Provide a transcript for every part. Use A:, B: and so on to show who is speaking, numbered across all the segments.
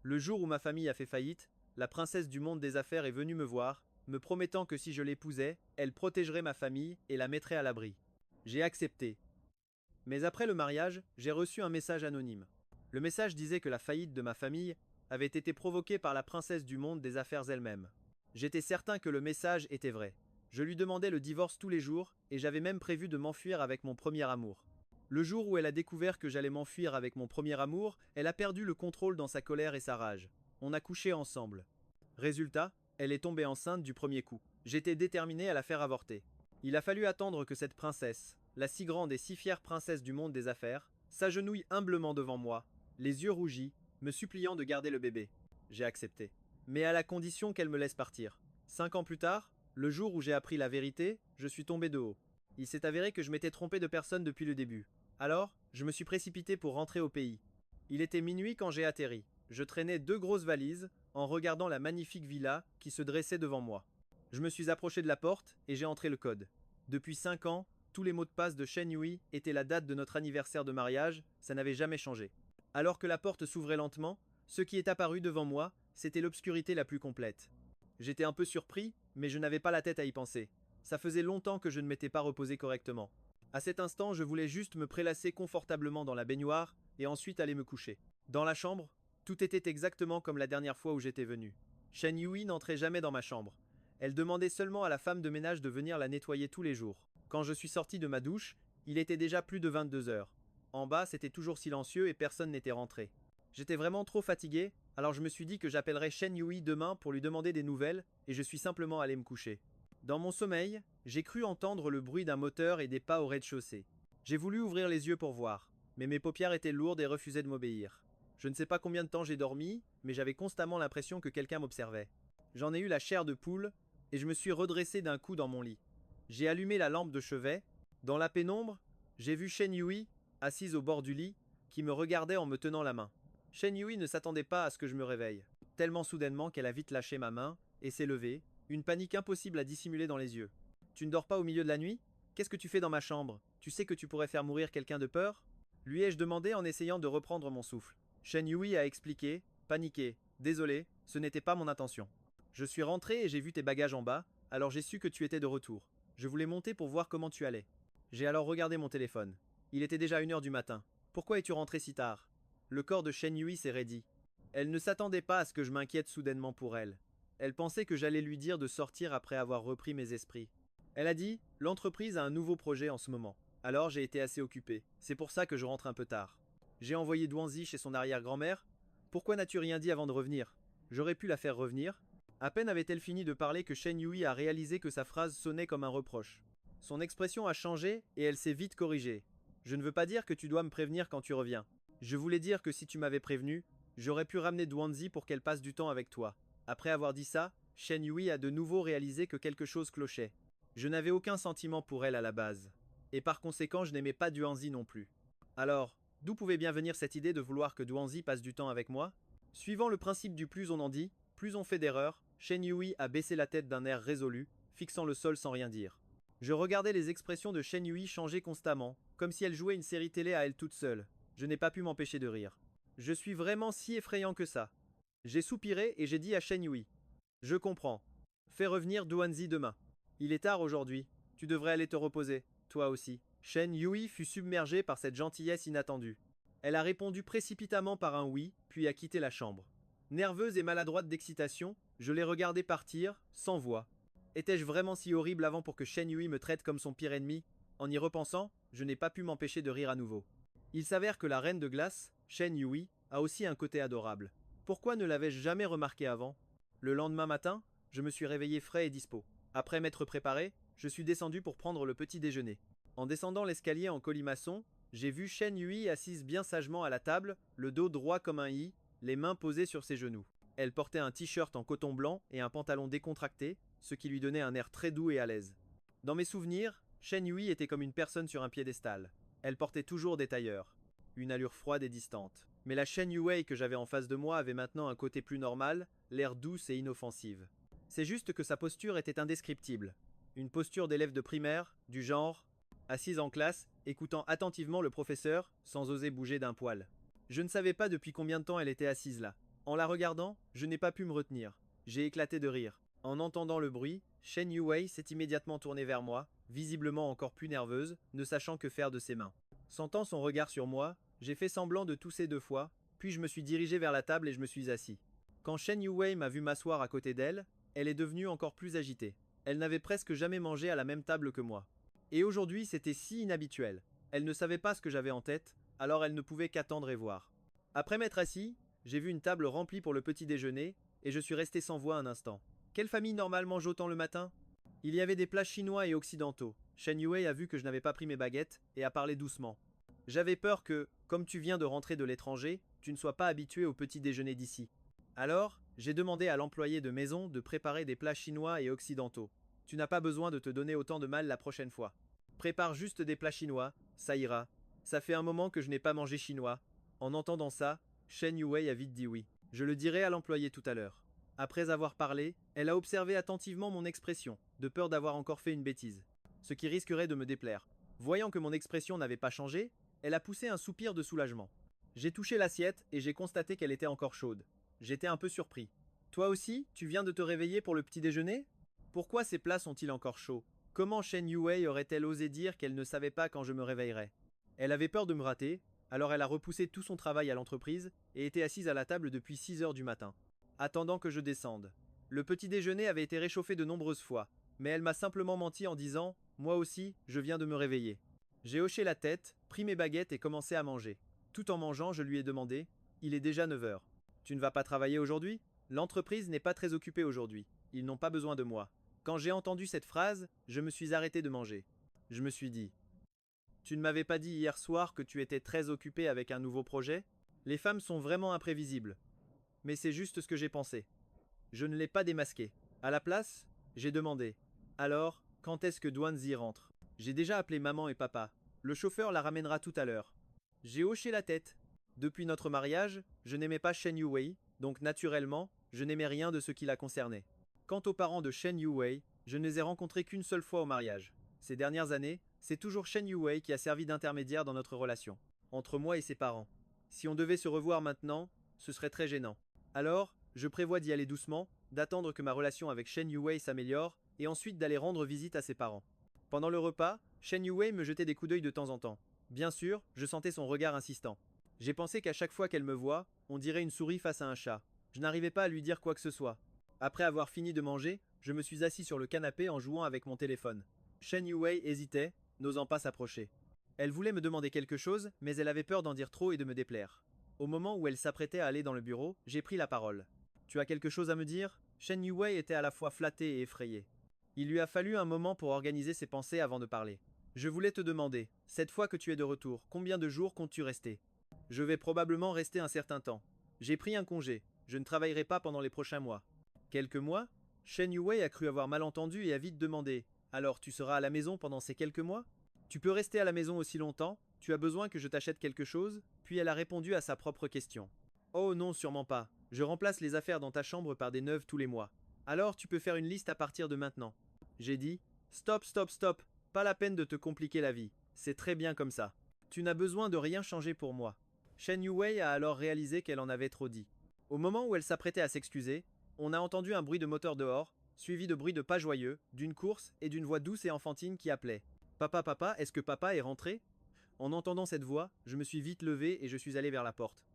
A: Le jour où ma famille a fait faillite, la princesse du monde des affaires est venue me voir, me promettant que si je l'épousais, elle protégerait ma famille et la mettrait à l'abri. J'ai accepté. Mais après le mariage, j'ai reçu un message anonyme. Le message disait que la faillite de ma famille avait été provoquée par la princesse du monde des affaires elle-même. J'étais certain que le message était vrai. Je lui demandais le divorce tous les jours, et j'avais même prévu de m'enfuir avec mon premier amour. Le jour où elle a découvert que j'allais m'enfuir avec mon premier amour, elle a perdu le contrôle dans sa colère et sa rage. On a couché ensemble. Résultat, elle est tombée enceinte du premier coup. J'étais déterminé à la faire avorter. Il a fallu attendre que cette princesse, la si grande et si fière princesse du monde des affaires, s'agenouille humblement devant moi, les yeux rougis, me suppliant de garder le bébé. J'ai accepté. Mais à la condition qu'elle me laisse partir. 5 ans plus tard, le jour où j'ai appris la vérité, je suis tombé de haut. Il s'est avéré que je m'étais trompé de personne depuis le début. Alors, je me suis précipité pour rentrer au pays. Il était minuit quand j'ai atterri. Je traînais 2 grosses valises, en regardant la magnifique villa qui se dressait devant moi. Je me suis approché de la porte et j'ai entré le code. Depuis 5 ans, tous les mots de passe de Shen Yui étaient la date de notre anniversaire de mariage, ça n'avait jamais changé. Alors que la porte s'ouvrait lentement, ce qui est apparu devant moi, c'était l'obscurité la plus complète. J'étais un peu surpris, mais je n'avais pas la tête à y penser. Ça faisait longtemps que je ne m'étais pas reposé correctement. À cet instant, je voulais juste me prélasser confortablement dans la baignoire et ensuite aller me coucher. Dans la chambre, tout était exactement comme la dernière fois où j'étais venu. Shen Yui n'entrait jamais dans ma chambre. Elle demandait seulement à la femme de ménage de venir la nettoyer tous les jours. Quand je suis sorti de ma douche, il était déjà plus de 22 heures. En bas, c'était toujours silencieux et personne n'était rentré. J'étais vraiment trop fatigué, alors je me suis dit que j'appellerais Shen Yui demain pour lui demander des nouvelles, et je suis simplement allé me coucher. Dans mon sommeil, j'ai cru entendre le bruit d'un moteur et des pas au rez-de-chaussée. J'ai voulu ouvrir les yeux pour voir, mais mes paupières étaient lourdes et refusaient de m'obéir. Je ne sais pas combien de temps j'ai dormi, mais j'avais constamment l'impression que quelqu'un m'observait. J'en ai eu la chair de poule, et je me suis redressé d'un coup dans mon lit. J'ai allumé la lampe de chevet. Dans la pénombre, j'ai vu Shen Yui, assise au bord du lit, qui me regardait en me tenant la main. Shen Yui ne s'attendait pas à ce que je me réveille, tellement soudainement qu'elle a vite lâché ma main et s'est levée, une panique impossible à dissimuler dans les yeux. Tu ne dors pas au milieu de la nuit? Qu'est-ce que tu fais dans ma chambre? Tu sais que tu pourrais faire mourir quelqu'un de peur? Lui ai-je demandé en essayant de reprendre mon souffle. Shen Yui a expliqué, paniqué. Désolé, ce n'était pas mon intention. Je suis rentré et j'ai vu tes bagages en bas, alors j'ai su que tu étais de retour. Je voulais monter pour voir comment tu allais. J'ai alors regardé mon téléphone. Il était déjà 1 heure du matin. Pourquoi es-tu rentré si tard? Le corps de Shen Yui s'est raidi. Elle ne s'attendait pas à ce que je m'inquiète soudainement pour elle. Elle pensait que j'allais lui dire de sortir après avoir repris mes esprits. Elle a dit, l'entreprise a un nouveau projet en ce moment. Alors j'ai été assez occupé. C'est pour ça que je rentre un peu tard. J'ai envoyé Duanzi chez son arrière-grand-mère. Pourquoi n'as-tu rien dit avant de revenir? J'aurais pu la faire revenir. À peine avait-elle fini de parler que Shen Yui a réalisé que sa phrase sonnait comme un reproche. Son expression a changé et elle s'est vite corrigée. Je ne veux pas dire que tu dois me prévenir quand tu reviens. Je voulais dire que si tu m'avais prévenu, j'aurais pu ramener Duanzi pour qu'elle passe du temps avec toi. Après avoir dit ça, Shen Yui a de nouveau réalisé que quelque chose clochait. Je n'avais aucun sentiment pour elle à la base. Et par conséquent, je n'aimais pas Duanzi non plus. Alors, d'où pouvait bien venir cette idée de vouloir que Duanzi passe du temps avec moi? Suivant le principe du plus on en dit, plus on fait d'erreurs, Shen Yui a baissé la tête d'un air résolu, fixant le sol sans rien dire. Je regardais les expressions de Shen Yui changer constamment, comme si elle jouait une série télé à elle toute seule. Je n'ai pas pu m'empêcher de rire. Je suis vraiment si effrayant que ça. J'ai soupiré et j'ai dit à Shen Yui. Je comprends. Fais revenir Duanzi demain. Il est tard aujourd'hui. Tu devrais aller te reposer, toi aussi. Shen Yui fut submergée par cette gentillesse inattendue. Elle a répondu précipitamment par un oui, puis a quitté la chambre. Nerveuse et maladroite d'excitation, je l'ai regardée partir, sans voix. Étais-je vraiment si horrible avant pour que Shen Yui me traite comme son pire ennemi? En y repensant, je n'ai pas pu m'empêcher de rire à nouveau. Il s'avère que la reine de glace, Shen Yui, a aussi un côté adorable. Pourquoi ne l'avais-je jamais remarqué avant? Le lendemain matin, je me suis réveillé frais et dispo. Après m'être préparé, je suis descendu pour prendre le petit déjeuner. En descendant l'escalier en colimaçon, j'ai vu Shen Yui assise bien sagement à la table, le dos droit comme un i, les mains posées sur ses genoux. Elle portait un t-shirt en coton blanc et un pantalon décontracté, ce qui lui donnait un air très doux et à l'aise. Dans mes souvenirs, Shen Yui était comme une personne sur un piédestal. Elle portait toujours des tailleurs, une allure froide et distante. Mais la Shen Yui que j'avais en face de moi avait maintenant un côté plus normal, l'air douce et inoffensive. C'est juste que sa posture était indescriptible. Une posture d'élève de primaire, du genre, assise en classe, écoutant attentivement le professeur, sans oser bouger d'un poil. Je ne savais pas depuis combien de temps elle était assise là. En la regardant, je n'ai pas pu me retenir. J'ai éclaté de rire. En entendant le bruit, Shen Yuwei s'est immédiatement tournée vers moi, visiblement encore plus nerveuse, ne sachant que faire de ses mains. Sentant son regard sur moi, j'ai fait semblant de tousser 2 fois, puis je me suis dirigé vers la table et je me suis assis. Quand Shen Yuwei m'a vu m'asseoir à côté d'elle, elle est devenue encore plus agitée. Elle n'avait presque jamais mangé à la même table que moi. Et aujourd'hui, c'était si inhabituel. Elle ne savait pas ce que j'avais en tête, alors elle ne pouvait qu'attendre et voir. Après m'être assis, j'ai vu une table remplie pour le petit déjeuner, et je suis resté sans voix un instant. Quelle famille normale mange autant le matin? Il y avait des plats chinois et occidentaux. Shen Yuwei a vu que je n'avais pas pris mes baguettes et a parlé doucement. J'avais peur que, comme tu viens de rentrer de l'étranger, tu ne sois pas habitué au petit déjeuner d'ici. Alors, j'ai demandé à l'employé de maison de préparer des plats chinois et occidentaux. Tu n'as pas besoin de te donner autant de mal la prochaine fois. Prépare juste des plats chinois, ça ira. Ça fait un moment que je n'ai pas mangé chinois. En entendant ça, Shen Yuwei a vite dit oui. Je le dirai à l'employé tout à l'heure. Après avoir parlé, elle a observé attentivement mon expression, de peur d'avoir encore fait une bêtise, ce qui risquerait de me déplaire. Voyant que mon expression n'avait pas changé, elle a poussé un soupir de soulagement. J'ai touché l'assiette et j'ai constaté qu'elle était encore chaude. J'étais un peu surpris. Toi aussi, tu viens de te réveiller pour le petit déjeuner? Pourquoi ces plats sont-ils encore chauds? Comment Shen Yuwei aurait-elle osé dire qu'elle ne savait pas quand je me réveillerais? Elle avait peur de me rater, alors elle a repoussé tout son travail à l'entreprise et était assise à la table depuis 6 heures du matin, attendant que je descende. Le petit déjeuner avait été réchauffé de nombreuses fois, mais elle m'a simplement menti en disant « Moi aussi, je viens de me réveiller ». J'ai hoché la tête, pris mes baguettes et commencé à manger. Tout en mangeant, je lui ai demandé « Il est déjà 9 heures. Tu ne vas pas travailler aujourd'hui? L'entreprise n'est pas très occupée aujourd'hui. Ils n'ont pas besoin de moi. » Quand j'ai entendu cette phrase, je me suis arrêté de manger. Je me suis dit « Tu ne m'avais pas dit hier soir que tu étais très occupé avec un nouveau projet? Les femmes sont vraiment imprévisibles. » Mais c'est juste ce que j'ai pensé. Je ne l'ai pas démasqué. À la place, j'ai demandé « Alors, quand est-ce que Duanzi rentre ?» J'ai déjà appelé maman et papa. Le chauffeur la ramènera tout à l'heure. J'ai hoché la tête. Depuis notre mariage, je n'aimais pas Shen Yuwei, donc naturellement, je n'aimais rien de ce qui la concernait. Quant aux parents de Shen Yuwei, je ne les ai rencontrés qu'une seule fois au mariage. Ces dernières années, c'est toujours Shen Yuwei qui a servi d'intermédiaire dans notre relation, entre moi et ses parents. Si on devait se revoir maintenant, ce serait très gênant. Alors, je prévois d'y aller doucement, d'attendre que ma relation avec Shen Yuwei s'améliore, et ensuite d'aller rendre visite à ses parents. Pendant le repas, Shen Yuwei me jetait des coups d'œil de temps en temps. Bien sûr, je sentais son regard insistant. J'ai pensé qu'à chaque fois qu'elle me voit, on dirait une souris face à un chat. Je n'arrivais pas à lui dire quoi que ce soit. Après avoir fini de manger, je me suis assis sur le canapé en jouant avec mon téléphone. Shen Yuwei hésitait, n'osant pas s'approcher. Elle voulait me demander quelque chose, mais elle avait peur d'en dire trop et de me déplaire. Au moment où elle s'apprêtait à aller dans le bureau, j'ai pris la parole. Tu as quelque chose à me dire? Shen Yuwei était à la fois flatté et effrayé. Il lui a fallu un moment pour organiser ses pensées avant de parler. Je voulais te demander, cette fois que tu es de retour, combien de jours comptes-tu rester? Je vais probablement rester un certain temps. J'ai pris un congé, je ne travaillerai pas pendant les prochains mois. Quelques mois? Shen Yuwei a cru avoir mal entendu et a vite demandé. Alors tu seras à la maison pendant ces quelques mois? Tu peux rester à la maison aussi longtemps? Tu as besoin que je t'achète quelque chose? Puis elle a répondu à sa propre question. Oh non, sûrement pas. Je remplace les affaires dans ta chambre par des neuves tous les mois. Alors tu peux faire une liste à partir de maintenant. J'ai dit, stop, stop, stop, pas la peine de te compliquer la vie. C'est très bien comme ça. Tu n'as besoin de rien changer pour moi. Shen Yuwei a alors réalisé qu'elle en avait trop dit. Au moment où elle s'apprêtait à s'excuser, on a entendu un bruit de moteur dehors, suivi de bruits de pas joyeux, d'une course et d'une voix douce et enfantine qui appelait. Papa, papa, est-ce que papa est rentré? En entendant cette voix, je me suis vite levé et je suis allé vers la porte.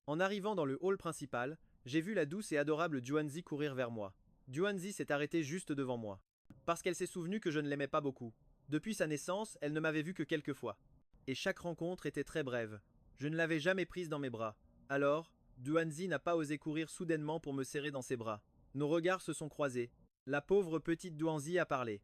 A: En arrivant dans le hall principal, j'ai vu la douce et adorable Duanzi courir vers moi. Duanzi s'est arrêtée juste devant moi. Parce qu'elle s'est souvenue que je ne l'aimais pas beaucoup. Depuis sa naissance, elle ne m'avait vu que quelques fois. Et chaque rencontre était très brève. Je ne l'avais jamais prise dans mes bras. Alors, Duanzi n'a pas osé courir soudainement pour me serrer dans ses bras. Nos regards se sont croisés. La pauvre petite Duanzi a parlé.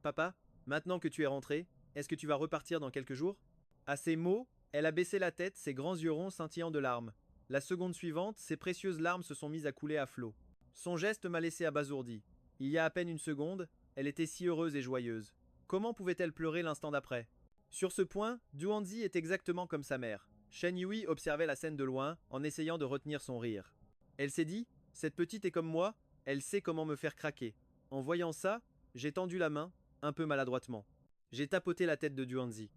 A: Papa, maintenant que tu es rentré, est-ce que tu vas repartir dans quelques jours? À ces mots, elle a baissé la tête, ses grands yeux ronds scintillant de larmes. La seconde suivante, ses précieuses larmes se sont mises à couler à flots. Son geste m'a laissé abasourdi. Il y a à peine une seconde, elle était si heureuse et joyeuse. Comment pouvait-elle pleurer l'instant d'après? Sur ce point, Duanzi est exactement comme sa mère. Shen Yuwei observait la scène de loin, en essayant de retenir son rire. Elle s'est dit, cette petite est comme moi, elle sait comment me faire craquer. En voyant ça, j'ai tendu la main, un peu maladroitement. J'ai tapoté la tête de Duanzi.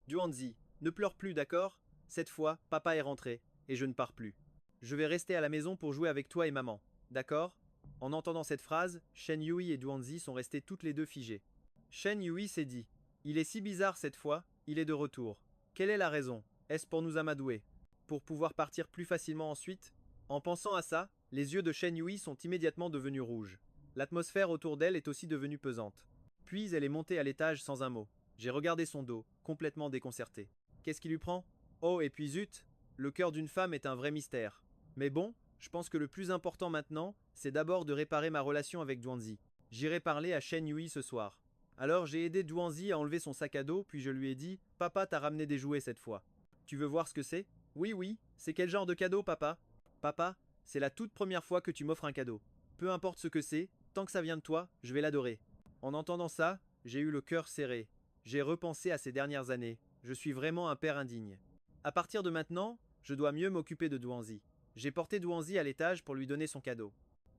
A: Duanzi, ne pleure plus, d'accord? Cette fois, papa est rentré, et je ne pars plus. Je vais rester à la maison pour jouer avec toi et maman. D'accord? En entendant cette phrase, Shen Yui et Duanzi sont restés toutes les deux figées. Shen Yui s'est dit. Il est si bizarre cette fois, il est de retour. Quelle est la raison? Est-ce pour nous amadouer? Pour pouvoir partir plus facilement ensuite? En pensant à ça, les yeux de Shen Yui sont immédiatement devenus rouges. L'atmosphère autour d'elle est aussi devenue pesante. Puis elle est montée à l'étage sans un mot. J'ai regardé son dos, complètement déconcerté. Qu'est-ce qui lui prend? Oh, et puis zut! Le cœur d'une femme est un vrai mystère. Mais bon, je pense que le plus important maintenant, c'est d'abord de réparer ma relation avec Duanzi. J'irai parler à Shen Yui ce soir. Alors j'ai aidé Duanzi à enlever son sac à dos, puis je lui ai dit: Papa t'a ramené des jouets cette fois. Tu veux voir ce que c'est? Oui, oui, c'est quel genre de cadeau, papa? Papa, c'est la toute première fois que tu m'offres un cadeau. Peu importe ce que c'est, tant que ça vient de toi, je vais l'adorer. En entendant ça, j'ai eu le cœur serré. J'ai repensé à ces dernières années. Je suis vraiment un père indigne. À partir de maintenant, je dois mieux m'occuper de Duanzi. J'ai porté Duanzi à l'étage pour lui donner son cadeau.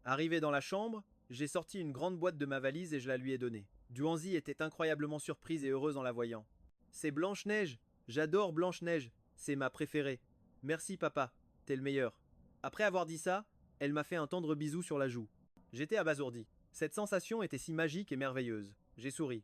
A: Arrivé dans la chambre, j'ai sorti une grande boîte de ma valise et je la lui ai donnée. Duanzi était incroyablement surprise et heureuse en la voyant. C'est Blanche-Neige. J'adore Blanche-Neige. C'est ma préférée. Merci papa. T'es le meilleur. Après avoir dit ça, elle m'a fait un tendre bisou sur la joue. J'étais abasourdi. Cette sensation était si magique et merveilleuse. J'ai souri.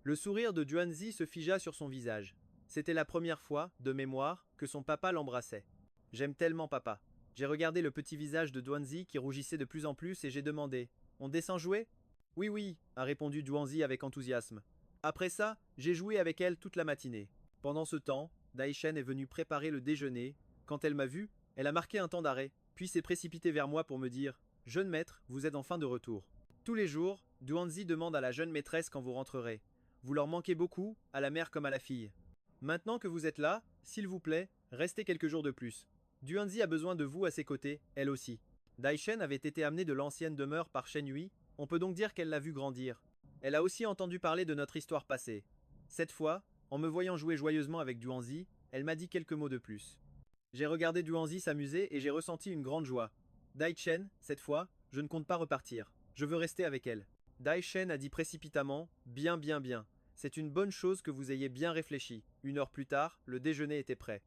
A: Le sourire de Duanzi se figea sur son visage. C'était la première fois, de mémoire, que son papa l'embrassait. J'aime tellement papa. J'ai regardé le petit visage de Duanzi qui rougissait de plus en plus et j'ai demandé: On descend jouer? Oui, oui, a répondu Duanzi avec enthousiasme. Après ça, j'ai joué avec elle toute la matinée. Pendant ce temps, Daishen est venue préparer le déjeuner. Quand elle m'a vu, elle a marqué un temps d'arrêt, puis s'est précipitée vers moi pour me dire: Jeune maître, vous êtes enfin de retour. Tous les jours, Duanzi demande à la jeune maîtresse quand vous rentrerez. Vous leur manquez beaucoup, à la mère comme à la fille. Maintenant que vous êtes là, s'il vous plaît, restez quelques jours de plus. Duanzi a besoin de vous à ses côtés, elle aussi. Daishen avait été amenée de l'ancienne demeure par Shen Yui, on peut donc dire qu'elle l'a vu grandir. Elle a aussi entendu parler de notre histoire passée. Cette fois, en me voyant jouer joyeusement avec Duanzi, elle m'a dit quelques mots de plus. J'ai regardé Duanzi s'amuser et j'ai ressenti une grande joie. Daishen, cette fois, je ne compte pas repartir. Je veux rester avec elle. Daishen a dit précipitamment: Bien, bien, bien. C'est une bonne chose que vous ayez bien réfléchi. 1 heure plus tard, le déjeuner était prêt.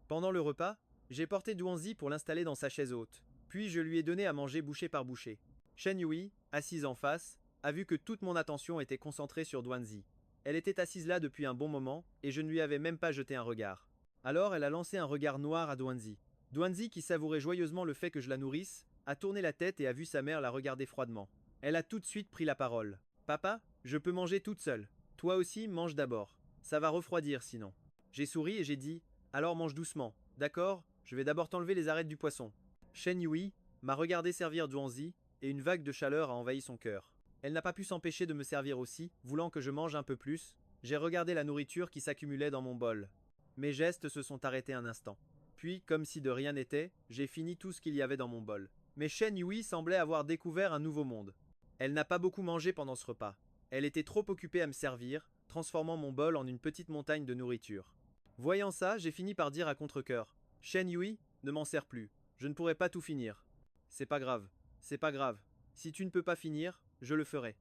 A: Pendant le repas, j'ai porté Duanzi pour l'installer dans sa chaise haute. Puis je lui ai donné à manger bouchée par bouchée. Shen Yui, assise en face, a vu que toute mon attention était concentrée sur Duanzi. Elle était assise là depuis un bon moment, et je ne lui avais même pas jeté un regard. Alors elle a lancé un regard noir à Duanzi. Duanzi, qui savourait joyeusement le fait que je la nourrisse, a tourné la tête et a vu sa mère la regarder froidement. Elle a tout de suite pris la parole. Papa, je peux manger toute seule. Toi aussi, mange d'abord. Ça va refroidir sinon. J'ai souri et j'ai dit: Alors mange doucement, d'accord? Je vais d'abord t'enlever les arêtes du poisson. Shen Yui m'a regardé servir Duanzi, et une vague de chaleur a envahi son cœur. Elle n'a pas pu s'empêcher de me servir aussi, voulant que je mange un peu plus. J'ai regardé la nourriture qui s'accumulait dans mon bol. Mes gestes se sont arrêtés un instant. Puis, comme si de rien n'était, j'ai fini tout ce qu'il y avait dans mon bol. Mais Shen Yui semblait avoir découvert un nouveau monde. Elle n'a pas beaucoup mangé pendant ce repas. Elle était trop occupée à me servir, transformant mon bol en une petite montagne de nourriture. Voyant ça, j'ai fini par dire à contre-cœur: Shen Yui, ne m'en sers plus. Je ne pourrai pas tout finir. C'est pas grave. C'est pas grave. Si tu ne peux pas finir, je le ferai.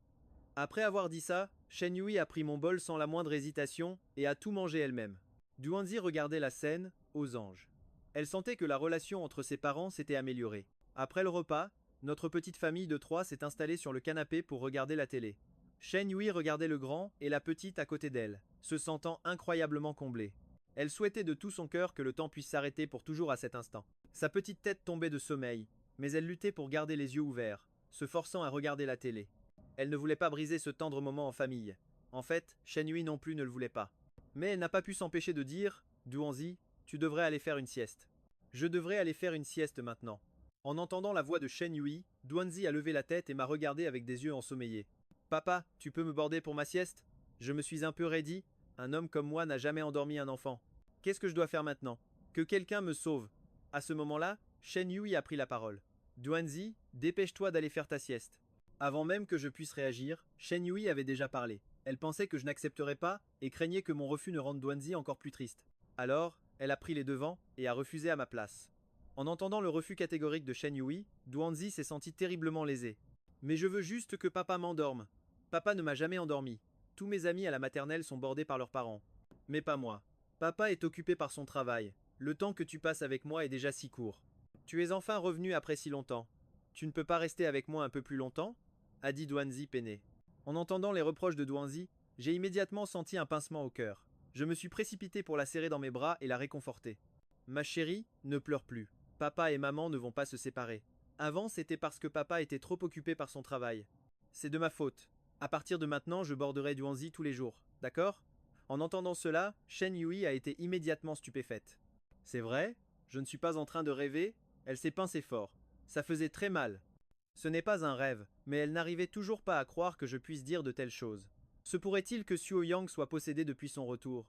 A: Après avoir dit ça, Shen Yui a pris mon bol sans la moindre hésitation et a tout mangé elle-même. Duanzi regardait la scène, aux anges. Elle sentait que la relation entre ses parents s'était améliorée. Après le repas, notre petite famille de 3 s'est installée sur le canapé pour regarder la télé. Shen Yui regardait le grand et la petite à côté d'elle, se sentant incroyablement comblée. Elle souhaitait de tout son cœur que le temps puisse s'arrêter pour toujours à cet instant. Sa petite tête tombait de sommeil, mais elle luttait pour garder les yeux ouverts, se forçant à regarder la télé. Elle ne voulait pas briser ce tendre moment en famille. En fait, Shen Yui non plus ne le voulait pas. Mais elle n'a pas pu s'empêcher de dire: Duanzi, tu devrais aller faire une sieste. Je devrais aller faire une sieste maintenant. En entendant la voix de Shen Yui, Duanzi a levé la tête et m'a regardé avec des yeux ensommeillés. Papa, tu peux me border pour ma sieste? Je me suis un peu raidi. Un homme comme moi n'a jamais endormi un enfant. Qu'est-ce que je dois faire maintenant? Que quelqu'un me sauve. À ce moment-là, Shen Yui a pris la parole. Duanzi, dépêche-toi d'aller faire ta sieste. Avant même que je puisse réagir, Shen Yui avait déjà parlé. Elle pensait que je n'accepterais pas et craignait que mon refus ne rende Duanzi encore plus triste. Alors, elle a pris les devants et a refusé à ma place. En entendant le refus catégorique de Shen Yui, Duanzi s'est senti terriblement lésé. Mais je veux juste que papa m'endorme. Papa ne m'a jamais endormi. Tous mes amis à la maternelle sont bordés par leurs parents. Mais pas moi. Papa est occupé par son travail. Le temps que tu passes avec moi est déjà si court. Tu es enfin revenu après si longtemps. Tu ne peux pas rester avec moi un peu plus longtemps a dit Duanzi peiné. En entendant les reproches de Duanzi, j'ai immédiatement senti un pincement au cœur. Je me suis précipité pour la serrer dans mes bras et la réconforter. Ma chérie, ne pleure plus. Papa et maman ne vont pas se séparer. Avant, c'était parce que papa était trop occupé par son travail. C'est de ma faute. À partir de maintenant, je borderai Duanzi tous les jours, d'accord? En entendant cela, Shen Yui a été immédiatement stupéfaite. C'est vrai? Je ne suis pas en train de rêver? Elle s'est pincée fort. Ça faisait très mal. Ce n'est pas un rêve, mais elle n'arrivait toujours pas à croire que je puisse dire de telles choses. Se pourrait-il que Suo Yang soit possédé depuis son retour?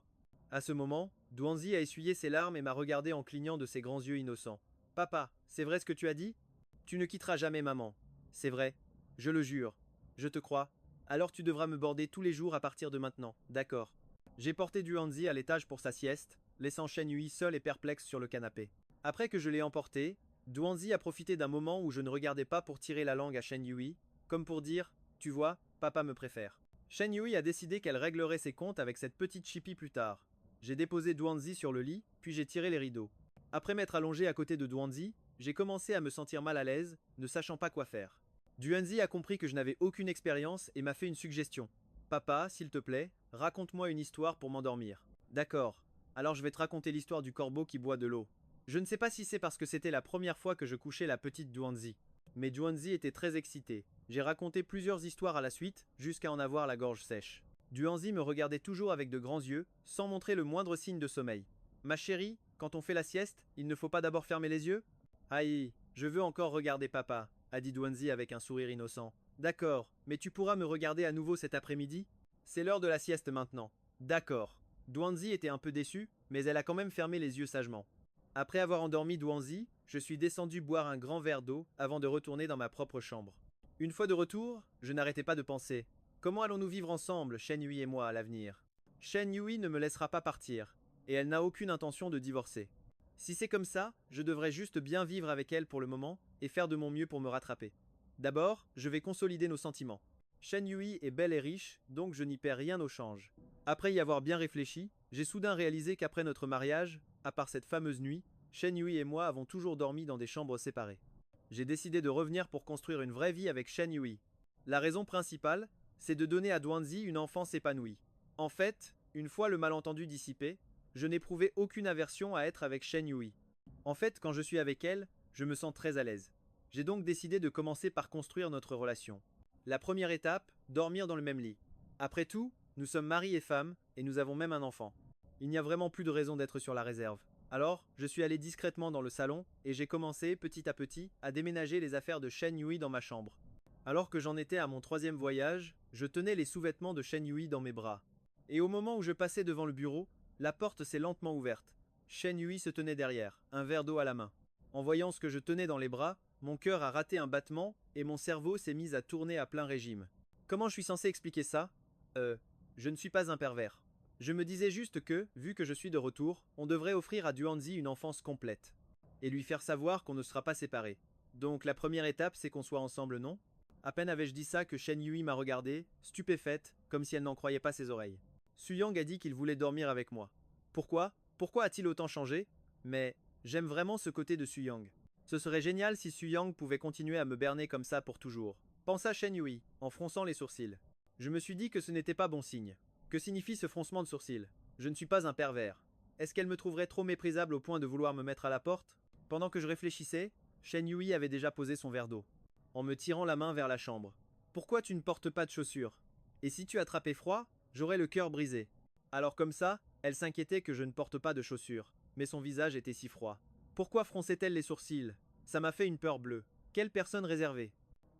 A: À ce moment, Duanzi a essuyé ses larmes et m'a regardé en clignant de ses grands yeux innocents. Papa, c'est vrai ce que tu as dit? Tu ne quitteras jamais maman. C'est vrai. Je le jure. Je te crois. Alors tu devras me border tous les jours à partir de maintenant, d'accord? J'ai porté Duanzi à l'étage pour sa sieste, laissant Shen Yui seul et perplexe sur le canapé. Après que je l'ai emporté, Duanzi a profité d'un moment où je ne regardais pas pour tirer la langue à Shen Yui, comme pour dire, tu vois, papa me préfère. Shen Yui a décidé qu'elle réglerait ses comptes avec cette petite chipie plus tard. J'ai déposé Duanzi sur le lit, puis j'ai tiré les rideaux. Après m'être allongé à côté de Duanzi, j'ai commencé à me sentir mal à l'aise, ne sachant pas quoi faire. Duanzi a compris que je n'avais aucune expérience et m'a fait une suggestion. Papa, s'il te plaît, raconte-moi une histoire pour m'endormir. D'accord. Alors je vais te raconter l'histoire du corbeau qui boit de l'eau. Je ne sais pas si c'est parce que c'était la première fois que je couchais la petite Duanzi. Mais Duanzi était très excité. J'ai raconté plusieurs histoires à la suite, jusqu'à en avoir la gorge sèche. Duanzi me regardait toujours avec de grands yeux, sans montrer le moindre signe de sommeil. Ma chérie, quand on fait la sieste, il ne faut pas d'abord fermer les yeux? Aïe, je veux encore regarder papa, a dit Duanzi avec un sourire innocent. D'accord, mais tu pourras me regarder à nouveau cet après-midi? C'est l'heure de la sieste maintenant. D'accord. Duanzi était un peu déçue, mais elle a quand même fermé les yeux sagement. Après avoir endormi Duanzi, je suis descendu boire un grand verre d'eau avant de retourner dans ma propre chambre. Une fois de retour, je n'arrêtais pas de penser. Comment allons-nous vivre ensemble, Shen Yui et moi, à l'avenir? Shen Yui ne me laissera pas partir, et elle n'a aucune intention de divorcer. Si c'est comme ça, je devrais juste bien vivre avec elle pour le moment et faire de mon mieux pour me rattraper. D'abord, je vais consolider nos sentiments. Shen Yui est belle et riche, donc je n'y perds rien au change. Après y avoir bien réfléchi, j'ai soudain réalisé qu'après notre mariage, à part cette fameuse nuit, Shen Yui et moi avons toujours dormi dans des chambres séparées. J'ai décidé de revenir pour construire une vraie vie avec Shen Yui. La raison principale, c'est de donner à Duanzi une enfance épanouie. En fait, une fois le malentendu dissipé, je n'éprouvais aucune aversion à être avec Shen Yui. En fait, quand je suis avec elle, je me sens très à l'aise. J'ai donc décidé de commencer par construire notre relation. La première étape, dormir dans le même lit. Après tout, nous sommes mari et femme, et nous avons même un enfant. Il n'y a vraiment plus de raison d'être sur la réserve. Alors, je suis allé discrètement dans le salon, et j'ai commencé, petit à petit, à déménager les affaires de Shen Yui dans ma chambre. Alors que j'en étais à mon troisième voyage, je tenais les sous-vêtements de Shen Yui dans mes bras. Et au moment où je passais devant le bureau, la porte s'est lentement ouverte. Shen Yui se tenait derrière, un verre d'eau à la main. En voyant ce que je tenais dans les bras, mon cœur a raté un battement et mon cerveau s'est mis à tourner à plein régime. Comment je suis censé expliquer ça? Je ne suis pas un pervers. Je me disais juste que, vu que je suis de retour, on devrait offrir à Duanzi une enfance complète. Et lui faire savoir qu'on ne sera pas séparés. Donc la première étape, c'est qu'on soit ensemble, non? À peine avais-je dit ça que Shen Yui m'a regardé, stupéfaite, comme si elle n'en croyait pas ses oreilles. Su Yang a dit qu'il voulait dormir avec moi. Pourquoi? Pourquoi a-t-il autant changé? Mais j'aime vraiment ce côté de Su Yang. Ce serait génial si Su Yang pouvait continuer à me berner comme ça pour toujours. Pensa Shen Yui, en fronçant les sourcils. Je me suis dit que ce n'était pas bon signe. Que signifie ce froncement de sourcils? Je ne suis pas un pervers. Est-ce qu'elle me trouverait trop méprisable au point de vouloir me mettre à la porte? Pendant que je réfléchissais, Shen Yui avait déjà posé son verre d'eau, en me tirant la main vers la chambre. Pourquoi tu ne portes pas de chaussures? Et si tu attrapais froid, j'aurais le cœur brisé. Alors comme ça, elle s'inquiétait que je ne porte pas de chaussures, mais son visage était si froid. Pourquoi fronçait-elle les sourcils? Ça m'a fait une peur bleue. Quelle personne réservée.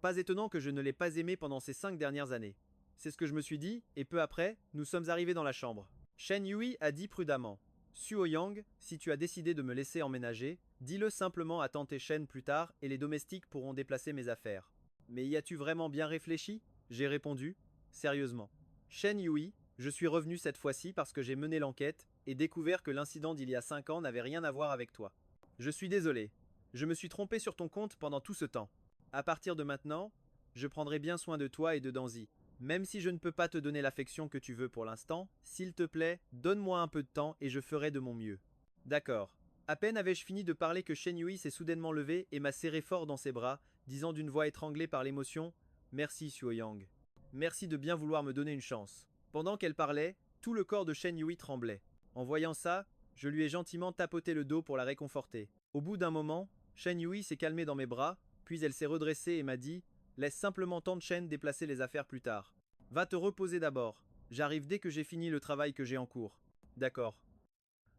A: Pas étonnant que je ne l'ai pas aimée pendant ces 5 dernières années. C'est ce que je me suis dit, et peu après, nous sommes arrivés dans la chambre. Shen Yui a dit prudemment. Suo Yang, si tu as décidé de me laisser emménager, dis-le simplement à tante Shen plus tard et les domestiques pourront déplacer mes affaires. Mais y as-tu vraiment bien réfléchi? J'ai répondu, sérieusement. Shen Yui, je suis revenu cette fois-ci parce que j'ai mené l'enquête et découvert que l'incident d'il y a 5 ans n'avait rien à voir avec toi. Je suis désolé. Je me suis trompé sur ton compte pendant tout ce temps. À partir de maintenant, je prendrai bien soin de toi et de Danzi. Même si je ne peux pas te donner l'affection que tu veux pour l'instant, s'il te plaît, donne-moi un peu de temps et je ferai de mon mieux. D'accord. À peine avais-je fini de parler que Shen Yui s'est soudainement levé et m'a serré fort dans ses bras, disant d'une voix étranglée par l'émotion: Merci, Suo Yang. Merci de bien vouloir me donner une chance. Pendant qu'elle parlait, tout le corps de Shen Yui tremblait. En voyant ça, je lui ai gentiment tapoté le dos pour la réconforter. Au bout d'un moment, Shen Yui s'est calmée dans mes bras, puis elle s'est redressée et m'a dit: Laisse simplement Tante Shen déplacer les affaires plus tard. Va te reposer d'abord. J'arrive dès que j'ai fini le travail que j'ai en cours. D'accord.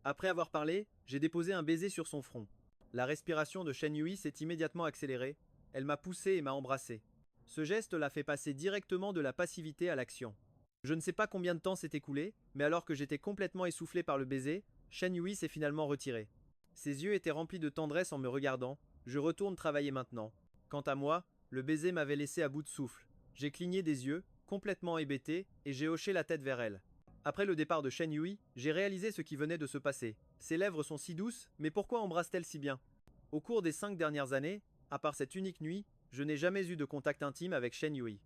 A: Après avoir parlé, j'ai déposé un baiser sur son front. La respiration de Shen Yui s'est immédiatement accélérée. Elle m'a poussé et m'a embrassé. Ce geste l'a fait passer directement de la passivité à l'action. Je ne sais pas combien de temps s'est écoulé, mais alors que j'étais complètement essoufflé par le baiser, Shen Yui s'est finalement retiré. Ses yeux étaient remplis de tendresse en me regardant. Je retourne travailler maintenant. Quant à moi, le baiser m'avait laissé à bout de souffle. J'ai cligné des yeux, complètement hébété, et j'ai hoché la tête vers elle. Après le départ de Shen Yui, j'ai réalisé ce qui venait de se passer. Ses lèvres sont si douces, mais pourquoi embrasse-t-elle si bien? Au cours des 5 dernières années, à part cette unique nuit, je n'ai jamais eu de contact intime avec Shen Yui.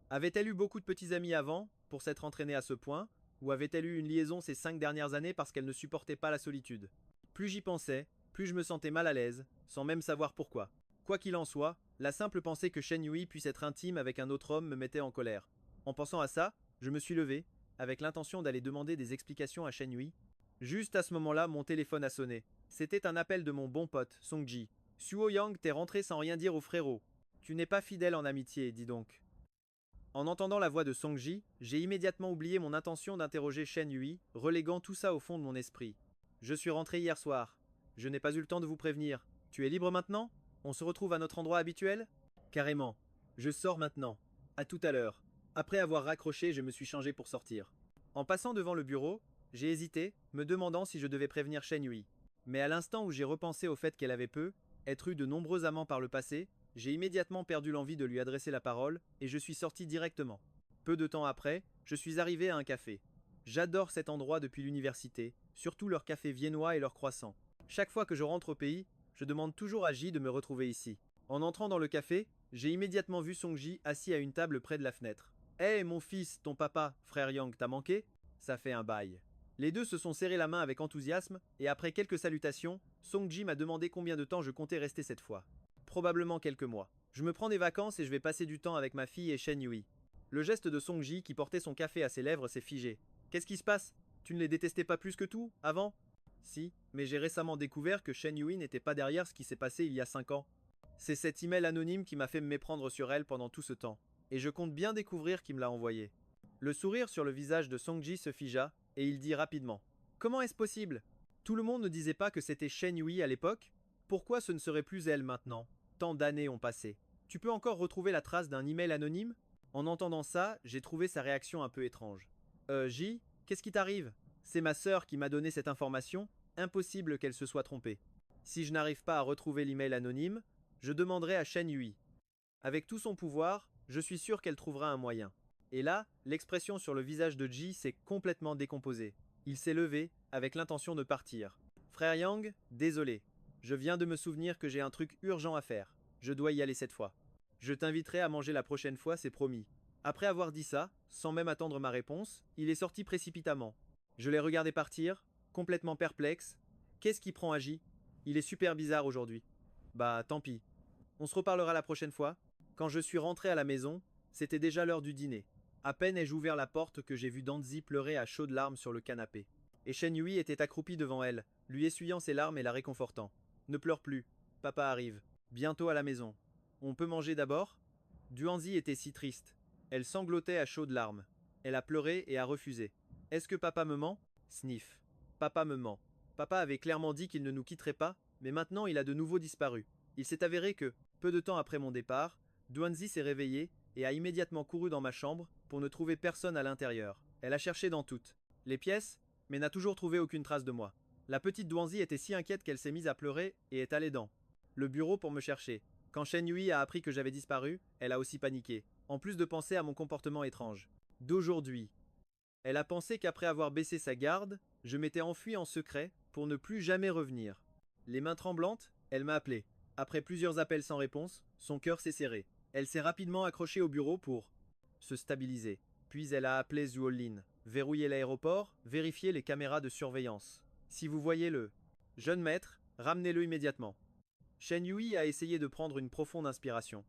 A: Avait-elle eu beaucoup de petits amis avant, pour s'être entraînée à ce point, ou avait-elle eu une liaison ces 5 dernières années parce qu'elle ne supportait pas la solitude? Plus j'y pensais, plus je me sentais mal à l'aise, sans même savoir pourquoi. Quoi qu'il en soit, la simple pensée que Shen Yui puisse être intime avec un autre homme me mettait en colère. En pensant à ça, je me suis levé, avec l'intention d'aller demander des explications à Shen Yui. Juste à ce moment-là, mon téléphone a sonné. C'était un appel de mon bon pote, Songji. Suo Yang, t'es rentré sans rien dire au frérot. Tu n'es pas fidèle en amitié, dis donc. En entendant la voix de Songji, j'ai immédiatement oublié mon intention d'interroger Shen Yui, reléguant tout ça au fond de mon esprit. Je suis rentré hier soir. Je n'ai pas eu le temps de vous prévenir. Tu es libre maintenant? On se retrouve à notre endroit habituel? Carrément. Je sors maintenant. À tout à l'heure. Après avoir raccroché, je me suis changé pour sortir. En passant devant le bureau, j'ai hésité, me demandant si je devais prévenir Shen Yui. Mais à l'instant où j'ai repensé au fait qu'elle avait être eu de nombreux amants par le passé, j'ai immédiatement perdu l'envie de lui adresser la parole et je suis sorti directement. Peu de temps après, je suis arrivé à un café. J'adore cet endroit depuis l'université, surtout leur café viennois et leurs croissants. Chaque fois que je rentre au pays, je demande toujours à J de me retrouver ici. En entrant dans le café, j'ai immédiatement vu Songji assis à une table près de la fenêtre. Hé mon fils, ton papa, frère Yang, t'a manqué? Ça fait un bail. Les deux se sont serrés la main avec enthousiasme, et après quelques salutations, Songji m'a demandé combien de temps je comptais rester cette fois. Probablement quelques mois. Je me prends des vacances et je vais passer du temps avec ma fille et Shen Yui. Le geste de Songji qui portait son café à ses lèvres s'est figé. Qu'est-ce qui se passe? Tu ne les détestais pas plus que tout, avant? Si, mais j'ai récemment découvert que Shen Yui n'était pas derrière ce qui s'est passé il y a 5 ans. C'est cet email anonyme qui m'a fait me méprendre sur elle pendant tout ce temps. Et je compte bien découvrir qui me l'a envoyé. Le sourire sur le visage de Songji se figea, et il dit rapidement: Comment est-ce possible? Tout le monde ne disait pas que c'était Shen Yui à l'époque? Pourquoi ce ne serait plus elle maintenant? Tant d'années ont passé. Tu peux encore retrouver la trace d'un email anonyme? En entendant ça, j'ai trouvé sa réaction un peu étrange. J, qu'est-ce qui t'arrive? C'est ma sœur qui m'a donné cette information, impossible qu'elle se soit trompée. Si je n'arrive pas à retrouver l'email anonyme, je demanderai à Shen Yui. Avec tout son pouvoir, je suis sûr qu'elle trouvera un moyen. Et là, l'expression sur le visage de Ji s'est complètement décomposée. Il s'est levé, avec l'intention de partir. Frère Yang, désolé. Je viens de me souvenir que j'ai un truc urgent à faire. Je dois y aller cette fois. Je t'inviterai à manger la prochaine fois, c'est promis. Après avoir dit ça, sans même attendre ma réponse, il est sorti précipitamment. Je l'ai regardé partir, complètement perplexe. Qu'est-ce qui prend à Ji? Il est super bizarre aujourd'hui. Bah, tant pis. On se reparlera la prochaine fois. Quand je suis rentré à la maison, c'était déjà l'heure du dîner. À peine ai-je ouvert la porte que j'ai vu Danzi pleurer à chaudes larmes sur le canapé. Et Shen Yui était accroupi devant elle, lui essuyant ses larmes et la réconfortant. Ne pleure plus, papa arrive. Bientôt à la maison. On peut manger d'abord? Duanzi était si triste. Elle sanglotait à chaudes larmes. Elle a pleuré et a refusé. Est-ce que papa me ment? Sniff. Papa me ment. Papa avait clairement dit qu'il ne nous quitterait pas, mais maintenant il a de nouveau disparu. Il s'est avéré que, peu de temps après mon départ, Duanzi s'est réveillée et a immédiatement couru dans ma chambre pour ne trouver personne à l'intérieur. Elle a cherché dans toutes les pièces, mais n'a toujours trouvé aucune trace de moi. La petite Duanzi était si inquiète qu'elle s'est mise à pleurer et est allée dans le bureau pour me chercher. Quand Shen Yui a appris que j'avais disparu, elle a aussi paniqué, en plus de penser à mon comportement étrange. D'aujourd'hui. Elle a pensé qu'après avoir baissé sa garde, je m'étais enfui en secret pour ne plus jamais revenir. Les mains tremblantes, elle m'a appelé. Après plusieurs appels sans réponse, son cœur s'est serré. Elle s'est rapidement accrochée au bureau pour se stabiliser. Puis elle a appelé Zuolin, verrouillé l'aéroport, vérifié les caméras de surveillance. Si vous voyez le jeune maître, Ramenez-le immédiatement. Shen Yui a essayé de prendre une profonde inspiration.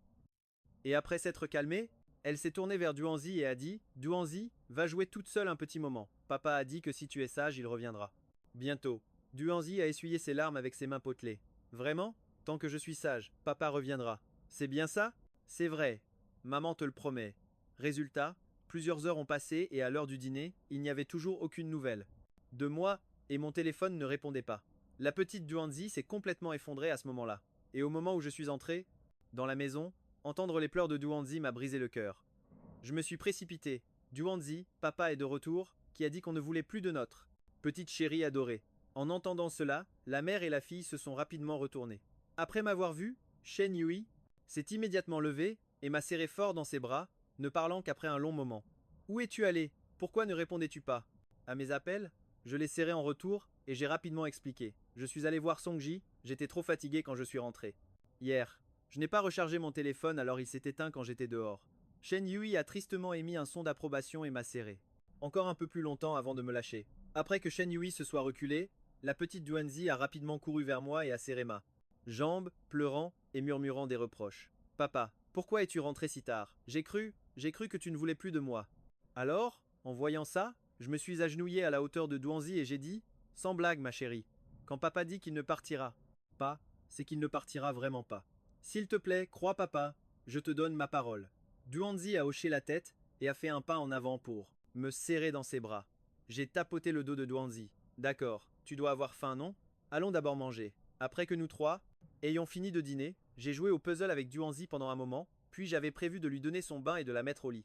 A: Et après s'être calmée, elle s'est tournée vers Duanzi et a dit « Duanzi, va jouer toute seule un petit moment. Papa a dit que si tu es sage, il reviendra. » Bientôt. Duanzi a essuyé ses larmes avec ses mains potelées. « Vraiment? Tant que je suis sage, papa reviendra. C'est bien ça? C'est vrai. Maman te le promet. » Résultat, plusieurs heures ont passé et à l'heure du dîner, il n'y avait toujours aucune nouvelle. De moi, et mon téléphone ne répondait pas. La petite Duanzi s'est complètement effondrée à ce moment-là. Et au moment où je suis entré, dans la maison, entendre les pleurs de Duanzi m'a brisé le cœur. Je me suis précipité. Duanzi, papa est de retour, qui a dit qu'on ne voulait plus de notre petite chérie adorée. En entendant cela, la mère et la fille se sont rapidement retournées. Après m'avoir vu, Shen Yui s'est immédiatement levé et m'a serré fort dans ses bras, ne parlant qu'après un long moment. Où es-tu allé? Pourquoi ne répondais-tu pas? À mes appels, je l'ai serré en retour et j'ai rapidement expliqué. Je suis allé voir Songji, j'étais trop fatigué quand je suis rentré. Hier, je n'ai pas rechargé mon téléphone alors il s'est éteint quand j'étais dehors. Shen Yui a tristement émis un son d'approbation et m'a serré. Encore un peu plus longtemps avant de me lâcher. Après que Shen Yui se soit reculé, la petite Duanzi a rapidement couru vers moi et a serré ma jambe, pleurant et murmurant des reproches. Papa, pourquoi es-tu rentré si tard? J'ai cru que tu ne voulais plus de moi. Alors, en voyant ça, je me suis agenouillé à la hauteur de Duanzi et j'ai dit, sans blague ma chérie, quand papa dit qu'il ne partira pas, c'est qu'il ne partira vraiment pas. S'il te plaît, crois papa, je te donne ma parole. Duanzi a hoché la tête et a fait un pas en avant pour me serrer dans ses bras. J'ai tapoté le dos de Duanzi. D'accord, tu dois avoir faim, non? Allons d'abord manger. Après que nous trois ayons fini de dîner, j'ai joué au puzzle avec Duanzi pendant un moment, puis j'avais prévu de lui donner son bain et de la mettre au lit.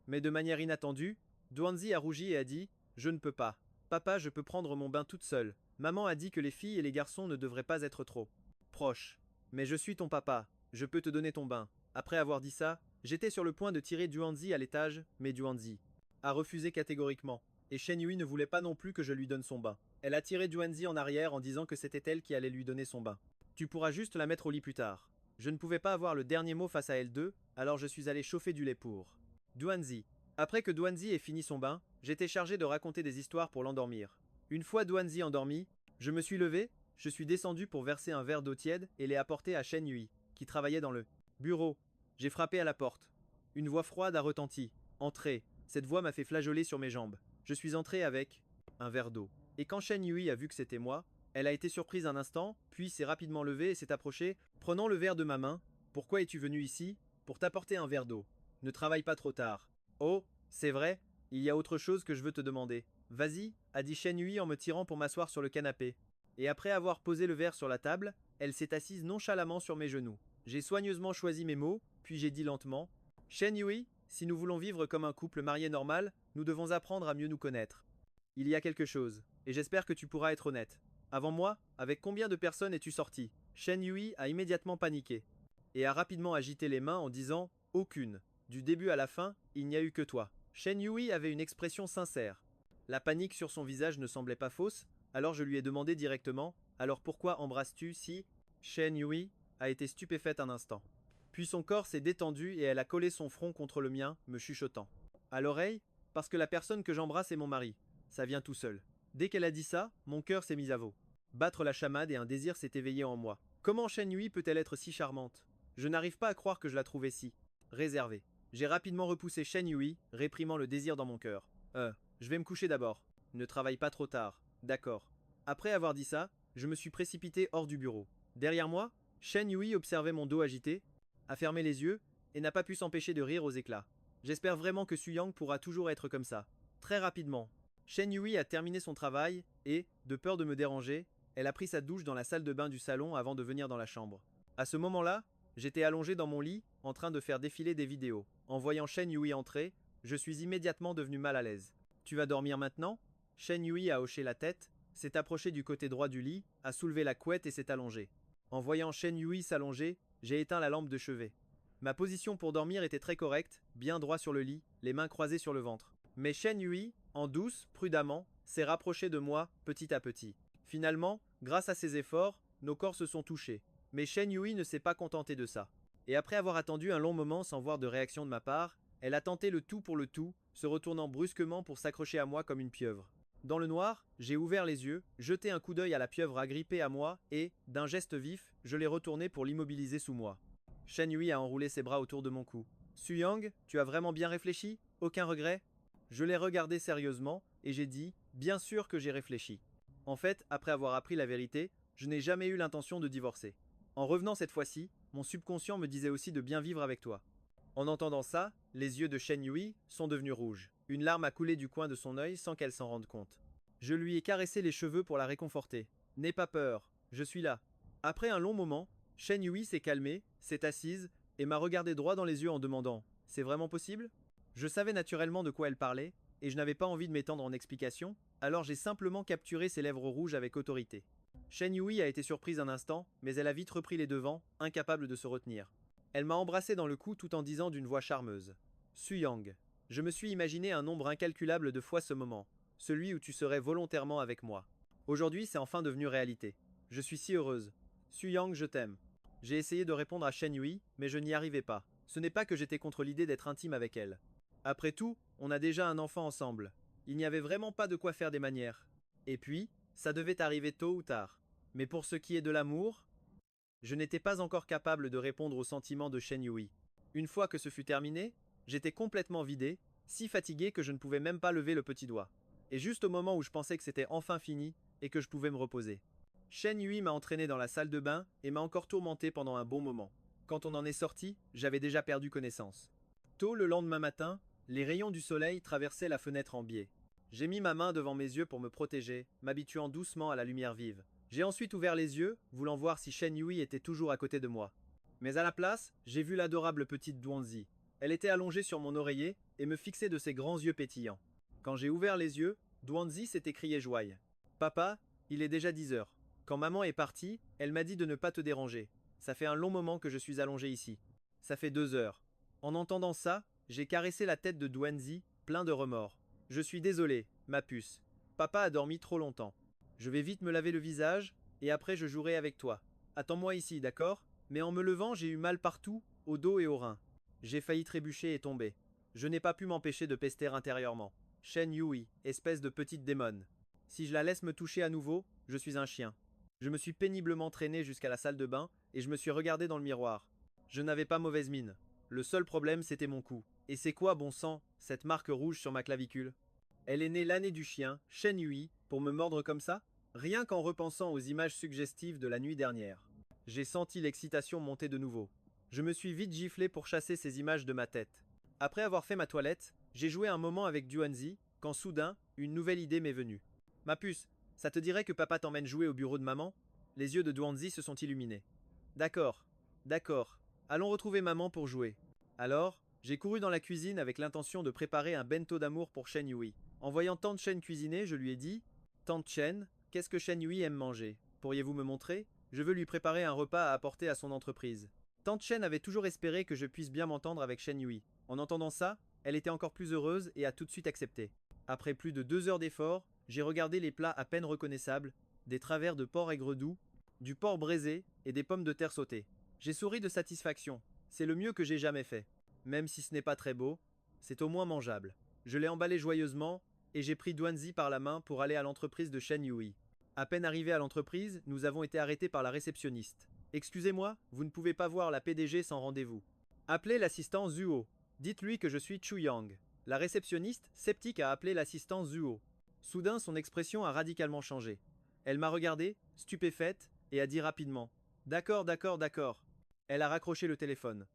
A: Mais de manière inattendue, Duanzi a rougi et a dit « Je ne peux pas. Papa, je peux prendre mon bain toute seule. Maman a dit que les filles et les garçons ne devraient pas être trop proches. Mais je suis ton papa, je peux te donner ton bain. » Après avoir dit ça, j'étais sur le point de tirer Duanzi à l'étage, mais Duanzi a refusé catégoriquement. Et Shen Yui ne voulait pas non plus que je lui donne son bain. Elle a tiré Duanzi en arrière en disant que c'était elle qui allait lui donner son bain. Tu pourras juste la mettre au lit plus tard. Je ne pouvais pas avoir le dernier mot face à elle deux, alors je suis allé chauffer du lait pour Duanzi. Après que Duanzi ait fini son bain, j'étais chargé de raconter des histoires pour l'endormir. Une fois Duanzi endormi, je me suis levé, je suis descendu pour verser un verre d'eau tiède et l'ai apporté à Shen Yui, qui travaillait dans le bureau. J'ai frappé à la porte. Une voix froide a retenti. Entrez. Cette voix m'a fait flageoler sur mes jambes. Je suis entré avec un verre d'eau. Et quand Shen Yui a vu que c'était moi, elle a été surprise un instant, puis s'est rapidement levée et s'est approchée, prenant le verre de ma main. Pourquoi es-tu venu ici? Pour t'apporter un verre d'eau. Ne travaille pas trop tard. Oh, c'est vrai? Il y a autre chose que je veux te demander. Vas-y, a dit Shen Yui en me tirant pour m'asseoir sur le canapé. Et après avoir posé le verre sur la table, elle s'est assise nonchalamment sur mes genoux. J'ai soigneusement choisi mes mots, puis j'ai dit lentement Shen Yui, si nous voulons vivre comme un couple marié normal, nous devons apprendre à mieux nous connaître. Il y a quelque chose, et j'espère que tu pourras être honnête. Avant moi, avec combien de personnes es-tu sorti? Shen Yui a immédiatement paniqué, et a rapidement agité les mains en disant aucune. Du début à la fin, il n'y a eu que toi. Shen Yui avait une expression sincère. La panique sur son visage ne semblait pas fausse, alors je lui ai demandé directement alors pourquoi embrasses-tu si Shen Yui a été stupéfaite un instant. Puis son corps s'est détendu et elle a collé son front contre le mien, me chuchotant. À l'oreille, parce que la personne que j'embrasse est mon mari. Ça vient tout seul. Dès qu'elle a dit ça, mon cœur s'est mis à veau. Battre la chamade et un désir s'est éveillé en moi. Comment Shen Yui peut-elle être si charmante? Je n'arrive pas à croire que je la trouvais si réservée. J'ai rapidement repoussé Shen Yui, réprimant le désir dans mon cœur. Je vais me coucher d'abord. Ne travaille pas trop tard. D'accord. Après avoir dit ça, je me suis précipité hors du bureau. Derrière moi, Shen Yui observait mon dos agité, a fermé les yeux et n'a pas pu s'empêcher de rire aux éclats. J'espère vraiment que Suyang pourra toujours être comme ça. Très rapidement, Shen Yui a terminé son travail et, de peur de me déranger, elle a pris sa douche dans la salle de bain du salon avant de venir dans la chambre. À ce moment-là, j'étais allongé dans mon lit, en train de faire défiler des vidéos. En voyant Shen Yui entrer, je suis immédiatement devenu mal à l'aise. Tu vas dormir maintenant? Shen Yui a hoché la tête, s'est approché du côté droit du lit, a soulevé la couette et s'est allongé. En voyant Shen Yui s'allonger, j'ai éteint la lampe de chevet. Ma position pour dormir était très correcte, bien droit sur le lit, les mains croisées sur le ventre. Mais Shen Yui, en douce, prudemment, s'est rapproché de moi petit à petit. Finalement, grâce à ses efforts, nos corps se sont touchés. Mais Shen Yui ne s'est pas contenté de ça. Et après avoir attendu un long moment sans voir de réaction de ma part, elle a tenté le tout pour le tout, se retournant brusquement pour s'accrocher à moi comme une pieuvre. Dans le noir, j'ai ouvert les yeux, jeté un coup d'œil à la pieuvre agrippée à moi et, d'un geste vif, je l'ai retournée pour l'immobiliser sous moi. Shen Yui a enroulé ses bras autour de mon cou. Suyang, tu as vraiment bien réfléchi? Aucun regret? Je l'ai regardé sérieusement et j'ai dit, bien sûr que j'ai réfléchi. En fait, après avoir appris la vérité, je n'ai jamais eu l'intention de divorcer. En revenant cette fois-ci, mon subconscient me disait aussi de bien vivre avec toi. En entendant ça, les yeux de Shen Yui sont devenus rouges. Une larme a coulé du coin de son œil sans qu'elle s'en rende compte. Je lui ai caressé les cheveux pour la réconforter. N'aie pas peur, je suis là. Après un long moment, Shen Yui s'est calmée, s'est assise et m'a regardé droit dans les yeux en demandant: c'est vraiment possible? Je savais naturellement de quoi elle parlait, et je n'avais pas envie de m'étendre en explication, alors j'ai simplement capturé ses lèvres rouges avec autorité. Shen Yui a été surprise un instant, mais elle a vite repris les devants, incapable de se retenir. Elle m'a embrassé dans le cou tout en disant d'une voix charmeuse: Suyang, je me suis imaginé un nombre incalculable de fois ce moment, celui où tu serais volontairement avec moi. Aujourd'hui, c'est enfin devenu réalité. Je suis si heureuse. Suyang, je t'aime. J'ai essayé de répondre à Shen Yui, mais je n'y arrivais pas. Ce n'est pas que j'étais contre l'idée d'être intime avec elle. Après tout, on a déjà un enfant ensemble. Il n'y avait vraiment pas de quoi faire des manières. Et puis, ça devait arriver tôt ou tard. Mais pour ce qui est de l'amour, je n'étais pas encore capable de répondre aux sentiments de Shen Yui. Une fois que ce fut terminé, j'étais complètement vidé, si fatigué que je ne pouvais même pas lever le petit doigt. Et juste au moment où je pensais que c'était enfin fini et que je pouvais me reposer, Shen Yui m'a entraîné dans la salle de bain et m'a encore tourmenté pendant un bon moment. Quand on en est sorti, j'avais déjà perdu connaissance. Tôt le lendemain matin, les rayons du soleil traversaient la fenêtre en biais. J'ai mis ma main devant mes yeux pour me protéger, m'habituant doucement à la lumière vive. J'ai ensuite ouvert les yeux, voulant voir si Shen Yui était toujours à côté de moi. Mais à la place, j'ai vu l'adorable petite Duanzi. Elle était allongée sur mon oreiller et me fixait de ses grands yeux pétillants. Quand j'ai ouvert les yeux, Duanzi s'est écriée joie. Papa, il est déjà 10 heures. Quand maman est partie, elle m'a dit de ne pas te déranger. Ça fait un long moment que je suis allongé ici. Ça fait 2 heures. En entendant ça, j'ai caressé la tête de Duanzi, plein de remords. Je suis désolé, ma puce. Papa a dormi trop longtemps. Je vais vite me laver le visage, et après je jouerai avec toi. Attends-moi ici, d'accord? Mais en me levant, j'ai eu mal partout, au dos et aux reins. J'ai failli trébucher et tomber. Je n'ai pas pu m'empêcher de pester intérieurement. Shen Yui, espèce de petite démone. Si je la laisse me toucher à nouveau, je suis un chien. Je me suis péniblement traîné jusqu'à la salle de bain, et je me suis regardé dans le miroir. Je n'avais pas mauvaise mine. Le seul problème, c'était mon cou. Et c'est quoi, bon sang, cette marque rouge sur ma clavicule? Elle est née l'année du chien, Shen Yui, pour me mordre comme ça? Rien qu'en repensant aux images suggestives de la nuit dernière. J'ai senti l'excitation monter de nouveau. Je me suis vite giflé pour chasser ces images de ma tête. Après avoir fait ma toilette, j'ai joué un moment avec Duanzi, quand soudain, une nouvelle idée m'est venue. Ma puce, ça te dirait que papa t'emmène jouer au bureau de maman? Les yeux de Duanzi se sont illuminés. D'accord, d'accord. Allons retrouver maman pour jouer. Alors, j'ai couru dans la cuisine avec l'intention de préparer un bento d'amour pour Shen Yui. En voyant Tante Chen cuisiner, je lui ai dit: Tante Chen, qu'est-ce que Shen Yui aime manger? Pourriez-vous me montrer? Je veux lui préparer un repas à apporter à son entreprise. Tante Chen avait toujours espéré que je puisse bien m'entendre avec Shen Yui. En entendant ça, elle était encore plus heureuse et a tout de suite accepté. Après plus de 2 heures d'efforts, j'ai regardé les plats à peine reconnaissables, des travers de porc aigre doux, du porc braisé et des pommes de terre sautées. J'ai souri de satisfaction. C'est le mieux que j'ai jamais fait. Même si ce n'est pas très beau, c'est au moins mangeable. Je l'ai emballé joyeusement et j'ai pris Duanzi par la main pour aller à l'entreprise de Shen Yui. À peine arrivés à l'entreprise, nous avons été arrêtés par la réceptionniste. Excusez-moi, vous ne pouvez pas voir la PDG sans rendez-vous. Appelez l'assistant Zuo. Dites-lui que je suis Chu Yang. La réceptionniste, sceptique, a appelé l'assistant Zuo. Soudain, son expression a radicalement changé. Elle m'a regardé, stupéfaite, et a dit rapidement: D'accord, d'accord, d'accord. Elle a raccroché le téléphone.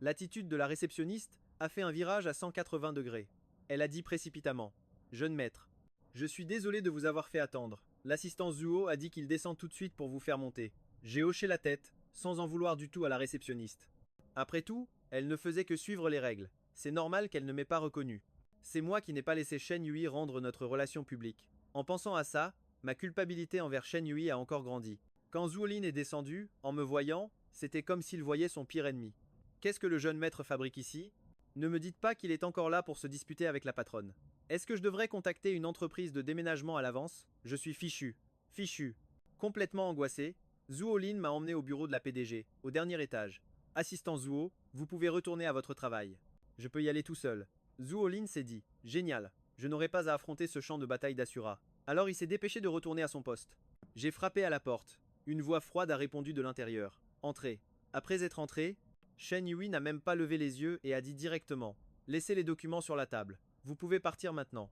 A: L'attitude de la réceptionniste a fait un virage à 180 degrés. Elle a dit précipitamment: Jeune maître, je suis désolé de vous avoir fait attendre. L'assistant Zuo a dit qu'il descend tout de suite pour vous faire monter. J'ai hoché la tête, sans en vouloir du tout à la réceptionniste. Après tout, elle ne faisait que suivre les règles. C'est normal qu'elle ne m'ait pas reconnu. C'est moi qui n'ai pas laissé Shen Yui rendre notre relation publique. En pensant à ça, ma culpabilité envers Shen Yui a encore grandi. Quand Zuolin est descendu, en me voyant, c'était comme s'il voyait son pire ennemi. Qu'est-ce que le jeune maître fabrique ici? Ne me dites pas qu'il est encore là pour se disputer avec la patronne. Est-ce que je devrais contacter une entreprise de déménagement à l'avance? Je suis fichu. Fichu. Complètement angoissé, Zuolin m'a emmené au bureau de la PDG, au dernier étage. Assistant Zuo, vous pouvez retourner à votre travail. Je peux y aller tout seul. Zuolin s'est dit: Génial, je n'aurai pas à affronter ce champ de bataille d'Asura. Alors il s'est dépêché de retourner à son poste. J'ai frappé à la porte. Une voix froide a répondu de l'intérieur. Entrez. Après être entré, Shen Yui n'a même pas levé les yeux et a dit directement: Laissez les documents sur la table. Vous pouvez partir maintenant.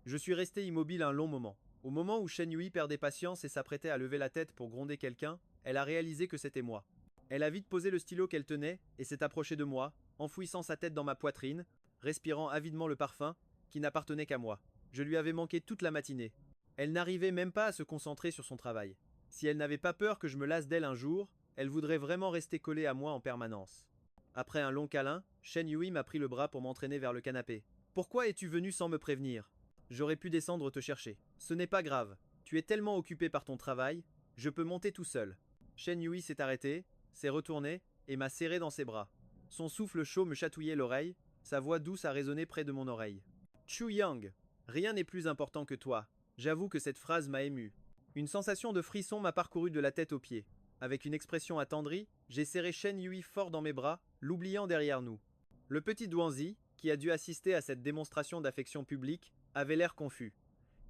A: Je suis resté immobile un long moment. Au moment où Shen Yui perdait patience et s'apprêtait à lever la tête pour gronder quelqu'un, elle a réalisé que c'était moi. Elle a vite posé le stylo qu'elle tenait et s'est approchée de moi, enfouissant sa tête dans ma poitrine, respirant avidement le parfum qui n'appartenait qu'à moi. Je lui avais manqué toute la matinée. Elle n'arrivait même pas à se concentrer sur son travail. Si elle n'avait pas peur que je me lasse d'elle un jour, elle voudrait vraiment rester collée à moi en permanence. Après un long câlin, Shen Yui m'a pris le bras pour m'entraîner vers le canapé. Pourquoi es-tu venu sans me prévenir? J'aurais pu descendre te chercher. Ce n'est pas grave. Tu es tellement occupé par ton travail, je peux monter tout seul. Shen Yui s'est arrêté, s'est retourné et m'a serré dans ses bras. Son souffle chaud me chatouillait l'oreille, sa voix douce a résonné près de mon oreille. Chu Yang, rien n'est plus important que toi. J'avoue que cette phrase m'a ému. Une sensation de frisson m'a parcouru de la tête aux pieds. Avec une expression attendrie, j'ai serré Shen Yui fort dans mes bras, l'oubliant derrière nous. Le petit Duanzi, qui a dû assister à cette démonstration d'affection publique, avait l'air confus.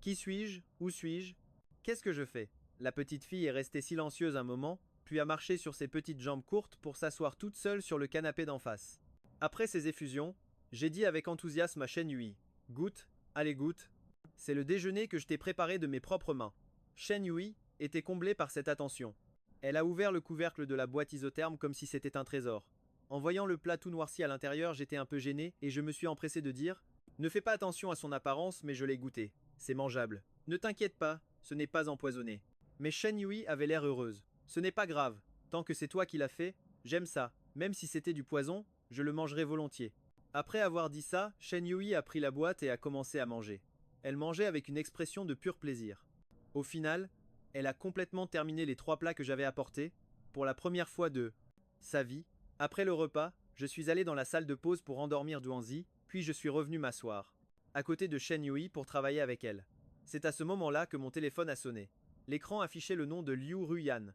A: Qui suis-je? Où suis-je? Qu'est-ce que je fais? La petite fille est restée silencieuse un moment, puis a marché sur ses petites jambes courtes pour s'asseoir toute seule sur le canapé d'en face. Après ces effusions, j'ai dit avec enthousiasme à Shen Yui: Goûte, allez goûte. C'est le déjeuner que je t'ai préparé de mes propres mains. Shen Yui était comblée par cette attention. Elle a ouvert le couvercle de la boîte isotherme comme si c'était un trésor. En voyant le plat tout noirci à l'intérieur, j'étais un peu gêné et je me suis empressé de dire: Ne fais pas attention à son apparence, mais je l'ai goûté. C'est mangeable. Ne t'inquiète pas, ce n'est pas empoisonné. Mais Shen Yui avait l'air heureuse. Ce n'est pas grave. Tant que c'est toi qui l'as fait, j'aime ça. Même si c'était du poison, je le mangerais volontiers. Après avoir dit ça, Shen Yui a pris la boîte et a commencé à manger. Elle mangeait avec une expression de pur plaisir. Au final, elle a complètement terminé les 3 plats que j'avais apportés, pour la première fois de sa vie. Après le repas, je suis allé dans la salle de pause pour endormir Duanzi, puis je suis revenu m'asseoir à côté de Shen Yui pour travailler avec elle. C'est à ce moment-là que mon téléphone a sonné. L'écran affichait le nom de Liu Ruyan.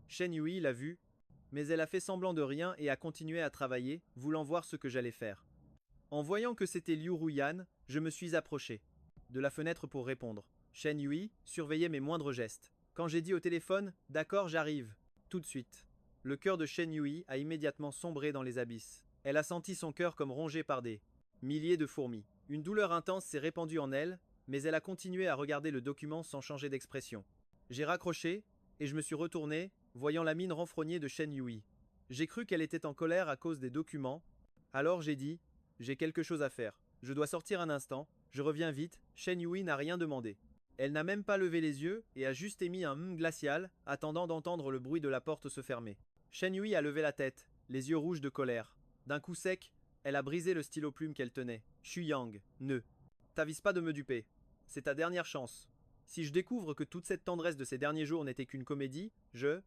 A: Shen Yui l'a vu, mais elle a fait semblant de rien et a continué à travailler, voulant voir ce que j'allais faire. En voyant que c'était Liu Ruyan, je me suis approché de la fenêtre pour répondre. Shen Yui surveillait mes moindres gestes. Quand j'ai dit au téléphone: D'accord, j'arrive, tout de suite, le cœur de Shen Yui a immédiatement sombré dans les abysses. Elle a senti son cœur comme rongé par des milliers de fourmis. Une douleur intense s'est répandue en elle, mais elle a continué à regarder le document sans changer d'expression. J'ai raccroché, et je me suis retourné, voyant la mine renfrognée de Shen Yui. J'ai cru qu'elle était en colère à cause des documents, alors j'ai dit: J'ai quelque chose à faire. Je dois sortir un instant, je reviens vite. Shen Yui n'a rien demandé. Elle n'a même pas levé les yeux et a juste émis un glacial, attendant d'entendre le bruit de la porte se fermer. Shen Yui a levé la tête, les yeux rouges de colère. D'un coup sec, elle a brisé le stylo plume qu'elle tenait. Chu Yang, ne t'avise pas de me duper. C'est ta dernière chance. Si je découvre que toute cette tendresse de ces derniers jours n'était qu'une comédie, je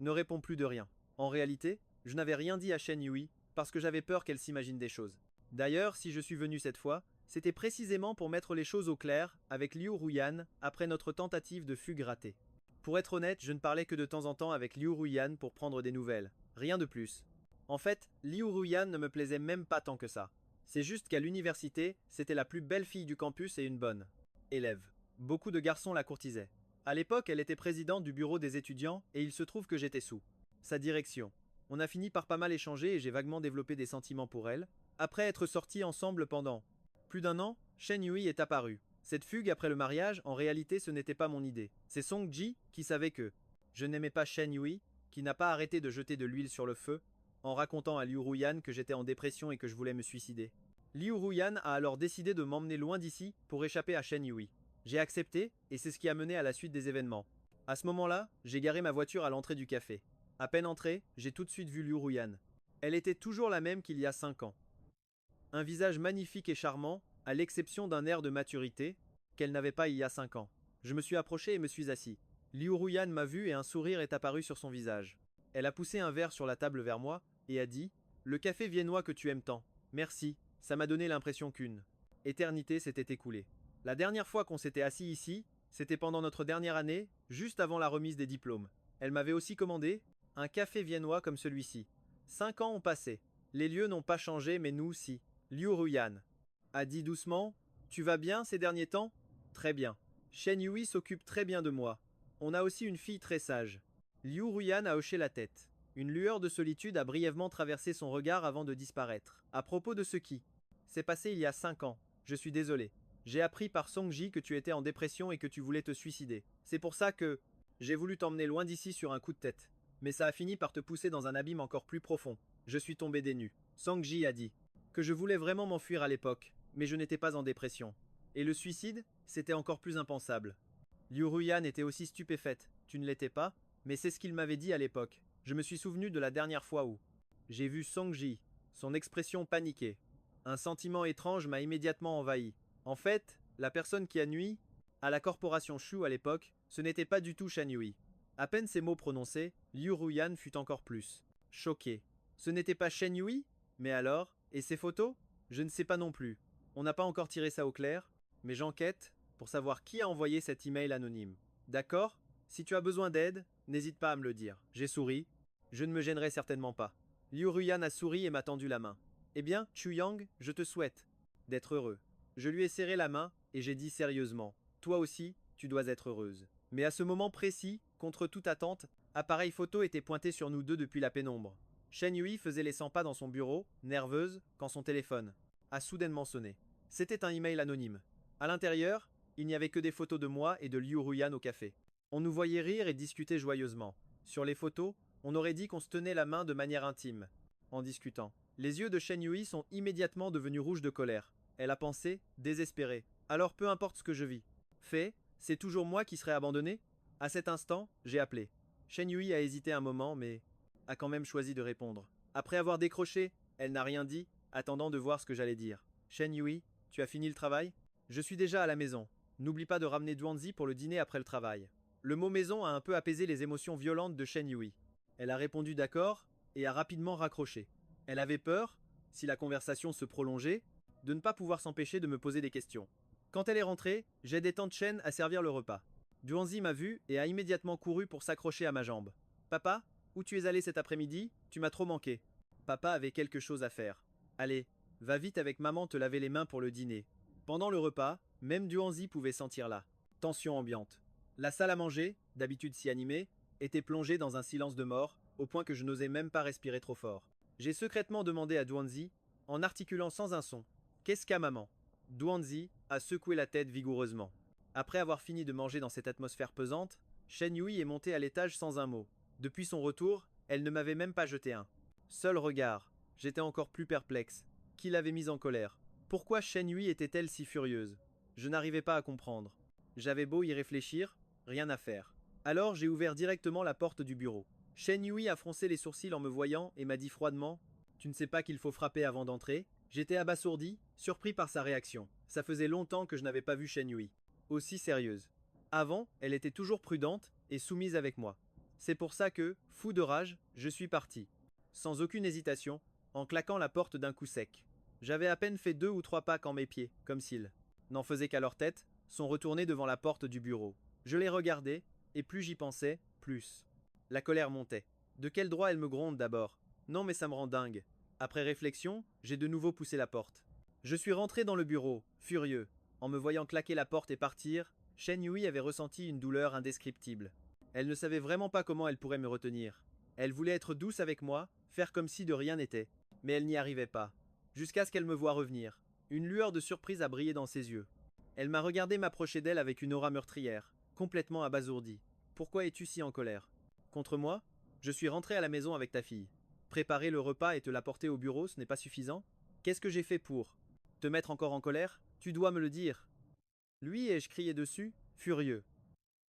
A: ne réponds plus de rien. En réalité, je n'avais rien dit à Shen Yui, parce que j'avais peur qu'elle s'imagine des choses. D'ailleurs, si je suis venu cette fois, c'était précisément pour mettre les choses au clair avec Liu Ruyan après notre tentative de fugue ratée. Pour être honnête, je ne parlais que de temps en temps avec Liu Ruyan pour prendre des nouvelles. Rien de plus. En fait, Liu Ruyan ne me plaisait même pas tant que ça. C'est juste qu'à l'université, c'était la plus belle fille du campus et une bonne élève. Beaucoup de garçons la courtisaient. À l'époque, elle était présidente du bureau des étudiants et il se trouve que j'étais sous sa direction. On a fini par pas mal échanger et j'ai vaguement développé des sentiments pour elle. Après être sortis ensemble pendant plus d'1 an, Shen Yui est apparu. Cette fugue après le mariage, en réalité, ce n'était pas mon idée. C'est Song Ji qui savait que je n'aimais pas Shen Yui, qui n'a pas arrêté de jeter de l'huile sur le feu, en racontant à Liu Ruyan que j'étais en dépression et que je voulais me suicider. Liu Ruyan a alors décidé de m'emmener loin d'ici pour échapper à Shen Yui. J'ai accepté, et c'est ce qui a mené à la suite des événements. À ce moment-là, j'ai garé ma voiture à l'entrée du café. À peine entrée, j'ai tout de suite vu Liu Ruyan. Elle était toujours la même qu'il y a 5 ans. Un visage magnifique et charmant, à l'exception d'un air de maturité, qu'elle n'avait pas il y a 5 ans. Je me suis approché et me suis assis. Liu Ruyan m'a vu et un sourire est apparu sur son visage. Elle a poussé un verre sur la table vers moi et a dit: Le café viennois que tu aimes tant. Merci, ça m'a donné l'impression qu'une éternité s'était écoulée. La dernière fois qu'on s'était assis ici, c'était pendant notre dernière année, juste avant la remise des diplômes. Elle m'avait aussi commandé un café viennois comme celui-ci. 5 ans ont passé. Les lieux n'ont pas changé, mais nous, si. Liu Ruyan a dit doucement: Tu vas bien ces derniers temps? Très bien. Shen Yui s'occupe très bien de moi. On a aussi une fille très sage. Liu Ruyan a hoché la tête. Une lueur de solitude a brièvement traversé son regard avant de disparaître. À propos de ce qui s'est passé il y a 5 ans, je suis désolé. J'ai appris par Songji que tu étais en dépression et que tu voulais te suicider. C'est pour ça que j'ai voulu t'emmener loin d'ici sur un coup de tête. Mais ça a fini par te pousser dans un abîme encore plus profond. Je suis tombé des nues. Songji a dit que je voulais vraiment m'enfuir à l'époque, mais je n'étais pas en dépression. Et le suicide, c'était encore plus impensable. Liu Ruyan était aussi stupéfaite. Tu ne l'étais pas, mais c'est ce qu'il m'avait dit à l'époque. Je me suis souvenu de la dernière fois où j'ai vu Songji, son expression paniquée. Un sentiment étrange m'a immédiatement envahi. En fait, la personne qui a nui à la corporation Shu à l'époque, ce n'était pas du tout Shen Yui. À peine ces mots prononcés, Liu Ruyan fut encore plus choqué. Ce n'était pas Shen Yui? Mais alors? Et ces photos? Je ne sais pas non plus. On n'a pas encore tiré ça au clair, mais j'enquête pour savoir qui a envoyé cet email anonyme. D'accord? Si tu as besoin d'aide, n'hésite pas à me le dire. J'ai souri. Je ne me gênerai certainement pas. Liu Ruyan a souri et m'a tendu la main. Eh bien, Chu Yang, je te souhaite d'être heureux. Je lui ai serré la main et j'ai dit sérieusement, toi aussi, tu dois être heureuse. Mais à ce moment précis, contre toute attente, appareil photo était pointé sur nous deux depuis la pénombre. Shen Yui faisait les 100 pas dans son bureau, nerveuse, quand son téléphone a soudainement sonné. C'était un email anonyme. À l'intérieur, il n'y avait que des photos de moi et de Liu Ruyan au café. On nous voyait rire et discuter joyeusement. Sur les photos, on aurait dit qu'on se tenait la main de manière intime, en discutant. Les yeux de Shen Yui sont immédiatement devenus rouges de colère. Elle a pensé, désespérée. Alors peu importe ce que je vis. Fait, c'est toujours moi qui serai abandonné? À cet instant, j'ai appelé. Shen Yui a hésité un moment, mais a quand même choisi de répondre. Après avoir décroché, elle n'a rien dit, attendant de voir ce que j'allais dire. Shen Yui, tu as fini le travail? Je suis déjà à la maison. N'oublie pas de ramener Duanzi pour le dîner après le travail. Le mot maison a un peu apaisé les émotions violentes de Shen Yui. Elle a répondu d'accord et a rapidement raccroché. Elle avait peur, si la conversation se prolongeait, de ne pas pouvoir s'empêcher de me poser des questions. Quand elle est rentrée, j'ai aidé tante Chen à servir le repas. Duanzi m'a vu et a immédiatement couru pour s'accrocher à ma jambe. Papa, où tu es allé cet après-midi? Tu m'as trop manqué. Papa avait quelque chose à faire. Allez, va vite avec maman te laver les mains pour le dîner. Pendant le repas, même Duanzi pouvait sentir la tension ambiante. La salle à manger, d'habitude si animée, était plongée dans un silence de mort, au point que je n'osais même pas respirer trop fort. J'ai secrètement demandé à Duanzi, en articulant sans un son, qu'est-ce qu'a maman? Duanzi a secoué la tête vigoureusement. Après avoir fini de manger dans cette atmosphère pesante, Shen Yui est montée à l'étage sans un mot. Depuis son retour, elle ne m'avait même pas jeté un seul regard. J'étais encore plus perplexe. Qui l'avait mise en colère? Pourquoi Shen Yui était-elle si furieuse? Je n'arrivais pas à comprendre. J'avais beau y réfléchir, rien à faire. Alors j'ai ouvert directement la porte du bureau. Shen Yui a froncé les sourcils en me voyant et m'a dit froidement « Tu ne sais pas qu'il faut frapper avant d'entrer ?» J'étais abasourdi, surpris par sa réaction. Ça faisait longtemps que je n'avais pas vu Shen Yui aussi sérieuse. Avant, elle était toujours prudente et soumise avec moi. C'est pour ça que, fou de rage, je suis parti. Sans aucune hésitation, en claquant la porte d'un coup sec. J'avais à peine fait 2 ou 3 pas quand mes pieds, comme s'ils n'en faisaient qu'à leur tête, sont retournés devant la porte du bureau. Je les regardais, et plus j'y pensais, plus la colère montait. De quel droit elle me gronde d'abord? Non mais ça me rend dingue. Après réflexion, j'ai de nouveau poussé la porte. Je suis rentré dans le bureau, furieux. En me voyant claquer la porte et partir, Shen Yui avait ressenti une douleur indescriptible. Elle ne savait vraiment pas comment elle pourrait me retenir. Elle voulait être douce avec moi, faire comme si de rien n'était. Mais elle n'y arrivait pas. Jusqu'à ce qu'elle me voie revenir. Une lueur de surprise a brillé dans ses yeux. Elle m'a regardé m'approcher d'elle avec une aura meurtrière, complètement abasourdie. Pourquoi es-tu si en colère? Contre moi? Je suis rentré à la maison avec ta fille. Préparer le repas et te l'apporter au bureau, ce n'est pas suffisant? Qu'est-ce que j'ai fait pour te mettre encore en colère? Tu dois me le dire. Lui ai-je crié dessus, furieux.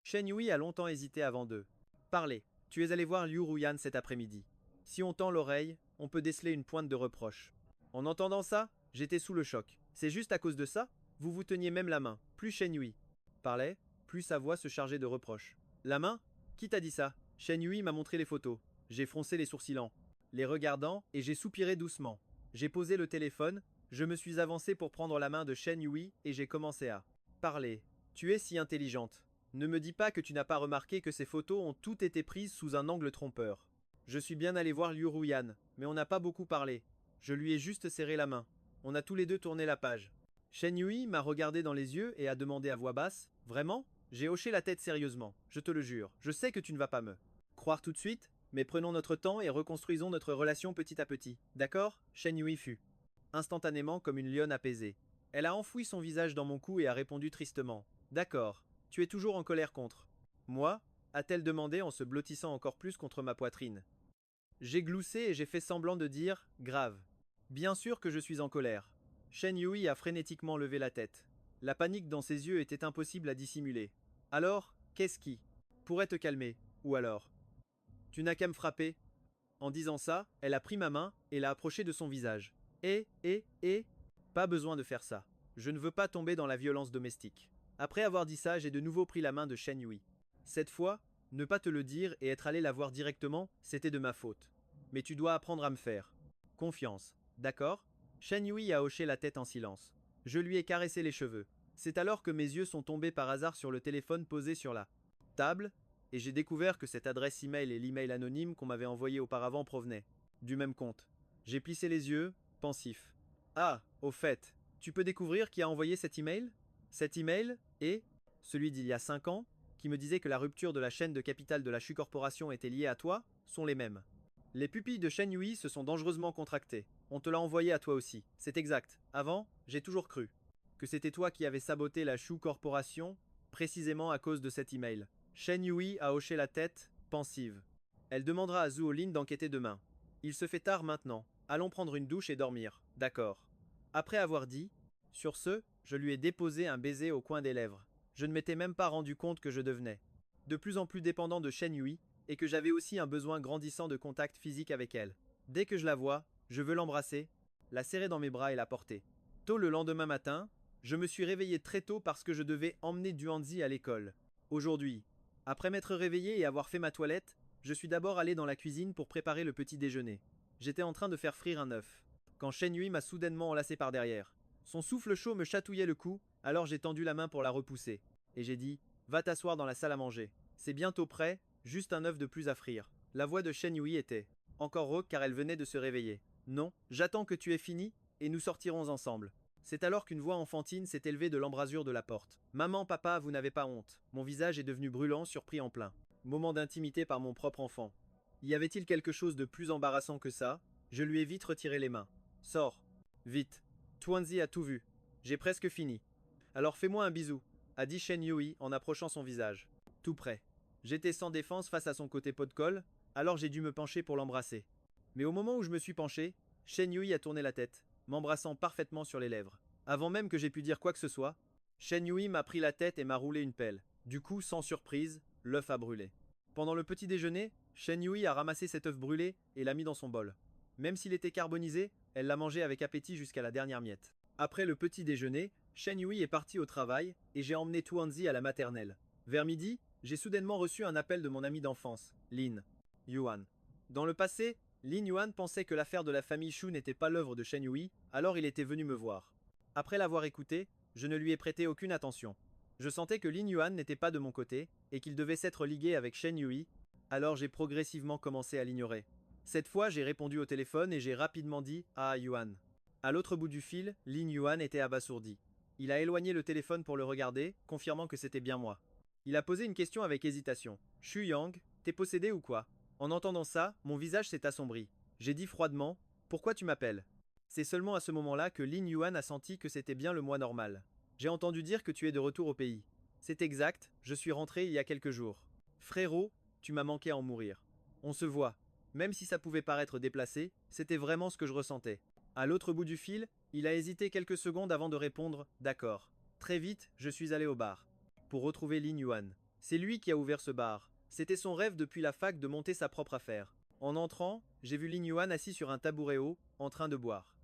A: Shen Yui a longtemps hésité avant de parler. Tu es allé voir Liu Ruyan cet après-midi. Si on tend l'oreille, on peut déceler une pointe de reproche. En entendant ça, j'étais sous le choc. C'est juste à cause de ça? Vous vous teniez même la main. Plus Shen Yui parlait, plus sa voix se chargeait de reproches. La main? Qui t'a dit ça? Shen Yui m'a montré les photos. J'ai froncé les sourcils, les regardant, et j'ai soupiré doucement. J'ai posé le téléphone, je me suis avancé pour prendre la main de Shen Yui et j'ai commencé à parler. Tu es si intelligente. Ne me dis pas que tu n'as pas remarqué que ces photos ont toutes été prises sous un angle trompeur. Je suis bien allé voir Liu Ruyan, mais on n'a pas beaucoup parlé. Je lui ai juste serré la main. On a tous les deux tourné la page. Shen Yui m'a regardé dans les yeux et a demandé à voix basse « Vraiment? J'ai hoché la tête sérieusement, je te le jure, je sais que tu ne vas pas me croire tout de suite, mais prenons notre temps et reconstruisons notre relation petit à petit, d'accord? Shen Yui fut instantanément comme une lionne apaisée. Elle a enfoui son visage dans mon cou et a répondu tristement. D'accord, tu es toujours en colère contre moi? A-t-elle demandé en se blottissant encore plus contre ma poitrine. J'ai gloussé et j'ai fait semblant de dire grave. Bien sûr que je suis en colère. Shen Yui a frénétiquement levé la tête. La panique dans ses yeux était impossible à dissimuler. Alors, qu'est-ce qui pourrait te calmer? Ou alors tu n'as qu'à me frapper. En disant ça, elle a pris ma main et l'a approchée de son visage. Pas besoin de faire ça. Je ne veux pas tomber dans la violence domestique. Après avoir dit ça, j'ai de nouveau pris la main de Shen Yui. Cette fois, ne pas te le dire et être allé la voir directement, c'était de ma faute. Mais tu dois apprendre à me faire confiance, d'accord? Shen Yui a hoché la tête en silence. Je lui ai caressé les cheveux. C'est alors que mes yeux sont tombés par hasard sur le téléphone posé sur la table, et j'ai découvert que cette adresse email et l'email anonyme qu'on m'avait envoyé auparavant provenaient du même compte. J'ai plissé les yeux, pensif. Ah, au fait, tu peux découvrir qui a envoyé cet email? Cet email et celui d'il y a 5 ans, qui me disait que la rupture de la chaîne de capital de la Shu Corporation était liée à toi, sont les mêmes. Les pupilles de Shen Yui se sont dangereusement contractées. On te l'a envoyé à toi aussi. C'est exact. Avant, j'ai toujours cru que c'était toi qui avais saboté la Shu Corporation, précisément à cause de cet email. Shen Yui a hoché la tête, pensive. Elle demandera à Zhuo Lin d'enquêter demain. Il se fait tard maintenant. Allons prendre une douche et dormir. D'accord. Après avoir dit, sur ce, je lui ai déposé un baiser au coin des lèvres. Je ne m'étais même pas rendu compte que je devenais de plus en plus dépendant de Shen Yui et que j'avais aussi un besoin grandissant de contact physique avec elle. Dès que je la vois, je veux l'embrasser, la serrer dans mes bras et la porter. Tôt le lendemain matin, je me suis réveillé très tôt parce que je devais emmener Duanzi à l'école. Aujourd'hui, après m'être réveillé et avoir fait ma toilette, je suis d'abord allé dans la cuisine pour préparer le petit déjeuner. J'étais en train de faire frire un œuf, quand Shen Yui m'a soudainement enlacé par derrière. Son souffle chaud me chatouillait le cou, alors j'ai tendu la main pour la repousser. Et j'ai dit, va t'asseoir dans la salle à manger. C'est bientôt prêt, juste un œuf de plus à frire. La voix de Shen Yui était encore rauque car elle venait de se réveiller. Non, j'attends que tu aies fini, et nous sortirons ensemble. C'est alors qu'une voix enfantine s'est élevée de l'embrasure de la porte. Maman, papa, vous n'avez pas honte. Mon visage est devenu brûlant, surpris en plein moment d'intimité par mon propre enfant. Y avait-il quelque chose de plus embarrassant que ça? Je lui ai vite retiré les mains. Sors. Vite. Tuanzi a tout vu. J'ai presque fini. Alors fais-moi un bisou, a dit Shen Yui en approchant son visage. Tout près. J'étais sans défense face à son côté pot de colle, alors j'ai dû me pencher pour l'embrasser. Mais au moment où je me suis penché, Shen Yui a tourné la tête, m'embrassant parfaitement sur les lèvres. Avant même que j'aie pu dire quoi que ce soit, Shen Yui m'a pris la tête et m'a roulé une pelle. Du coup, sans surprise, l'œuf a brûlé. Pendant le petit déjeuner, Shen Yui a ramassé cet œuf brûlé et l'a mis dans son bol. Même s'il était carbonisé, elle l'a mangé avec appétit jusqu'à la dernière miette. Après le petit déjeuner, Shen Yui est parti au travail et j'ai emmené Tuanzi à la maternelle. Vers midi, j'ai soudainement reçu un appel de mon ami d'enfance, Lin Yuan. Dans le passé, Lin Yuan pensait que l'affaire de la famille Shu n'était pas l'œuvre de Shen Yui, alors il était venu me voir. Après l'avoir écouté, je ne lui ai prêté aucune attention. Je sentais que Lin Yuan n'était pas de mon côté et qu'il devait s'être ligué avec Shen Yui, alors j'ai progressivement commencé à l'ignorer. Cette fois, j'ai répondu au téléphone et j'ai rapidement dit Ah Yuan. À l'autre bout du fil, Lin Yuan était abasourdi. Il a éloigné le téléphone pour le regarder, confirmant que c'était bien moi. Il a posé une question avec hésitation. Shu Yang, t'es possédé ou quoi? En entendant ça, mon visage s'est assombri. J'ai dit froidement Pourquoi tu m'appelles? C'est seulement à ce moment-là que Lin Yuan a senti que c'était bien le mois normal. J'ai entendu dire que tu es de retour au pays. C'est exact, je suis rentré il y a quelques jours. Frérot, tu m'as manqué à en mourir. On se voit. Même si ça pouvait paraître déplacé, c'était vraiment ce que je ressentais. À l'autre bout du fil, il a hésité quelques secondes avant de répondre D'accord. Très vite, je suis allé au bar. Pour retrouver Lin Yuan. C'est lui qui a ouvert ce bar. C'était son rêve depuis la fac de monter sa propre affaire. En entrant, j'ai vu Lin Yuan assis sur un tabouret haut, en train de boire.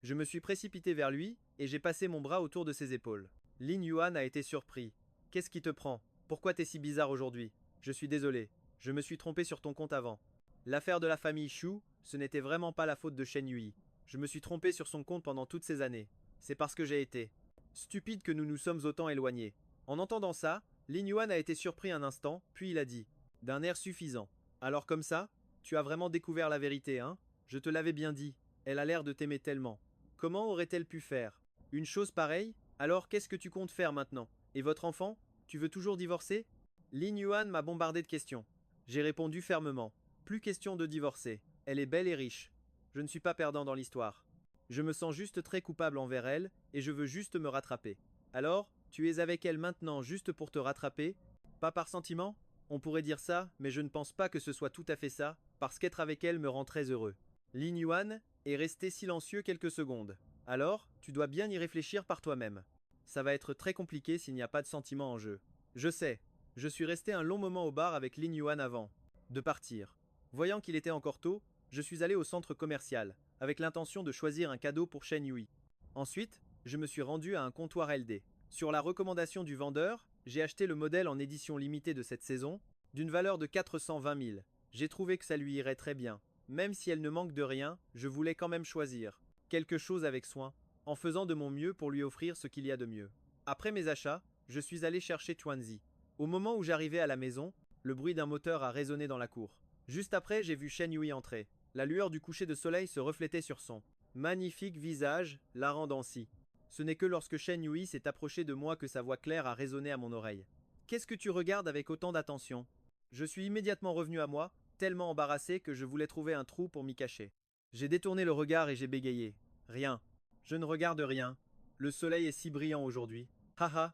A: Je me suis précipité vers lui, et j'ai passé mon bras autour de ses épaules. Lin Yuan a été surpris. Qu'est-ce qui te prend? Pourquoi t'es si bizarre aujourd'hui? Je suis désolé. Je me suis trompé sur ton compte avant. L'affaire de la famille Shu, ce n'était vraiment pas la faute de Shen Yui. Je me suis trompé sur son compte pendant toutes ces années. C'est parce que j'ai été stupide que nous nous sommes autant éloignés. En entendant ça, Lin Yuan a été surpris un instant, puis il a dit, d'un air suffisant. Alors comme ça, tu as vraiment découvert la vérité, hein? Je te l'avais bien dit. Elle a l'air de t'aimer tellement. Comment aurait-elle pu faire une chose pareille? Alors qu'est-ce que tu comptes faire maintenant? Et votre enfant? Tu veux toujours divorcer? Lin Yuan m'a bombardé de questions. J'ai répondu fermement. Plus question de divorcer. Elle est belle et riche. Je ne suis pas perdant dans l'histoire. Je me sens juste très coupable envers elle, et je veux juste me rattraper. Alors, tu es avec elle maintenant juste pour te rattraper? Pas par sentiment? On pourrait dire ça, mais je ne pense pas que ce soit tout à fait ça, parce qu'être avec elle me rend très heureux. Lin Yuan est resté silencieux quelques secondes. Alors, tu dois bien y réfléchir par toi-même. Ça va être très compliqué s'il n'y a pas de sentiment en jeu. Je sais. Je suis resté un long moment au bar avec Lin Yuan avant de partir. Voyant qu'il était encore tôt, je suis allé au centre commercial, avec l'intention de choisir un cadeau pour Shen Yui. Ensuite, je me suis rendu à un comptoir LD. Sur la recommandation du vendeur, j'ai acheté le modèle en édition limitée de cette saison, d'une valeur de 420 000. J'ai trouvé que ça lui irait très bien. Même si elle ne manque de rien, je voulais quand même choisir quelque chose avec soin, en faisant de mon mieux pour lui offrir ce qu'il y a de mieux. Après mes achats, je suis allé chercher Tuanzi. Au moment où j'arrivais à la maison, le bruit d'un moteur a résonné dans la cour. Juste après, j'ai vu Shen Yui entrer. La lueur du coucher de soleil se reflétait sur son magnifique visage, la rendant si. Ce n'est que lorsque Shen Yui s'est approché de moi que sa voix claire a résonné à mon oreille. Qu'est-ce que tu regardes avec autant d'attention? Je suis immédiatement revenu à moi, tellement embarrassé que je voulais trouver un trou pour m'y cacher. J'ai détourné le regard et j'ai bégayé. Rien. Je ne regarde rien. Le soleil est si brillant aujourd'hui. Haha.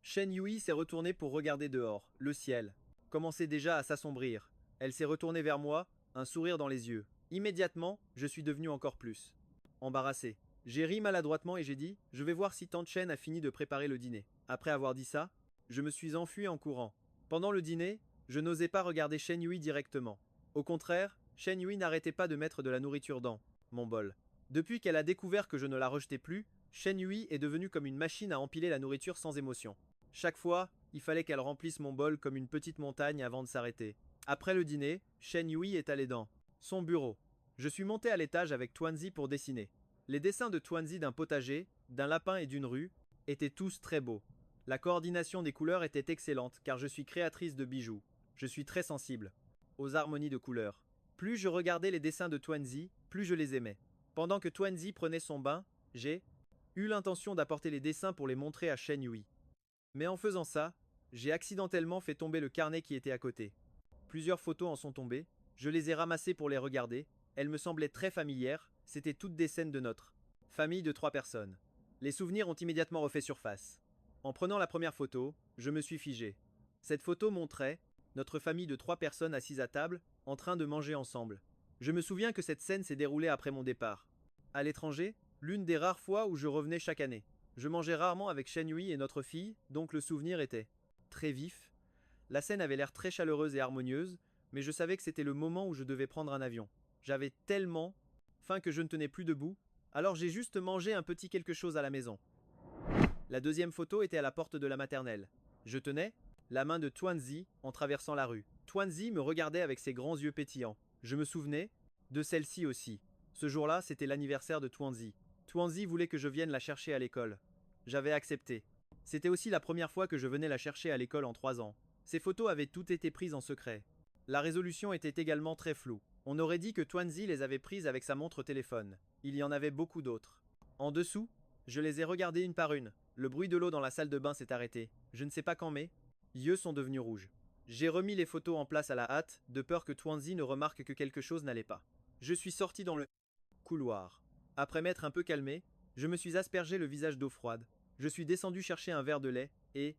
A: Shen Yui s'est retournée pour regarder dehors. Le ciel commençait déjà à s'assombrir. Elle s'est retournée vers moi, un sourire dans les yeux. Immédiatement, je suis devenu encore plus embarrassé. J'ai ri maladroitement et j'ai dit « Je vais voir si Tante Chen a fini de préparer le dîner ». Après avoir dit ça, je me suis enfui en courant. Pendant le dîner, je n'osais pas regarder Shen Yui directement. Au contraire, Shen Yui n'arrêtait pas de mettre de la nourriture dans mon bol. Depuis qu'elle a découvert que je ne la rejetais plus, Shen Yui est devenue comme une machine à empiler la nourriture sans émotion. Chaque fois, il fallait qu'elle remplisse mon bol comme une petite montagne avant de s'arrêter. Après le dîner, Shen Yui est allé dans son bureau. Je suis monté à l'étage avec Tuanzi pour dessiner. Les dessins de Tuanzi d'un potager, d'un lapin et d'une rue étaient tous très beaux. La coordination des couleurs était excellente car je suis créatrice de bijoux. Je suis très sensible aux harmonies de couleurs. Plus je regardais les dessins de Tuanzi, plus je les aimais. Pendant que Tuanzi prenait son bain, j'ai eu l'intention d'apporter les dessins pour les montrer à Shen Yui. Mais en faisant ça, j'ai accidentellement fait tomber le carnet qui était à côté. Plusieurs photos en sont tombées, je les ai ramassées pour les regarder, elles me semblaient très familières, c'était toutes des scènes de notre famille de 3 personnes. Les souvenirs ont immédiatement refait surface. En prenant la première photo, je me suis figé. Cette photo montrait notre famille de 3 personnes assises à table, en train de manger ensemble. Je me souviens que cette scène s'est déroulée après mon départ. À l'étranger, l'une des rares fois où je revenais chaque année. Je mangeais rarement avec Shen Yui et notre fille, donc le souvenir était très vif. La scène avait l'air très chaleureuse et harmonieuse, mais je savais que c'était le moment où je devais prendre un avion. J'avais tellement faim que je ne tenais plus debout, alors j'ai juste mangé un petit quelque chose à la maison. La deuxième photo était à la porte de la maternelle. Je tenais la main de Tuanzi en traversant la rue. Tuanzi me regardait avec ses grands yeux pétillants. Je me souvenais de celle-ci aussi. Ce jour-là, c'était l'anniversaire de Tuanzi. Tuanzi voulait que je vienne la chercher à l'école. J'avais accepté. C'était aussi la première fois que je venais la chercher à l'école en 3 ans. Ces photos avaient toutes été prises en secret. La résolution était également très floue. On aurait dit que Tuanzi les avait prises avec sa montre téléphone. Il y en avait beaucoup d'autres. En dessous, je les ai regardées une par une. Le bruit de l'eau dans la salle de bain s'est arrêté. Je ne sais pas quand mes yeux sont devenus rouges. J'ai remis les photos en place à la hâte, de peur que Tuanzi ne remarque que quelque chose n'allait pas. Je suis sorti dans le couloir. Après m'être un peu calmé, je me suis aspergé le visage d'eau froide. Je suis descendu chercher un verre de lait et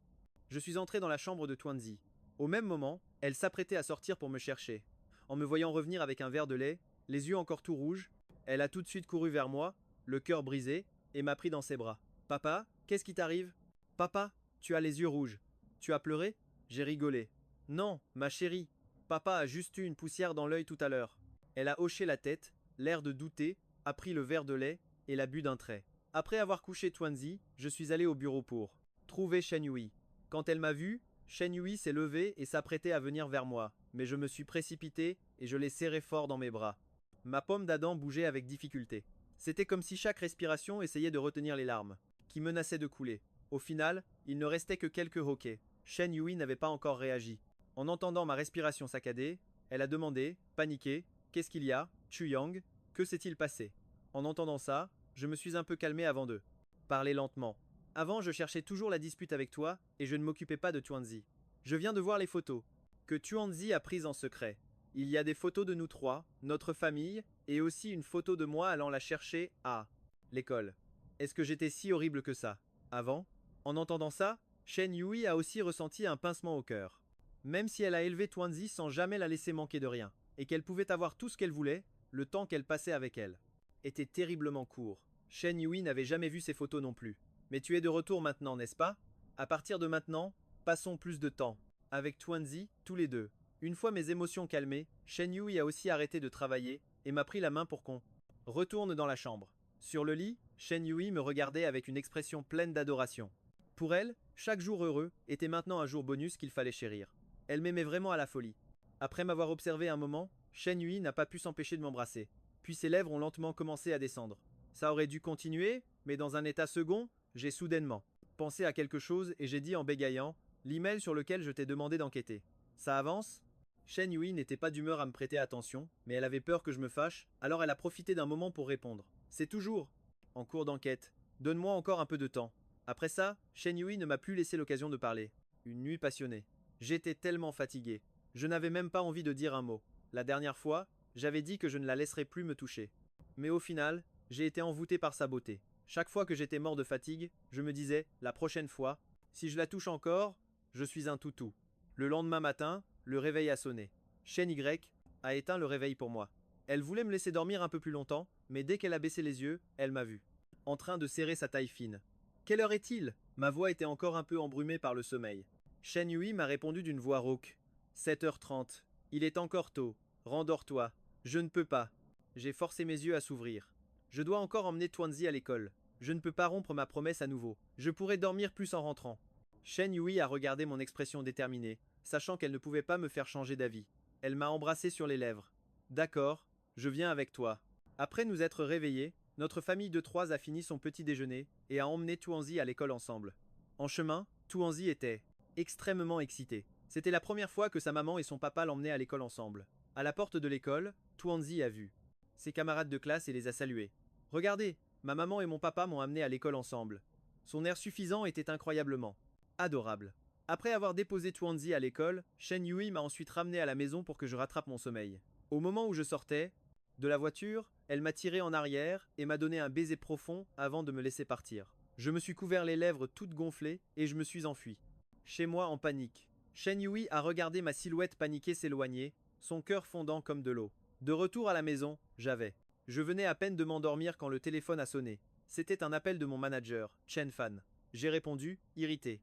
A: je suis entré dans la chambre de Tuanzi. Au même moment, elle s'apprêtait à sortir pour me chercher. En me voyant revenir avec un verre de lait, les yeux encore tout rouges, elle a tout de suite couru vers moi, le cœur brisé, et m'a pris dans ses bras. Papa, qu'est-ce qui t'arrive? Papa, tu as les yeux rouges. Tu as pleuré? J'ai rigolé. Non, ma chérie. Papa a juste eu une poussière dans l'œil tout à l'heure. Elle a hoché la tête, l'air de douter, a pris le verre de lait et l'a bu d'un trait. Après avoir couché Tuanzi, je suis allé au bureau pour trouver Shen Yui. Quand elle m'a vu, Shen Yui s'est levé et s'apprêtait à venir vers moi, mais je me suis précipité et je l'ai serré fort dans mes bras. Ma pomme d'Adam bougeait avec difficulté. C'était comme si chaque respiration essayait de retenir les larmes, qui menaçaient de couler. Au final, il ne restait que quelques hoquets. Shen Yui n'avait pas encore réagi. En entendant ma respiration saccadée, elle a demandé, paniquée, « Qu'est-ce qu'il y a, Chu Yang? Que s'est-il passé ?» En entendant ça, je me suis un peu calmé avant d'eux. Parler lentement. Avant, je cherchais toujours la dispute avec toi, et je ne m'occupais pas de Tuanzi. Je viens de voir les photos que Tuanzi a prises en secret. Il y a des photos de nous trois, notre famille, et aussi une photo de moi allant la chercher à l'école. Est-ce que j'étais si horrible que ça avant? En entendant ça, Shen Yui a aussi ressenti un pincement au cœur. Même si elle a élevé Tuanzi sans jamais la laisser manquer de rien, et qu'elle pouvait avoir tout ce qu'elle voulait, le temps qu'elle passait avec elle était terriblement court. Shen Yui n'avait jamais vu ces photos non plus. Mais tu es de retour maintenant, n'est-ce pas? À partir de maintenant, passons plus de temps avec Tuanzi, tous les deux. Une fois mes émotions calmées, Shen Yui a aussi arrêté de travailler et m'a pris la main pour qu'on retourne dans la chambre. Sur le lit, Shen Yui me regardait avec une expression pleine d'adoration. Pour elle, chaque jour heureux était maintenant un jour bonus qu'il fallait chérir. Elle m'aimait vraiment à la folie. Après m'avoir observé un moment, Shen Yui n'a pas pu s'empêcher de m'embrasser. Puis ses lèvres ont lentement commencé à descendre. Ça aurait dû continuer, mais dans un état second, j'ai soudainement pensé à quelque chose et j'ai dit en bégayant l'email sur lequel je t'ai demandé d'enquêter. Ça avance? Shen Yui n'était pas d'humeur à me prêter attention, mais elle avait peur que je me fâche, alors elle a profité d'un moment pour répondre. C'est toujours en cours d'enquête. Donne-moi encore un peu de temps. Après ça, Shen Yui ne m'a plus laissé l'occasion de parler. Une nuit passionnée. J'étais tellement fatigué. Je n'avais même pas envie de dire un mot. La dernière fois, j'avais dit que je ne la laisserais plus me toucher. Mais au final, j'ai été envoûté par sa beauté. Chaque fois que j'étais mort de fatigue, je me disais, la prochaine fois, si je la touche encore, je suis un toutou. Le lendemain matin, le réveil a sonné. Shen Y a éteint le réveil pour moi. Elle voulait me laisser dormir un peu plus longtemps, mais dès qu'elle a baissé les yeux, elle m'a vu, en train de serrer sa taille fine. Quelle heure est-il? Ma voix était encore un peu embrumée par le sommeil. Shen Yui m'a répondu d'une voix rauque. 7h30. Il est encore tôt. Rendors-toi. Je ne peux pas. J'ai forcé mes yeux à s'ouvrir. Je dois encore emmener Tuanzi à l'école. Je ne peux pas rompre ma promesse à nouveau. Je pourrai dormir plus en rentrant. Shen Yui a regardé mon expression déterminée, sachant qu'elle ne pouvait pas me faire changer d'avis. Elle m'a embrassé sur les lèvres. D'accord, je viens avec toi. Après nous être réveillés, notre famille de trois a fini son petit déjeuner et a emmené Tuanzi à l'école ensemble. En chemin, Tuanzi était extrêmement excité. C'était la première fois que sa maman et son papa l'emmenaient à l'école ensemble. À la porte de l'école, Tuanzi a vu ses camarades de classe et les a salués. Regardez, ma maman et mon papa m'ont amené à l'école ensemble. Son air suffisant était incroyablement adorable. Après avoir déposé Tuanzi à l'école, Shen Yui m'a ensuite ramené à la maison pour que je rattrape mon sommeil. Au moment où je sortais de la voiture, elle m'a tiré en arrière et m'a donné un baiser profond avant de me laisser partir. Je me suis couvert les lèvres toutes gonflées et je me suis enfui. Chez moi en panique. Shen Yui a regardé ma silhouette paniquée s'éloigner, son cœur fondant comme de l'eau. De retour à la maison, je venais à peine de m'endormir quand le téléphone a sonné. C'était un appel de mon manager, Chen Fan. J'ai répondu, irrité.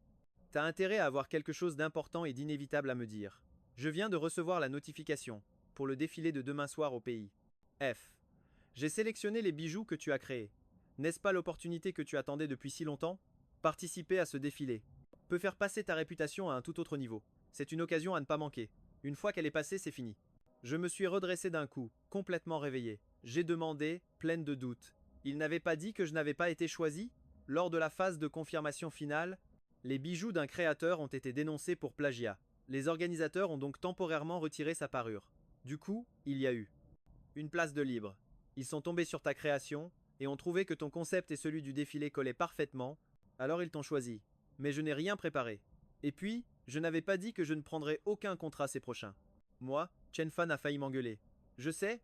A: T'as intérêt à avoir quelque chose d'important et d'inévitable à me dire. Je viens de recevoir la notification pour le défilé de demain soir au pays. F. J'ai sélectionné les bijoux que tu as créés. N'est-ce pas l'opportunité que tu attendais depuis si longtemps? Participer à ce défilé peut faire passer ta réputation à un tout autre niveau. C'est une occasion à ne pas manquer. Une fois qu'elle est passée, c'est fini. Je me suis redressé d'un coup, complètement réveillé. J'ai demandé, pleine de doutes. Il n'avait pas dit que je n'avais pas été choisi? Lors de la phase de confirmation finale, les bijoux d'un créateur ont été dénoncés pour plagiat. Les organisateurs ont donc temporairement retiré sa parure. Du coup, il y a eu une place de libre. Ils sont tombés sur ta création et ont trouvé que ton concept et celui du défilé collaient parfaitement, alors ils t'ont choisi. Mais je n'ai rien préparé. Et puis, je n'avais pas dit que je ne prendrais aucun contrat ces prochains. Moi, Chen Fan a failli m'engueuler. Je sais,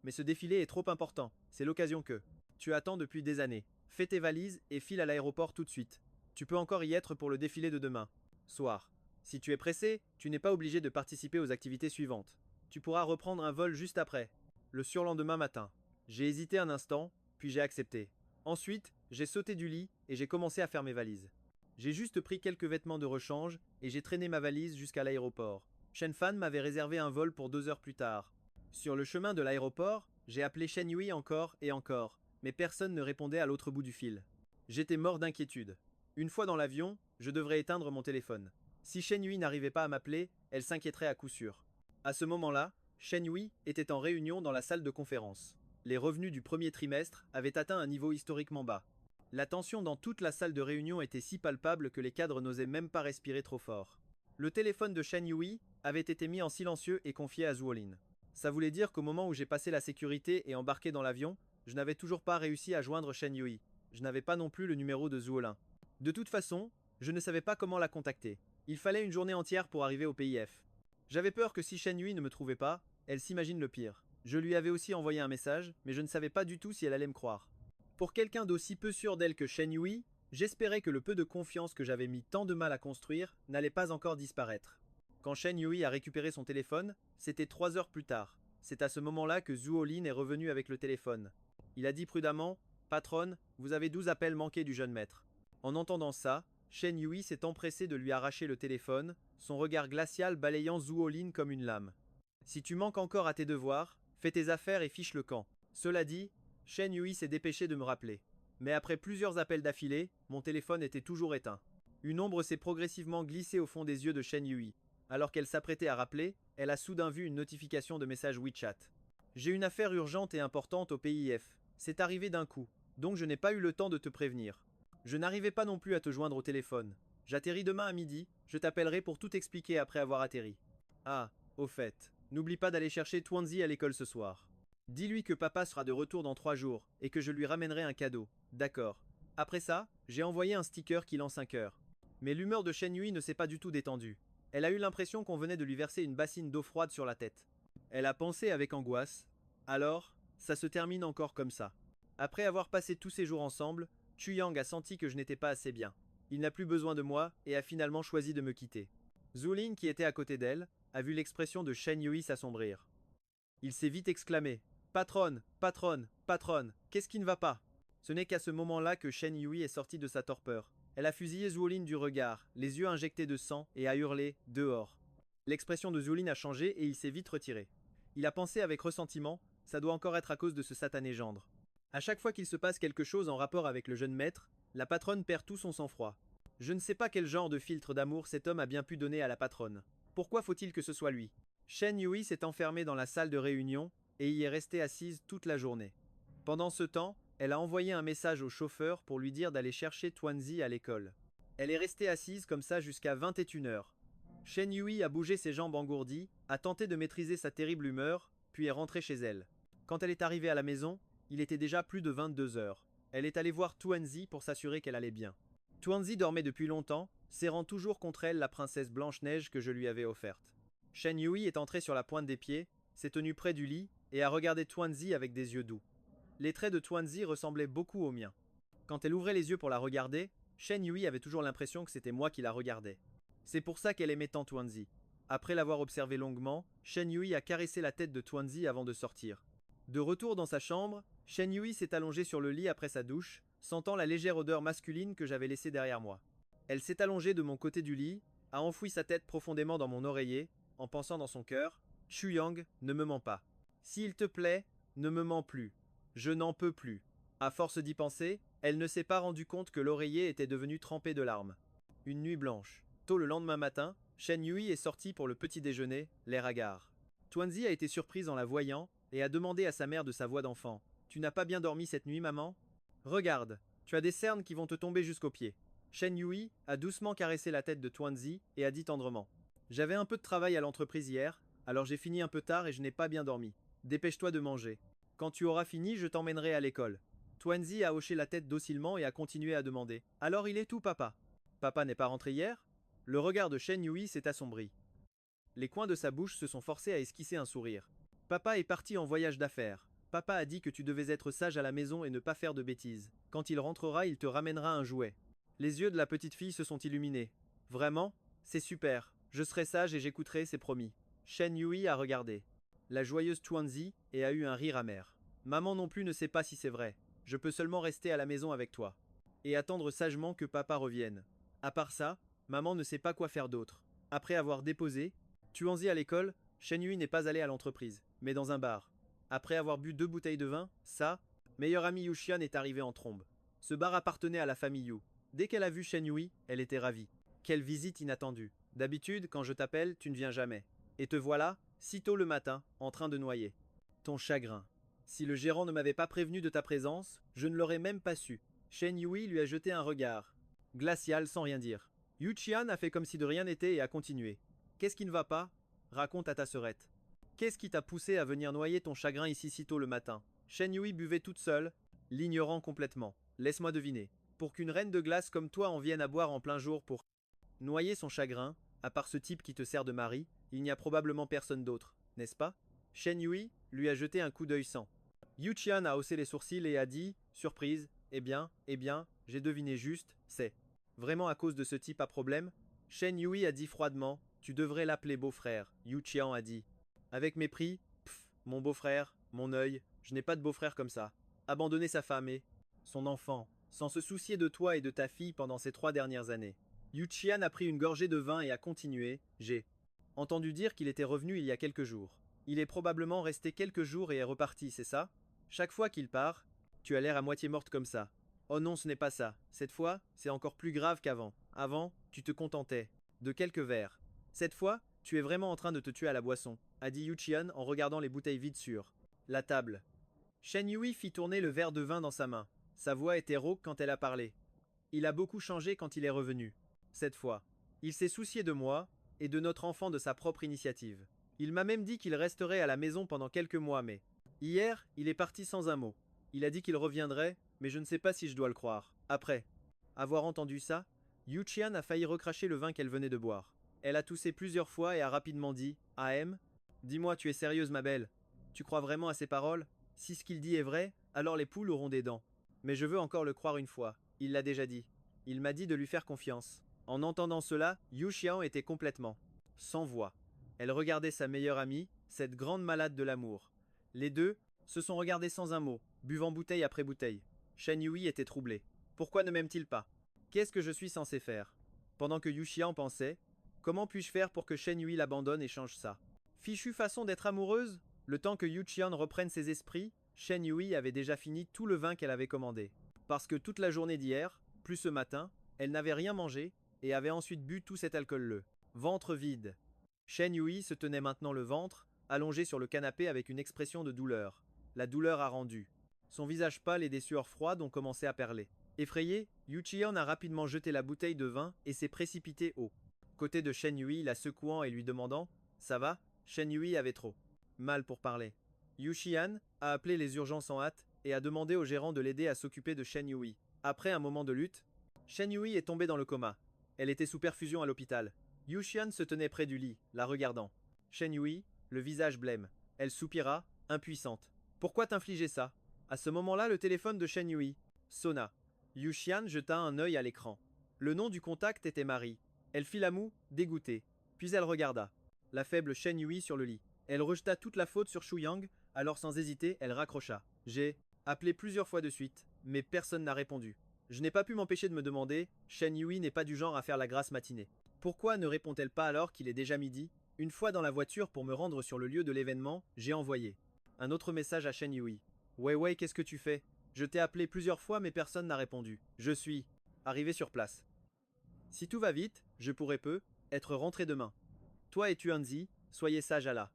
A: mais ce défilé est trop important. C'est l'occasion que tu attends depuis des années. Fais tes valises et file à l'aéroport tout de suite. Tu peux encore y être pour le défilé de demain soir. Si tu es pressé, tu n'es pas obligé de participer aux activités suivantes. Tu pourras reprendre un vol juste après, le surlendemain matin. J'ai hésité un instant, puis j'ai accepté. Ensuite, j'ai sauté du lit et j'ai commencé à faire mes valises. J'ai juste pris quelques vêtements de rechange et j'ai traîné ma valise jusqu'à l'aéroport. Shen Fan m'avait réservé un vol pour 2 heures plus tard. Sur le chemin de l'aéroport, j'ai appelé Shen Yui encore et encore, mais personne ne répondait à l'autre bout du fil. J'étais mort d'inquiétude. Une fois dans l'avion, je devrais éteindre mon téléphone. Si Shen Yui n'arrivait pas à m'appeler, elle s'inquiéterait à coup sûr. À ce moment-là, Shen Yui était en réunion dans la salle de conférence. Les revenus du premier trimestre avaient atteint un niveau historiquement bas. La tension dans toute la salle de réunion était si palpable que les cadres n'osaient même pas respirer trop fort. Le téléphone de Shen Yui avait été mis en silencieux et confié à Zhuolin. Ça voulait dire qu'au moment où j'ai passé la sécurité et embarqué dans l'avion, je n'avais toujours pas réussi à joindre Shen Yui. Je n'avais pas non plus le numéro de Zhuolin. De toute façon, je ne savais pas comment la contacter. Il fallait une journée entière pour arriver au PIF. J'avais peur que si Shen Yui ne me trouvait pas, elle s'imagine le pire. Je lui avais aussi envoyé un message, mais je ne savais pas du tout si elle allait me croire. Pour quelqu'un d'aussi peu sûr d'elle que Shen Yui, j'espérais que le peu de confiance que j'avais mis tant de mal à construire n'allait pas encore disparaître. Quand Shen Yui a récupéré son téléphone, c'était 3 heures plus tard. C'est à ce moment-là que Zhuo Lin est revenu avec le téléphone. Il a dit prudemment « Patronne, vous avez 12 appels manqués du jeune maître ». En entendant ça, Shen Yui s'est empressé de lui arracher le téléphone, son regard glacial balayant Zhuo Lin comme une lame. Si tu manques encore à tes devoirs, fais tes affaires et fiche le camp. Cela dit, Shen Yui s'est dépêché de me rappeler. Mais après plusieurs appels d'affilée, mon téléphone était toujours éteint. Une ombre s'est progressivement glissée au fond des yeux de Shen Yui. Alors qu'elle s'apprêtait à rappeler, elle a soudain vu une notification de message WeChat. J'ai une affaire urgente et importante au PIF. C'est arrivé d'un coup, donc je n'ai pas eu le temps de te prévenir. Je n'arrivais pas non plus à te joindre au téléphone. J'atterris demain à midi, je t'appellerai pour tout expliquer après avoir atterri. Ah, au fait, n'oublie pas d'aller chercher Twanzi à l'école ce soir. Dis-lui que papa sera de retour dans 3 jours et que je lui ramènerai un cadeau. D'accord. Après ça, j'ai envoyé un sticker qui lance un cœur. Mais l'humeur de Shen Yui ne s'est pas du tout détendue. Elle a eu l'impression qu'on venait de lui verser une bassine d'eau froide sur la tête. Elle a pensé avec angoisse. Alors, ça se termine encore comme ça. Après avoir passé tous ces jours ensemble, Chu Yang a senti que je n'étais pas assez bien. Il n'a plus besoin de moi et a finalement choisi de me quitter. Zhu Lin, qui était à côté d'elle, a vu l'expression de Shen Yui s'assombrir. Il s'est vite exclamé « Patronne, patronne, patronne, qu'est-ce qui ne va pas ?» Ce n'est qu'à ce moment-là que Shen Yui est sortie de sa torpeur. Elle a fusillé Zhu Lin du regard, les yeux injectés de sang, et a hurlé « Dehors !» L'expression de Zhu Lin a changé et il s'est vite retiré. Il a pensé avec ressentiment « Ça doit encore être à cause de ce satané gendre. » À chaque fois qu'il se passe quelque chose en rapport avec le jeune maître, la patronne perd tout son sang-froid. Je ne sais pas quel genre de filtre d'amour cet homme a bien pu donner à la patronne. Pourquoi faut-il que ce soit lui? Shen Yui s'est enfermée dans la salle de réunion et y est restée assise toute la journée. Pendant ce temps, elle a envoyé un message au chauffeur pour lui dire d'aller chercher Twanzi à l'école. Elle est restée assise comme ça jusqu'à 21 h. Shen Yui a bougé ses jambes engourdies, a tenté de maîtriser sa terrible humeur, puis est rentrée chez elle. Quand elle est arrivée à la maison, il était déjà plus de 22 h. Elle est allée voir Twanzi pour s'assurer qu'elle allait bien. Twanzi dormait depuis longtemps, serrant toujours contre elle la princesse Blanche-Neige que je lui avais offerte. Shen Yui est entrée sur la pointe des pieds, s'est tenue près du lit et a regardé Twanzi avec des yeux doux. Les traits de Twanzi ressemblaient beaucoup aux miens. Quand elle ouvrait les yeux pour la regarder, Shen Yui avait toujours l'impression que c'était moi qui la regardais. C'est pour ça qu'elle aimait tant Twanzi. Après l'avoir observé longuement, Shen Yui a caressé la tête de Twanzi avant de sortir. De retour dans sa chambre, Shen Yui s'est allongée sur le lit après sa douche, sentant la légère odeur masculine que j'avais laissée derrière moi. Elle s'est allongée de mon côté du lit, a enfoui sa tête profondément dans mon oreiller, en pensant dans son cœur « Chu Yang, ne me mens pas. S'il te plaît, ne me mens plus. Je n'en peux plus. » À force d'y penser, elle ne s'est pas rendue compte que l'oreiller était devenu trempé de larmes. Une nuit blanche. Tôt le lendemain matin, Shen Yui est sortie pour le petit déjeuner, l'air hagard. Twanzi a été surprise en la voyant et a demandé à sa mère de sa voix d'enfant « Tu n'as pas bien dormi cette nuit, maman ? Regarde, tu as des cernes qui vont te tomber jusqu'aux pieds. » Shen Yui a doucement caressé la tête de Twanzi et a dit tendrement « J'avais un peu de travail à l'entreprise hier, alors j'ai fini un peu tard et je n'ai pas bien dormi. Dépêche-toi de manger. Quand tu auras fini, je t'emmènerai à l'école. » Twanzi a hoché la tête docilement et a continué à demander « Alors il est où, papa ? Papa n'est pas rentré hier ?» Le regard de Shen Yui s'est assombri. Les coins de sa bouche se sont forcés à esquisser un sourire. « Papa est parti en voyage d'affaires. Papa a dit que tu devais être sage à la maison et ne pas faire de bêtises. Quand il rentrera, il te ramènera un jouet. » Les yeux de la petite fille se sont illuminés. « Vraiment ? C'est super. Je serai sage et j'écouterai, c'est promis. » Shen Yui a regardé la joyeuse Twanzi et a eu un rire amer. « Maman non plus ne sait pas si c'est vrai. Je peux seulement rester à la maison avec toi. Et attendre sagement que papa revienne. À part ça, maman ne sait pas quoi faire d'autre. » Après avoir déposé Twanzi à l'école, Shen Yui n'est pas allé à l'entreprise, mais dans un bar. Après avoir bu 2 bouteilles de vin, sa meilleure amie Yuxian est arrivée en trombe. Ce bar appartenait à la famille Yu. Dès qu'elle a vu Shen Yui, elle était ravie. Quelle visite inattendue. D'habitude, quand je t'appelle, tu ne viens jamais. Et te voilà, si tôt le matin, en train de noyer. Ton chagrin. Si le gérant ne m'avait pas prévenu de ta présence, je ne l'aurais même pas su. Shen Yui lui a jeté un regard glacial sans rien dire. Yuxian a fait comme si de rien n'était et a continué. Qu'est-ce qui ne va pas? Raconte à ta sœurette. Qu'est-ce qui t'a poussé à venir noyer ton chagrin ici si tôt le matin? Shen Yui buvait toute seule, l'ignorant complètement. Laisse-moi deviner. Pour qu'une reine de glace comme toi en vienne à boire en plein jour pour noyer son chagrin, à part ce type qui te sert de mari, il n'y a probablement personne d'autre, n'est-ce pas? Shen Yui lui a jeté un coup d'œil sans. Yu Qian a haussé les sourcils et a dit, surprise, eh bien, j'ai deviné juste, c'est vraiment à cause de ce type à problème? Shen Yui a dit froidement, tu devrais l'appeler beau-frère. Yu Qian a dit, avec mépris, pff, mon beau-frère, mon œil, je n'ai pas de beau-frère comme ça. Abandonner sa femme et son enfant, sans se soucier de toi et de ta fille pendant ces 3 dernières années. Yu Qian a pris une gorgée de vin et a continué, j'ai entendu dire qu'il était revenu il y a quelques jours. Il est probablement resté quelques jours et est reparti, c'est ça? Chaque fois qu'il part, tu as l'air à moitié morte comme ça. Oh non, ce n'est pas ça. Cette fois, c'est encore plus grave qu'avant. Avant, tu te contentais de quelques verres. Cette fois, tu es vraiment en train de te tuer à la boisson, a dit Yu Qian en regardant les bouteilles vides sur la table. Shen Yui fit tourner le verre de vin dans sa main. Sa voix était rauque quand elle a parlé. Il a beaucoup changé quand il est revenu. Cette fois, il s'est soucié de moi et de notre enfant de sa propre initiative. Il m'a même dit qu'il resterait à la maison pendant quelques mois, mais hier, il est parti sans un mot. Il a dit qu'il reviendrait, mais je ne sais pas si je dois le croire. Après avoir entendu ça, Yu Qian a failli recracher le vin qu'elle venait de boire. Elle a toussé plusieurs fois et a rapidement dit, AM, dis-moi, tu es sérieuse, ma belle? Tu crois vraiment à ces paroles? Si ce qu'il dit est vrai, alors les poules auront des dents. Mais je veux encore le croire une fois. Il l'a déjà dit. Il m'a dit de lui faire confiance. En entendant cela, Yu Xiao était complètement sans voix. Elle regardait sa meilleure amie, cette grande malade de l'amour. Les deux se sont regardés sans un mot, buvant bouteille après bouteille. Shen Yui était troublé. Pourquoi ne m'aime-t-il pas? Qu'est-ce que je suis censé faire? Pendant que Yu Xiao pensait, comment puis-je faire pour que Shen Yui l'abandonne et change ça? Fichue façon d'être amoureuse? Le temps que Yu Qian reprenne ses esprits, Shen Yui avait déjà fini tout le vin qu'elle avait commandé. Parce que toute la journée d'hier, plus ce matin, elle n'avait rien mangé et avait ensuite bu tout cet alcool le ventre vide. Shen Yui se tenait maintenant le ventre, allongé sur le canapé avec une expression de douleur. La douleur a rendu. Son visage pâle et des sueurs froides ont commencé à perler. Effrayé, Yu Qian a rapidement jeté la bouteille de vin et s'est précipité au côté de Shen Yui, la secouant et lui demandant « Ça va ?» Shen Yui avait trop mal pour parler. Yu Qian a appelé les urgences en hâte et a demandé au gérant de l'aider à s'occuper de Shen Yui. Après un moment de lutte, Shen Yui est tombée dans le coma. Elle était sous perfusion à l'hôpital. Yu Qian se tenait près du lit, la regardant. Shen Yui, le visage blême. Elle soupira, impuissante. Pourquoi t'infliger ça? À ce moment-là, le téléphone de Shen Yui sonna. Yu Qian jeta un œil à l'écran. Le nom du contact était Marie. Elle fit la moue, dégoûtée. Puis elle regarda la faible Shen Yui sur le lit. Elle rejeta toute la faute sur Shu Yang, alors sans hésiter, elle raccrocha. J'ai appelé plusieurs fois de suite, mais personne n'a répondu. Je n'ai pas pu m'empêcher de me demander, Shen Yui n'est pas du genre à faire la grasse matinée. Pourquoi ne répond-elle pas alors qu'il est déjà midi? Une fois dans la voiture pour me rendre sur le lieu de l'événement, j'ai envoyé un autre message à Shen Yui. Ouais, qu'est-ce que tu fais? Je t'ai appelé plusieurs fois mais personne n'a répondu. Je suis arrivé sur place. Si tout va vite, je pourrais être rentré demain. Toi et Tuanzi, soyez sages à la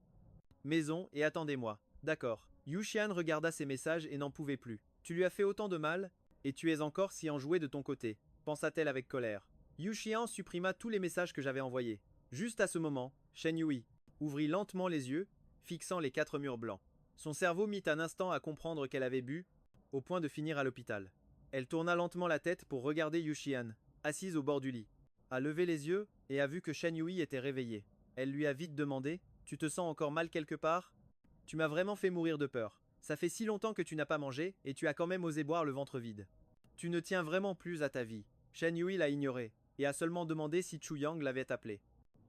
A: maison et attendez-moi. D'accord. Yu Xian regarda ses messages et n'en pouvait plus. Tu lui as fait autant de mal, et tu es encore si enjoué de ton côté, pensa-t-elle avec colère. Yu Xian supprima tous les messages que j'avais envoyés. Juste à ce moment, Shen Yui ouvrit lentement les yeux, fixant les 4 murs blancs. Son cerveau mit un instant à comprendre qu'elle avait bu, au point de finir à l'hôpital. Elle tourna lentement la tête pour regarder Yu Xian, assise au bord du lit. A levé les yeux et a vu que Shen Yui était réveillé. Elle lui a vite demandé « Tu te sens encore mal quelque part ?»« Tu m'as vraiment fait mourir de peur. Ça fait si longtemps que tu n'as pas mangé et tu as quand même osé boire le ventre vide. Tu ne tiens vraiment plus à ta vie. » Shen Yui l'a ignoré et a seulement demandé si Chu Yang l'avait appelé.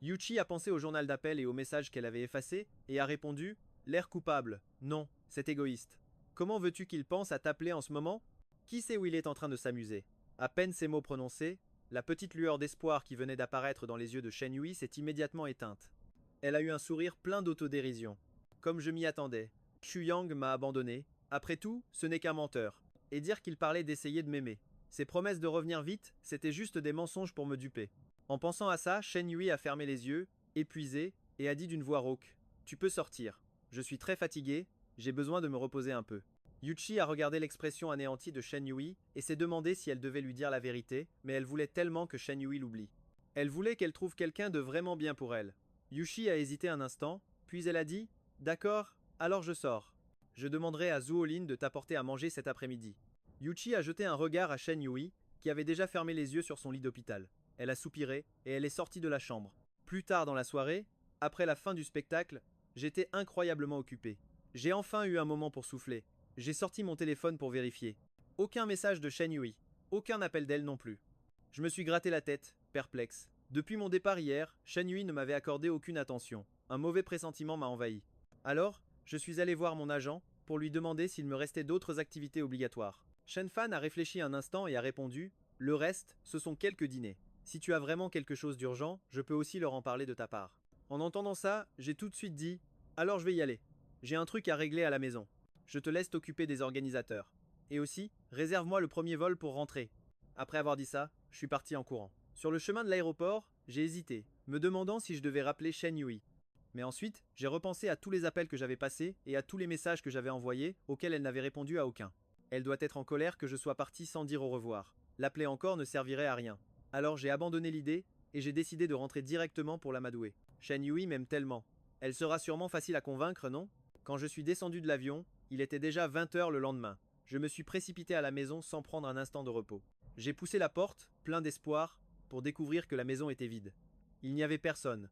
A: Yuchi a pensé au journal d'appel et au message qu'elle avait effacé et a répondu « L'air coupable. Non, c'est égoïste. Comment veux-tu qu'il pense à t'appeler en ce moment? Qui sait où il est en train de s'amuser ?» À peine ces mots prononcés, la petite lueur d'espoir qui venait d'apparaître dans les yeux de Shen Yui s'est immédiatement éteinte. Elle a eu un sourire plein d'autodérision. Comme je m'y attendais, Chu Yang m'a abandonné. Après tout, ce n'est qu'un menteur. Et dire qu'il parlait d'essayer de m'aimer. Ses promesses de revenir vite, c'était juste des mensonges pour me duper. En pensant à ça, Shen Yui a fermé les yeux, épuisé, et a dit d'une voix rauque « Tu peux sortir. Je suis très fatigué, j'ai besoin de me reposer un peu. » Yuchi a regardé l'expression anéantie de Shen Yui et s'est demandé si elle devait lui dire la vérité, mais elle voulait tellement que Shen Yui l'oublie. Elle voulait qu'elle trouve quelqu'un de vraiment bien pour elle. Yuchi a hésité un instant, puis elle a dit « D'accord, alors je sors. Je demanderai à Zhuolin de t'apporter à manger cet après-midi. » Yuchi a jeté un regard à Shen Yui qui avait déjà fermé les yeux sur son lit d'hôpital. Elle a soupiré, et elle est sortie de la chambre. Plus tard dans la soirée, après la fin du spectacle, j'étais incroyablement occupé. J'ai enfin eu un moment pour souffler. J'ai sorti mon téléphone pour vérifier. Aucun message de Shen Yui. Aucun appel d'elle non plus. Je me suis gratté la tête, perplexe. Depuis mon départ hier, Shen Yui ne m'avait accordé aucune attention. Un mauvais pressentiment m'a envahi. Alors, je suis allé voir mon agent pour lui demander s'il me restait d'autres activités obligatoires. Shen Fan a réfléchi un instant et a répondu: le reste, ce sont quelques dîners. Si tu as vraiment quelque chose d'urgent, je peux aussi leur en parler de ta part. En entendant ça, j'ai tout de suite dit: alors je vais y aller. J'ai un truc à régler à la maison. Je te laisse t'occuper des organisateurs. Et aussi, réserve-moi le premier vol pour rentrer. Après avoir dit ça, je suis parti en courant. Sur le chemin de l'aéroport, j'ai hésité, me demandant si je devais rappeler Shen Yui. Mais ensuite, j'ai repensé à tous les appels que j'avais passés et à tous les messages que j'avais envoyés auxquels elle n'avait répondu à aucun. Elle doit être en colère que je sois parti sans dire au revoir. L'appeler encore ne servirait à rien. Alors j'ai abandonné l'idée et j'ai décidé de rentrer directement pour l'amadouer. Shen Yui m'aime tellement. Elle sera sûrement facile à convaincre, non? Quand je suis descendu de l'avion, il était déjà 20 h le lendemain. Je me suis précipité à la maison sans prendre un instant de repos. J'ai poussé la porte, plein d'espoir, pour découvrir que la maison était vide. Il n'y avait personne.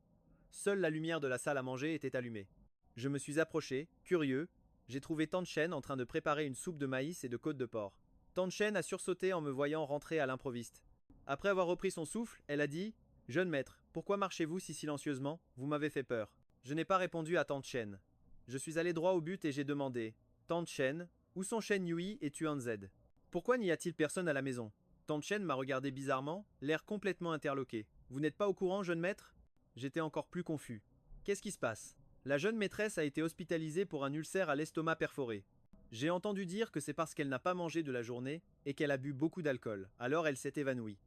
A: Seule la lumière de la salle à manger était allumée. Je me suis approché, curieux. J'ai trouvé Tante Chen en train de préparer une soupe de maïs et de côte de porc. Tante Chen a sursauté en me voyant rentrer à l'improviste. Après avoir repris son souffle, elle a dit: jeune maître, pourquoi marchez-vous si silencieusement? Vous m'avez fait peur. Je n'ai pas répondu à Tante Chen. Je suis allé droit au but et j'ai demandé: Tante Chen, où sont Shen Yui et Tuan Z? Pourquoi n'y a-t-il personne à la maison? Tante Chen m'a regardé bizarrement, l'air complètement interloqué. Vous n'êtes pas au courant, jeune maître? J'étais encore plus confus. Qu'est-ce qui se passe? La jeune maîtresse a été hospitalisée pour un ulcère à l'estomac perforé. J'ai entendu dire que c'est parce qu'elle n'a pas mangé de la journée et qu'elle a bu beaucoup d'alcool. Alors elle s'est évanouie.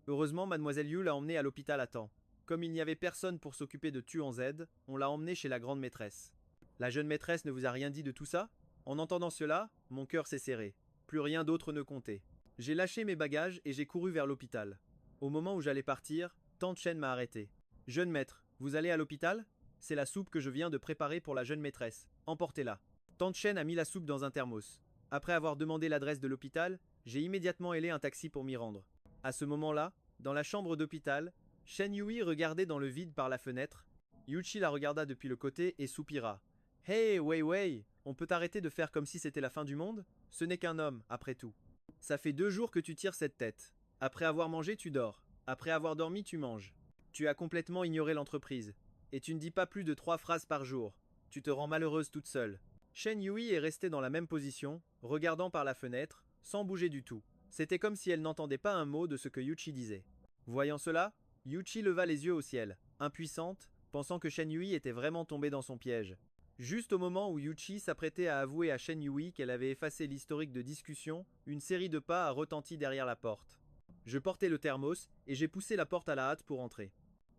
A: Heureusement, mademoiselle Yu l'a emmenée à l'hôpital à temps. Comme il n'y avait personne pour s'occuper de Tuan Z, on l'a emmenée chez la grande maîtresse. La jeune maîtresse ne vous a rien dit de tout ça? En entendant cela, mon cœur s'est serré. Plus rien d'autre ne comptait. J'ai lâché mes bagages et j'ai couru vers l'hôpital. Au moment où j'allais partir, Tante Chen m'a arrêté. Jeune maître, vous allez à l'hôpital? C'est la soupe que je viens de préparer pour la jeune maîtresse. Emportez-la. Tante Chen a mis la soupe dans un thermos. Après avoir demandé l'adresse de l'hôpital, j'ai immédiatement hélé un taxi pour m'y rendre. À ce moment-là, dans la chambre d'hôpital, Shen Yui regardait dans le vide par la fenêtre. Yuchi la regarda depuis le côté et soupira. Hey, Wei Wei, on peut arrêter de faire comme si c'était la fin du monde? Ce n'est qu'un homme, après tout. Ça fait 2 jours que tu tires cette tête. Après avoir mangé, tu dors. Après avoir dormi, tu manges. Tu as complètement ignoré l'entreprise. Et tu ne dis pas plus de 3 phrases par jour. Tu te rends malheureuse toute seule. Shen Yui est restée dans la même position, regardant par la fenêtre, sans bouger du tout. C'était comme si elle n'entendait pas un mot de ce que Yuchi disait. Voyant cela, Yuchi leva les yeux au ciel, impuissante, pensant que Shen Yui était vraiment tombée dans son piège. Juste au moment où Yuchi s'apprêtait à avouer à Shen Yui qu'elle avait effacé l'historique de discussion, une série de pas a retenti derrière la porte. Je portais le thermos et j'ai poussé la porte à la hâte pour entrer.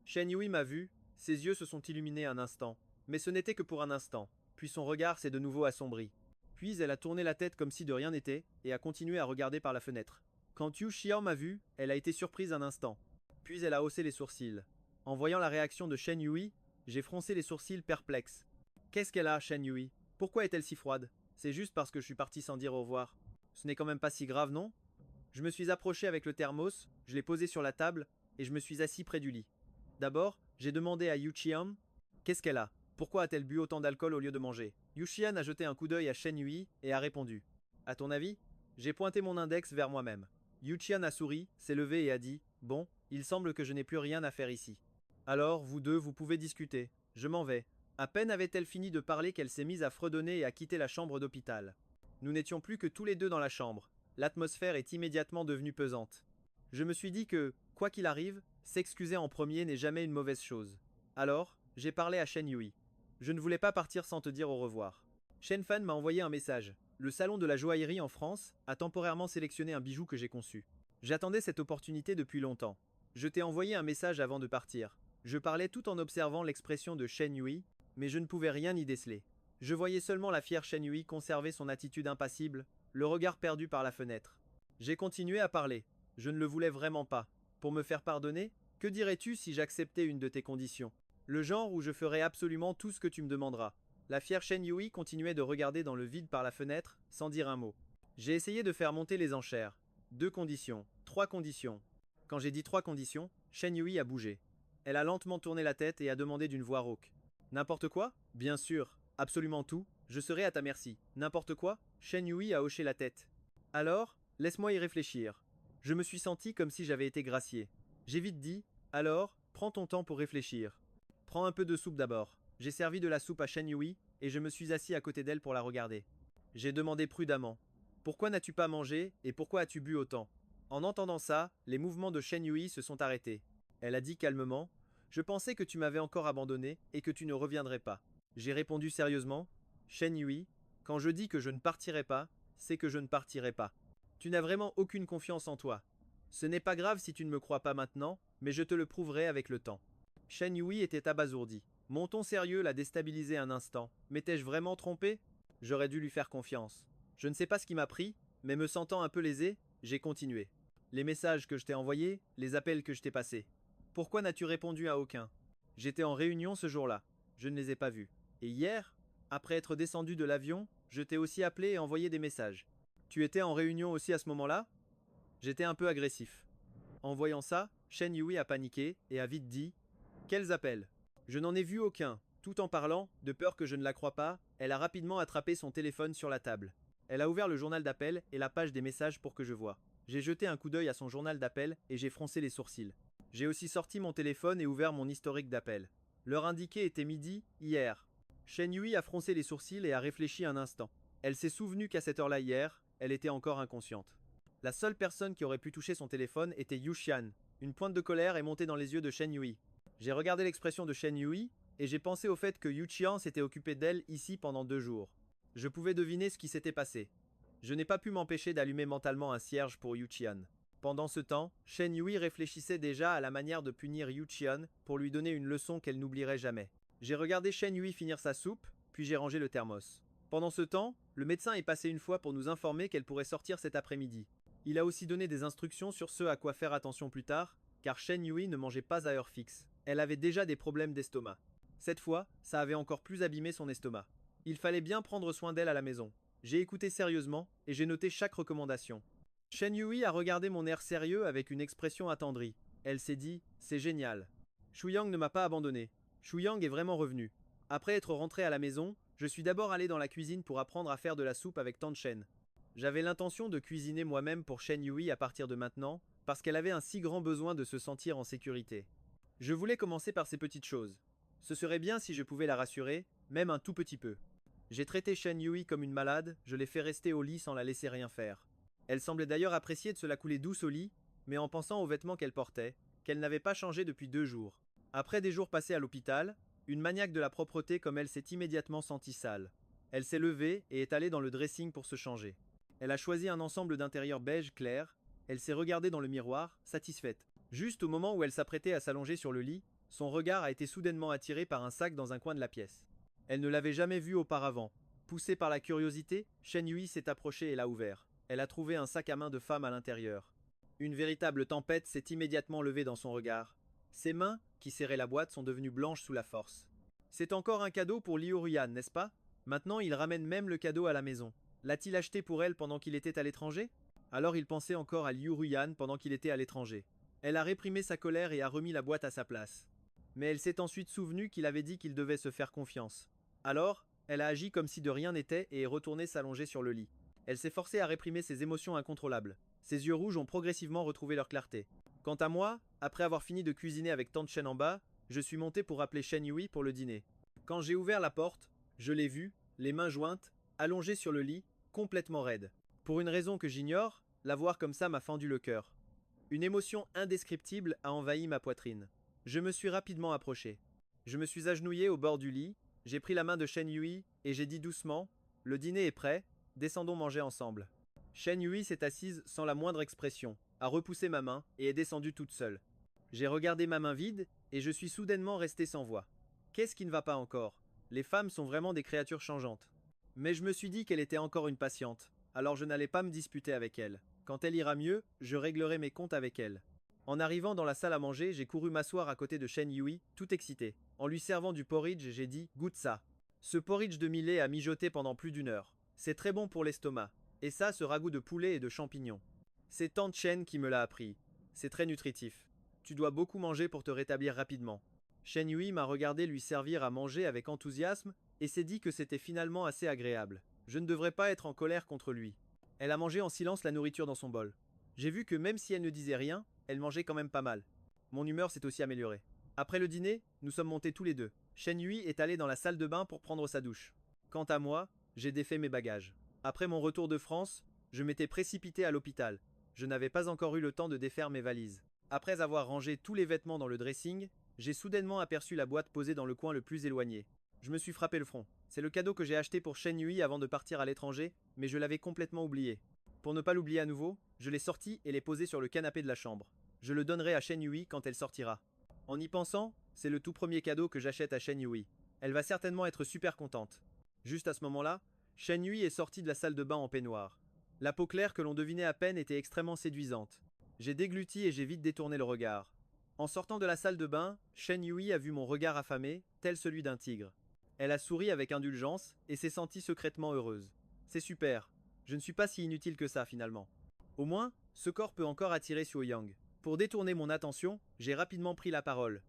A: Shen Yui m'a vu, ses yeux se sont illuminés un instant, mais ce n'était que pour un instant, puis son regard s'est de nouveau assombri. Puis elle a tourné la tête comme si de rien n'était et a continué à regarder par la fenêtre. Quand Yu Xiao m'a vu, elle a été surprise un instant. Puis elle a haussé les sourcils. En voyant la réaction de Shen Yui, j'ai froncé les sourcils perplexe. Qu'est-ce qu'elle a, Shen Yui? Pourquoi est-elle si froide? C'est juste parce que je suis parti sans dire au revoir. Ce n'est quand même pas si grave, non? Je me suis approché avec le thermos, je l'ai posé sur la table et je me suis assis près du lit. D'abord, j'ai demandé à Yu Xian qu'est-ce qu'elle a? Pourquoi a-t-elle bu autant d'alcool au lieu de manger? Yu Xian a jeté un coup d'œil à Shen Yui et a répondu. À ton avis? J'ai pointé mon index vers moi-même. Yu Xian a souri, s'est levé et a dit: bon, il semble que je n'ai plus rien à faire ici. Alors, vous deux, vous pouvez discuter. Je m'en vais. À peine avait-elle fini de parler qu'elle s'est mise à fredonner et à quitter la chambre d'hôpital. Nous n'étions plus que tous les deux dans la chambre. L'atmosphère est immédiatement devenue pesante. Je me suis dit que, quoi qu'il arrive, s'excuser en premier n'est jamais une mauvaise chose. Alors, j'ai parlé à Shen Yui. Je ne voulais pas partir sans te dire au revoir. Shen Fan m'a envoyé un message. Le salon de la joaillerie en France a temporairement sélectionné un bijou que j'ai conçu. J'attendais cette opportunité depuis longtemps. Je t'ai envoyé un message avant de partir. Je parlais tout en observant l'expression de Shen Yui, mais je ne pouvais rien y déceler. Je voyais seulement la fière Shen Yui conserver son attitude impassible, le regard perdu par la fenêtre. J'ai continué à parler. Je ne le voulais vraiment pas. Pour me faire pardonner, que dirais-tu si j'acceptais une de tes conditions? Le genre où je ferai absolument tout ce que tu me demanderas. La fière Shen Yui continuait de regarder dans le vide par la fenêtre, sans dire un mot. J'ai essayé de faire monter les enchères. 2 conditions, 3 conditions. Quand j'ai dit 3 conditions, Shen Yui a bougé. Elle a lentement tourné la tête et a demandé d'une voix rauque. N'importe quoi? Bien sûr, absolument tout, je serai à ta merci. N'importe quoi? Shen Yui a hoché la tête. Alors, laisse-moi y réfléchir. Je me suis senti comme si j'avais été gracié. J'ai vite dit, alors, prends ton temps pour réfléchir. Prends un peu de soupe d'abord. J'ai servi de la soupe à Shen Yui et je me suis assis à côté d'elle pour la regarder. J'ai demandé prudemment. Pourquoi n'as-tu pas mangé et pourquoi as-tu bu autant? En entendant ça, les mouvements de Shen Yui se sont arrêtés. Elle a dit calmement. Je pensais que tu m'avais encore abandonné et que tu ne reviendrais pas. J'ai répondu sérieusement. Shen Yui, quand je dis que je ne partirai pas, c'est que je ne partirai pas. Tu n'as vraiment aucune confiance en toi. Ce n'est pas grave si tu ne me crois pas maintenant, mais je te le prouverai avec le temps. Shen Yui était abasourdi. Mon ton sérieux l'a déstabilisé un instant. M'étais-je vraiment trompé? J'aurais dû lui faire confiance. Je ne sais pas ce qui m'a pris, mais me sentant un peu lésé, j'ai continué. Les messages que je t'ai envoyés, les appels que je t'ai passés. Pourquoi n'as-tu répondu à aucun? J'étais en réunion ce jour-là. Je ne les ai pas vus. Et hier, après être descendu de l'avion, je t'ai aussi appelé et envoyé des messages. Tu étais en réunion aussi à ce moment-là? J'étais un peu agressif. En voyant ça, Shen Yui a paniqué et a vite dit « Quels appels ?» Je n'en ai vu aucun. Tout en parlant, de peur que je ne la croie pas, elle a rapidement attrapé son téléphone sur la table. Elle a ouvert le journal d'appel et la page des messages pour que je voie. J'ai jeté un coup d'œil à son journal d'appel et j'ai froncé les sourcils. J'ai aussi sorti mon téléphone et ouvert mon historique d'appel. L'heure indiquée était midi, hier. Shen Yui a froncé les sourcils et a réfléchi un instant. Elle s'est souvenue qu'à cette heure-là hier, elle était encore inconsciente. La seule personne qui aurait pu toucher son téléphone était Yu Xian. Une pointe de colère est montée dans les yeux de Shen Yui. J'ai regardé l'expression de Shen Yui et j'ai pensé au fait que Yu Xian s'était occupé d'elle ici pendant 2 jours. Je pouvais deviner ce qui s'était passé. Je n'ai pas pu m'empêcher d'allumer mentalement un cierge pour Yu Xian. Pendant ce temps, Shen Yui réfléchissait déjà à la manière de punir Yu Xian pour lui donner une leçon qu'elle n'oublierait jamais. J'ai regardé Shen Yui finir sa soupe, puis j'ai rangé le thermos. Pendant ce temps, le médecin est passé une fois pour nous informer qu'elle pourrait sortir cet après-midi. Il a aussi donné des instructions sur ce à quoi faire attention plus tard, car Shen Yui ne mangeait pas à heure fixe. Elle avait déjà des problèmes d'estomac. Cette fois, ça avait encore plus abîmé son estomac. Il fallait bien prendre soin d'elle à la maison. J'ai écouté sérieusement et j'ai noté chaque recommandation. Shen Yui a regardé mon air sérieux avec une expression attendrie. Elle s'est dit « C'est génial ». Shuyang ne m'a pas abandonné. Shuyang est vraiment revenu. Après être rentré à la maison, je suis d'abord allé dans la cuisine pour apprendre à faire de la soupe avec Tan Shen. J'avais l'intention de cuisiner moi-même pour Shen Yui à partir de maintenant, parce qu'elle avait un si grand besoin de se sentir en sécurité. Je voulais commencer par ces petites choses. Ce serait bien si je pouvais la rassurer, même un tout petit peu. J'ai traité Shen Yui comme une malade, je l'ai fait rester au lit sans la laisser rien faire. Elle semblait d'ailleurs apprécier de se la couler douce au lit, mais en pensant aux vêtements qu'elle portait, qu'elle n'avait pas changé depuis 2 jours. Après des jours passés à l'hôpital, une maniaque de la propreté comme elle s'est immédiatement sentie sale. Elle s'est levée et est allée dans le dressing pour se changer. Elle a choisi un ensemble d'intérieur beige clair, elle s'est regardée dans le miroir, satisfaite. Juste au moment où elle s'apprêtait à s'allonger sur le lit, son regard a été soudainement attiré par un sac dans un coin de la pièce. Elle ne l'avait jamais vu auparavant. Poussée par la curiosité, Shen Yui s'est approchée et l'a ouvert. Elle a trouvé un sac à main de femme à l'intérieur. Une véritable tempête s'est immédiatement levée dans son regard. Ses mains, qui serraient la boîte, sont devenues blanches sous la force. C'est encore un cadeau pour Liu Ruyan, n'est-ce pas? Maintenant il ramène même le cadeau à la maison. L'a-t-il acheté pour elle pendant qu'il était à l'étranger? Alors il pensait encore à Liu Ruyan pendant qu'il était à l'étranger. Elle a réprimé sa colère et a remis la boîte à sa place. Mais elle s'est ensuite souvenue qu'il avait dit qu'il devait se faire confiance. Alors, elle a agi comme si de rien n'était et est retournée s'allonger sur le lit. Elle s'est forcée à réprimer ses émotions incontrôlables. Ses yeux rouges ont progressivement retrouvé leur clarté. Quant à moi, après avoir fini de cuisiner avec Tan Shen en bas, je suis monté pour appeler Shen Yui pour le dîner. Quand j'ai ouvert la porte, je l'ai vue, les mains jointes, allongée sur le lit, complètement raide. Pour une raison que j'ignore, la voir comme ça m'a fendu le cœur. Une émotion indescriptible a envahi ma poitrine. Je me suis rapidement approché. Je me suis agenouillé au bord du lit, j'ai pris la main de Shen Yui et j'ai dit doucement « Le dîner est prêt, descendons manger ensemble ». Shen Yui s'est assise sans la moindre expression, a repoussé ma main et est descendue toute seule. J'ai regardé ma main vide et je suis soudainement resté sans voix. Qu'est-ce qui ne va pas encore? Les femmes sont vraiment des créatures changeantes. Mais je me suis dit qu'elle était encore une patiente, alors je n'allais pas me disputer avec elle. Quand elle ira mieux, je réglerai mes comptes avec elle. En arrivant dans la salle à manger, j'ai couru m'asseoir à côté de Shen Yui, tout excité. En lui servant du porridge, j'ai dit « Goûte ça ». Ce porridge de millet a mijoté pendant plus d'1 heure. C'est très bon pour l'estomac. Et ça, ce ragoût de poulet et de champignons. C'est Tante Chen qui me l'a appris. C'est très nutritif. Tu dois beaucoup manger pour te rétablir rapidement. Shen Yui m'a regardé lui servir à manger avec enthousiasme et s'est dit que c'était finalement assez agréable. Je ne devrais pas être en colère contre lui. Elle a mangé en silence la nourriture dans son bol. J'ai vu que même si elle ne disait rien, elle mangeait quand même pas mal. Mon humeur s'est aussi améliorée. Après le dîner, nous sommes montés tous les deux. Shen Yui est allé dans la salle de bain pour prendre sa douche. Quant à moi, j'ai défait mes bagages. Après mon retour de France, je m'étais précipité à l'hôpital. Je n'avais pas encore eu le temps de défaire mes valises. Après avoir rangé tous les vêtements dans le dressing, j'ai soudainement aperçu la boîte posée dans le coin le plus éloigné. Je me suis frappé le front. C'est le cadeau que j'ai acheté pour Shen Yui avant de partir à l'étranger, mais je l'avais complètement oublié. Pour ne pas l'oublier à nouveau, je l'ai sorti et l'ai posé sur le canapé de la chambre. Je le donnerai à Shen Yui quand elle sortira. En y pensant, c'est le tout premier cadeau que j'achète à Shen Yui. Elle va certainement être super contente. Juste à ce moment-là, Shen Yui est sortie de la salle de bain en peignoir. La peau claire que l'on devinait à peine était extrêmement séduisante. J'ai dégluti et j'ai vite détourné le regard. En sortant de la salle de bain, Shen Yui a vu mon regard affamé, tel celui d'un tigre. Elle a souri avec indulgence et s'est sentie secrètement heureuse. C'est super. Je ne suis pas si inutile que ça finalement. Au moins, ce corps peut encore attirer Suo Yang. Pour détourner mon attention, j'ai rapidement pris la parole.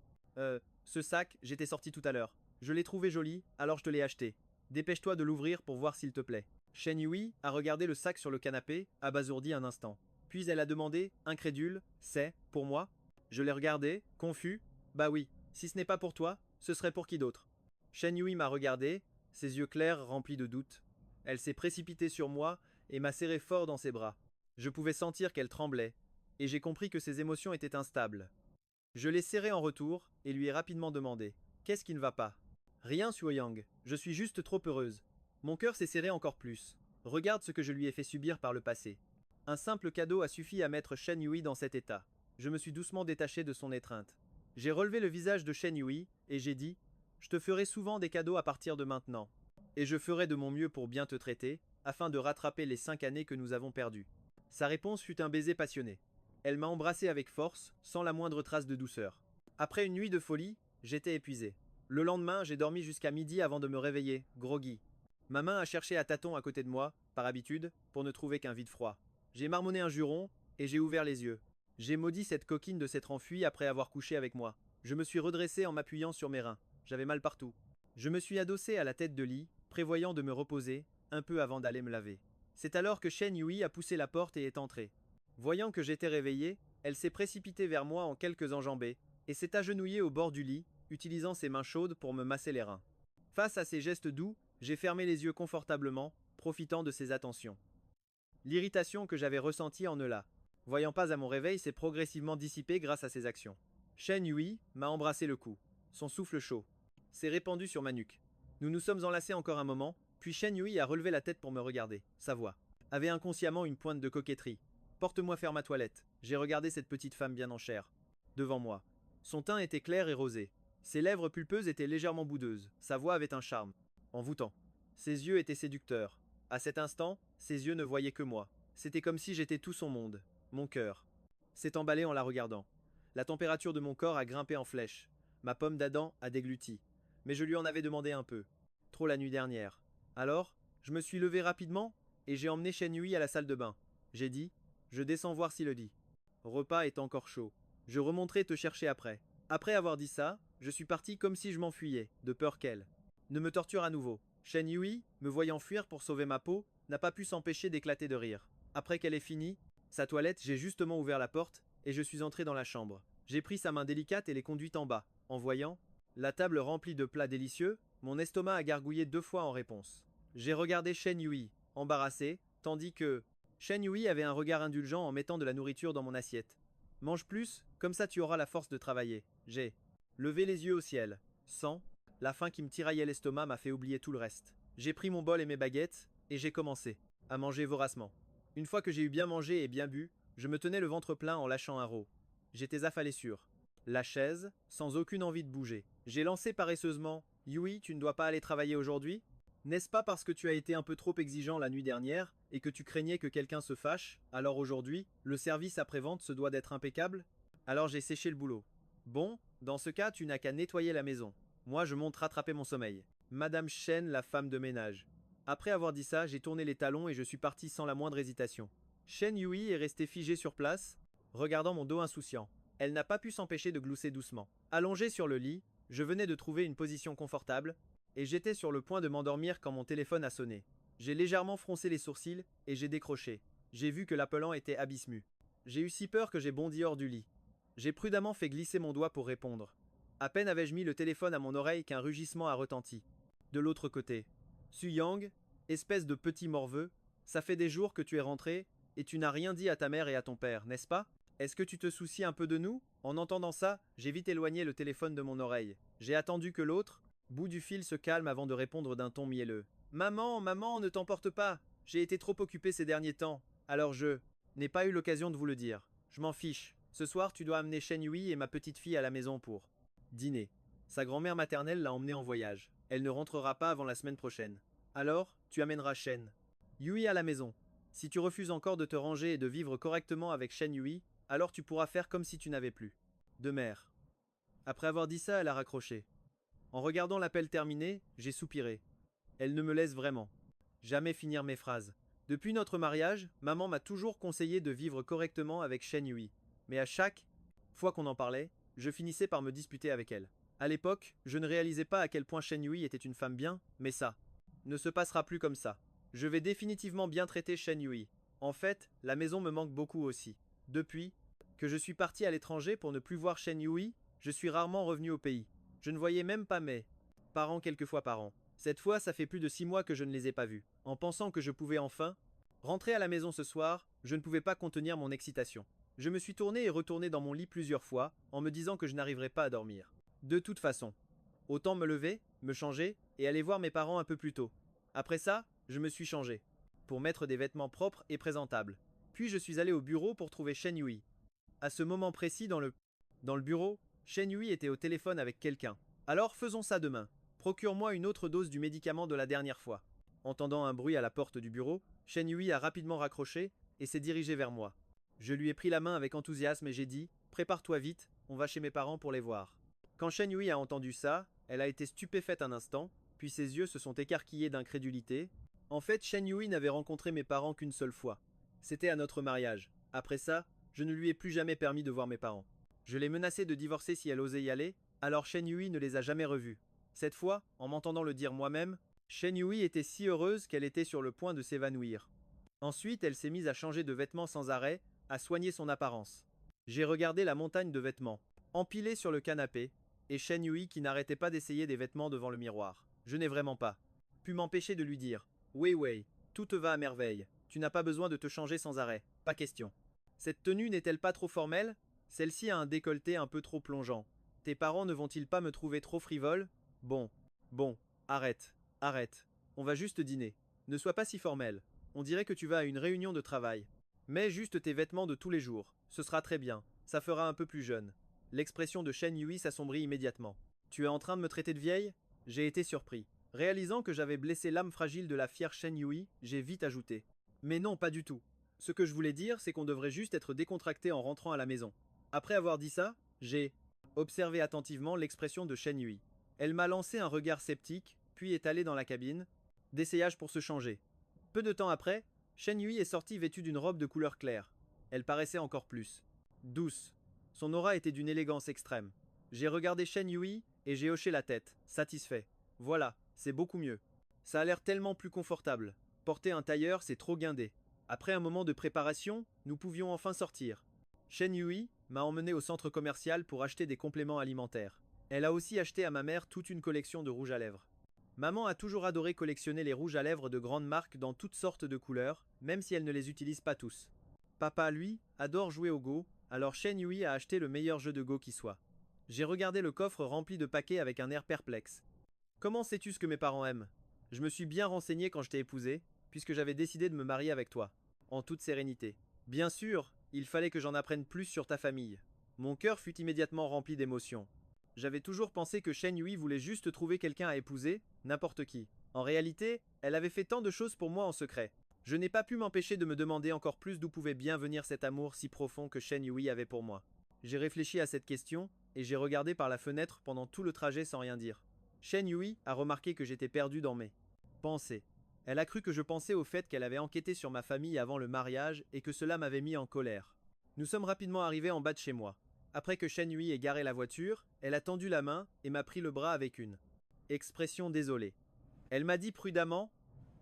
A: Ce sac, j'étais sorti tout à l'heure. Je l'ai trouvé joli, alors je te l'ai acheté. Dépêche-toi de l'ouvrir pour voir s'il te plaît. Shen Yui a regardé le sac sur le canapé, abasourdi un instant. Puis elle a demandé, incrédule, c'est pour moi? Je l'ai regardé, confus. Bah oui, si ce n'est pas pour toi, ce serait pour qui d'autre? Shen Yui m'a regardé, ses yeux clairs remplis de doute. Elle s'est précipitée sur moi et m'a serré fort dans ses bras. Je pouvais sentir qu'elle tremblait, et j'ai compris que ses émotions étaient instables. Je l'ai serrée en retour et lui ai rapidement demandé: qu'est-ce qui ne va pas? Rien, Suo Yang, je suis juste trop heureuse. Mon cœur s'est serré encore plus. Regarde ce que je lui ai fait subir par le passé. Un simple cadeau a suffi à mettre Shen Yui dans cet état. Je me suis doucement détaché de son étreinte. J'ai relevé le visage de Shen Yui et j'ai dit: je te ferai souvent des cadeaux à partir de maintenant. Et je ferai de mon mieux pour bien te traiter, afin de rattraper les 5 années que nous avons perdues. Sa réponse fut un baiser passionné. Elle m'a embrassé avec force, sans la moindre trace de douceur. Après une nuit de folie, j'étais épuisé. Le lendemain, j'ai dormi jusqu'à midi avant de me réveiller, groggy. Ma main a cherché à tâtons à côté de moi, par habitude, pour ne trouver qu'un vide froid. J'ai marmonné un juron, et j'ai ouvert les yeux. J'ai maudit cette coquine de s'être enfuie après avoir couché avec moi. Je me suis redressé en m'appuyant sur mes reins. J'avais mal partout. Je me suis adossé à la tête de lit, prévoyant de me reposer, un peu avant d'aller me laver. C'est alors que Shen Yui a poussé la porte et est entrée. Voyant que j'étais réveillé, elle s'est précipitée vers moi en quelques enjambées, et s'est agenouillée au bord du lit, utilisant ses mains chaudes pour me masser les reins. Face à ces gestes doux, j'ai fermé les yeux confortablement, profitant de ses attentions. L'irritation que j'avais ressentie en Eula, voyant pas à mon réveil, s'est progressivement dissipée grâce à ses actions. Shen Yui m'a embrassé le cou. Son souffle chaud s'est répandu sur ma nuque. Nous nous sommes enlacés encore un moment, puis Shen Yui a relevé la tête pour me regarder. Sa voix avait inconsciemment une pointe de coquetterie. Porte-moi faire ma toilette. J'ai regardé cette petite femme bien en chair. Devant moi. Son teint était clair et rosé. Ses lèvres pulpeuses étaient légèrement boudeuses. Sa voix avait un charme envoûtant. Ses yeux étaient séducteurs. À cet instant, ses yeux ne voyaient que moi. C'était comme si j'étais tout son monde. Mon cœur s'est emballé en la regardant. La température de mon corps a grimpé en flèche. Ma pomme d'Adam a dégluti. Mais je lui en avais demandé un peu. Trop la nuit dernière. Alors, je me suis levé rapidement et j'ai emmené Shen Yui à la salle de bain. J'ai dit: je descends voir s'il le dit. Repas est encore chaud. Je remonterai te chercher après. Après avoir dit ça, je suis parti comme si je m'enfuyais, de peur qu'elle ne me torture à nouveau. Shen Yui, me voyant fuir pour sauver ma peau, n'a pas pu s'empêcher d'éclater de rire. Après qu'elle ait fini sa toilette, j'ai justement ouvert la porte et je suis entré dans la chambre. J'ai pris sa main délicate et l'ai conduite en bas. En voyant la table remplie de plats délicieux, mon estomac a gargouillé 2 fois en réponse. J'ai regardé Shen Yui, embarrassé, tandis que Shen Yui avait un regard indulgent en mettant de la nourriture dans mon assiette. Mange plus, comme ça tu auras la force de travailler. J'ai levé les yeux au ciel. Sans la faim qui me tiraillait l'estomac m'a fait oublier tout le reste. J'ai pris mon bol et mes baguettes, et j'ai commencé à manger voracement. Une fois que j'ai eu bien mangé et bien bu, je me tenais le ventre plein en lâchant un rot. J'étais affalé sur la chaise, sans aucune envie de bouger. J'ai lancé paresseusement: Yui, tu ne dois pas aller travailler aujourd'hui? N'est-ce pas parce que tu as été un peu trop exigeant la nuit dernière, et que tu craignais que quelqu'un se fâche, alors aujourd'hui, le service après-vente se doit d'être impeccable? Alors j'ai séché le boulot. Bon, dans ce cas, tu n'as qu'à nettoyer la maison. Moi, je monte rattraper mon sommeil. Madame Chen, la femme de ménage. Après avoir dit ça, j'ai tourné les talons et je suis parti sans la moindre hésitation. Shen Yui est restée figée sur place, regardant mon dos insouciant. Elle n'a pas pu s'empêcher de glousser doucement. Allongée sur le lit, je venais de trouver une position confortable, et j'étais sur le point de m'endormir quand mon téléphone a sonné. J'ai légèrement froncé les sourcils, et j'ai décroché. J'ai vu que l'appelant était Abismu. J'ai eu si peur que j'ai bondi hors du lit. J'ai prudemment fait glisser mon doigt pour répondre. À peine avais-je mis le téléphone à mon oreille qu'un rugissement a retenti. De l'autre côté. Su Yang, espèce de petit morveux, ça fait des jours que tu es rentré, et tu n'as rien dit à ta mère et à ton père, n'est-ce pas? Est-ce que tu te soucies un peu de nous? En entendant ça, j'ai vite éloigné le téléphone de mon oreille. J'ai attendu que l'autre, bout du fil, se calme avant de répondre d'un ton mielleux. Maman, maman, ne t'emporte pas. J'ai été trop occupé ces derniers temps. Alors je n'ai pas eu l'occasion de vous le dire. Je m'en fiche. Ce soir, tu dois amener Shen Yui et ma petite fille à la maison pour dîner. Sa grand-mère maternelle l'a emmenée en voyage. Elle ne rentrera pas avant la semaine prochaine. Alors, tu amèneras Shen Yui à la maison. Si tu refuses encore de te ranger et de vivre correctement avec Shen Yui, alors tu pourras faire comme si tu n'avais plus de mère. Après avoir dit ça, elle a raccroché. En regardant l'appel terminé, j'ai soupiré. Elle ne me laisse vraiment jamais finir mes phrases. Depuis notre mariage, maman m'a toujours conseillé de vivre correctement avec Shen Yui. Mais à chaque fois qu'on en parlait, je finissais par me disputer avec elle. À l'époque, je ne réalisais pas à quel point Shen Yui était une femme bien, mais ça ne se passera plus comme ça. Je vais définitivement bien traiter Shen Yui. En fait, la maison me manque beaucoup aussi. Depuis que je suis parti à l'étranger pour ne plus voir Shen Yui, je suis rarement revenu au pays. Je ne voyais même pas mes parents quelques fois par an. Cette fois, ça fait plus de 6 mois que je ne les ai pas vus. En pensant que je pouvais enfin rentrer à la maison ce soir, je ne pouvais pas contenir mon excitation. Je me suis tourné et retourné dans mon lit plusieurs fois, en me disant que je n'arriverais pas à dormir. De toute façon, autant me lever, me changer, et aller voir mes parents un peu plus tôt. Après ça, je me suis changé, pour mettre des vêtements propres et présentables. Puis je suis allé au bureau pour trouver Shen Yui. À ce moment précis dans le bureau, Shen Yui était au téléphone avec quelqu'un. Alors faisons ça demain. Procure-moi une autre dose du médicament de la dernière fois. Entendant un bruit à la porte du bureau, Shen Yui a rapidement raccroché et s'est dirigé vers moi. Je lui ai pris la main avec enthousiasme et j'ai dit « Prépare-toi vite, on va chez mes parents pour les voir ». Quand Shen Yui a entendu ça, elle a été stupéfaite un instant, puis ses yeux se sont écarquillés d'incrédulité. En fait, Shen Yui n'avait rencontré mes parents qu'une seule fois. C'était à notre mariage. Après ça, je ne lui ai plus jamais permis de voir mes parents. Je l'ai menacé de divorcer si elle osait y aller, alors Shen Yui ne les a jamais revus. Cette fois, en m'entendant le dire moi-même, Shen Yui était si heureuse qu'elle était sur le point de s'évanouir. Ensuite, elle s'est mise à changer de vêtements sans arrêt, à soigner son apparence. J'ai regardé la montagne de vêtements, empilés sur le canapé, et Shen Yui qui n'arrêtait pas d'essayer des vêtements devant le miroir. Je n'ai vraiment pas pu m'empêcher de lui dire « Wei Wei, tout te va à merveille, tu n'as pas besoin de te changer sans arrêt, pas question. Cette tenue n'est-elle pas trop formelle? Celle-ci a un décolleté un peu trop plongeant. Tes parents ne vont-ils pas me trouver trop frivole? Bon, arrête, arrête. On va juste dîner. Ne sois pas si formel. On dirait que tu vas à une réunion de travail. Mets juste tes vêtements de tous les jours. Ce sera très bien. Ça fera un peu plus jeune. » L'expression de Shen Yui s'assombrit immédiatement. Tu es en train de me traiter de vieille? J'ai été surpris. Réalisant que j'avais blessé l'âme fragile de la fière Shen Yui, j'ai vite ajouté. Mais non, pas du tout. Ce que je voulais dire, c'est qu'on devrait juste être décontracté en rentrant à la maison. Après avoir dit ça, j'ai observé attentivement l'expression de Shen Yui. Elle m'a lancé un regard sceptique, puis est allée dans la cabine, d'essayage pour se changer. Peu de temps après, Shen Yui est sortie vêtue d'une robe de couleur claire. Elle paraissait encore plus douce. Son aura était d'une élégance extrême. J'ai regardé Shen Yui et j'ai hoché la tête, satisfait. Voilà, c'est beaucoup mieux. Ça a l'air tellement plus confortable. Porter un tailleur, c'est trop guindé. Après un moment de préparation, nous pouvions enfin sortir. Shen Yui m'a emmené au centre commercial pour acheter des compléments alimentaires. Elle a aussi acheté à ma mère toute une collection de rouges à lèvres. Maman a toujours adoré collectionner les rouges à lèvres de grandes marques dans toutes sortes de couleurs, même si elle ne les utilise pas tous. Papa, lui, adore jouer au Go, alors Shen Yui a acheté le meilleur jeu de Go qui soit. J'ai regardé le coffre rempli de paquets avec un air perplexe. Comment sais-tu ce que mes parents aiment? Je me suis bien renseigné quand je t'ai épousé, puisque j'avais décidé de me marier avec toi, en toute sérénité. Bien sûr, il fallait que j'en apprenne plus sur ta famille. Mon cœur fut immédiatement rempli d'émotions. J'avais toujours pensé que Shen Yui voulait juste trouver quelqu'un à épouser, n'importe qui. En réalité, elle avait fait tant de choses pour moi en secret. Je n'ai pas pu m'empêcher de me demander encore plus d'où pouvait bien venir cet amour si profond que Shen Yui avait pour moi. J'ai réfléchi à cette question, et j'ai regardé par la fenêtre pendant tout le trajet sans rien dire. Shen Yui a remarqué que j'étais perdu dans mes pensées. Elle a cru que je pensais au fait qu'elle avait enquêté sur ma famille avant le mariage et que cela m'avait mis en colère. Nous sommes rapidement arrivés en bas de chez moi. Après que Shen Yui ait garé la voiture, elle a tendu la main et m'a pris le bras avec une expression désolée. Elle m'a dit prudemment: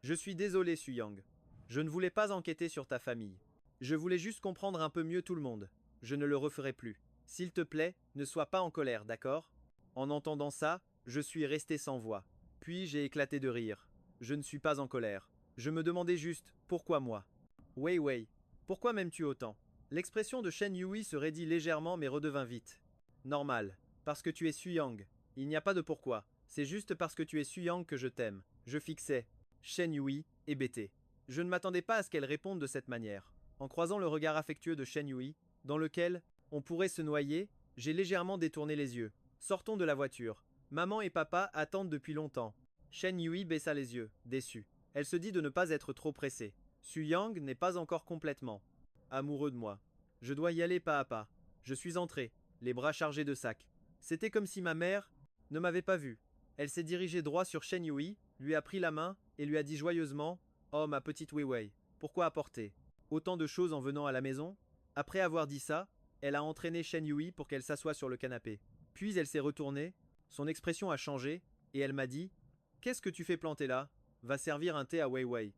A: Je suis désolé, Suyang. Je ne voulais pas enquêter sur ta famille. Je voulais juste comprendre un peu mieux tout le monde. Je ne le referai plus. S'il te plaît, ne sois pas en colère, d'accord? En entendant ça, je suis resté sans voix. Puis j'ai éclaté de rire. Je ne suis pas en colère. Je me demandais juste, pourquoi moi? Wei Wei, pourquoi m'aimes-tu autant? L'expression de Shen Yui se raidit légèrement mais redevint vite. Normal. Parce que tu es Suyang. Il n'y a pas de pourquoi. C'est juste parce que tu es Suyang que je t'aime. Je fixais. Shen Yui, hébété. Je ne m'attendais pas à ce qu'elle réponde de cette manière. En croisant le regard affectueux de Shen Yui, dans lequel on pourrait se noyer, j'ai légèrement détourné les yeux. Sortons de la voiture. Maman et papa attendent depuis longtemps. Shen Yui baissa les yeux, déçu. Elle se dit de ne pas être trop pressée. Suyang n'est pas encore complètement amoureux de moi. Je dois y aller pas à pas. Je suis entré, les bras chargés de sacs. C'était comme si ma mère ne m'avait pas vu. Elle s'est dirigée droit sur Shen Yui, lui a pris la main et lui a dit joyeusement: Oh ma petite Wei Wei, pourquoi apporter autant de choses en venant à la maison? Après avoir dit ça, elle a entraîné Shen Yui pour qu'elle s'assoie sur le canapé. Puis elle s'est retournée, son expression a changé, et elle m'a dit: Qu'est-ce que tu fais planter là? Va servir un thé à Wei Wei.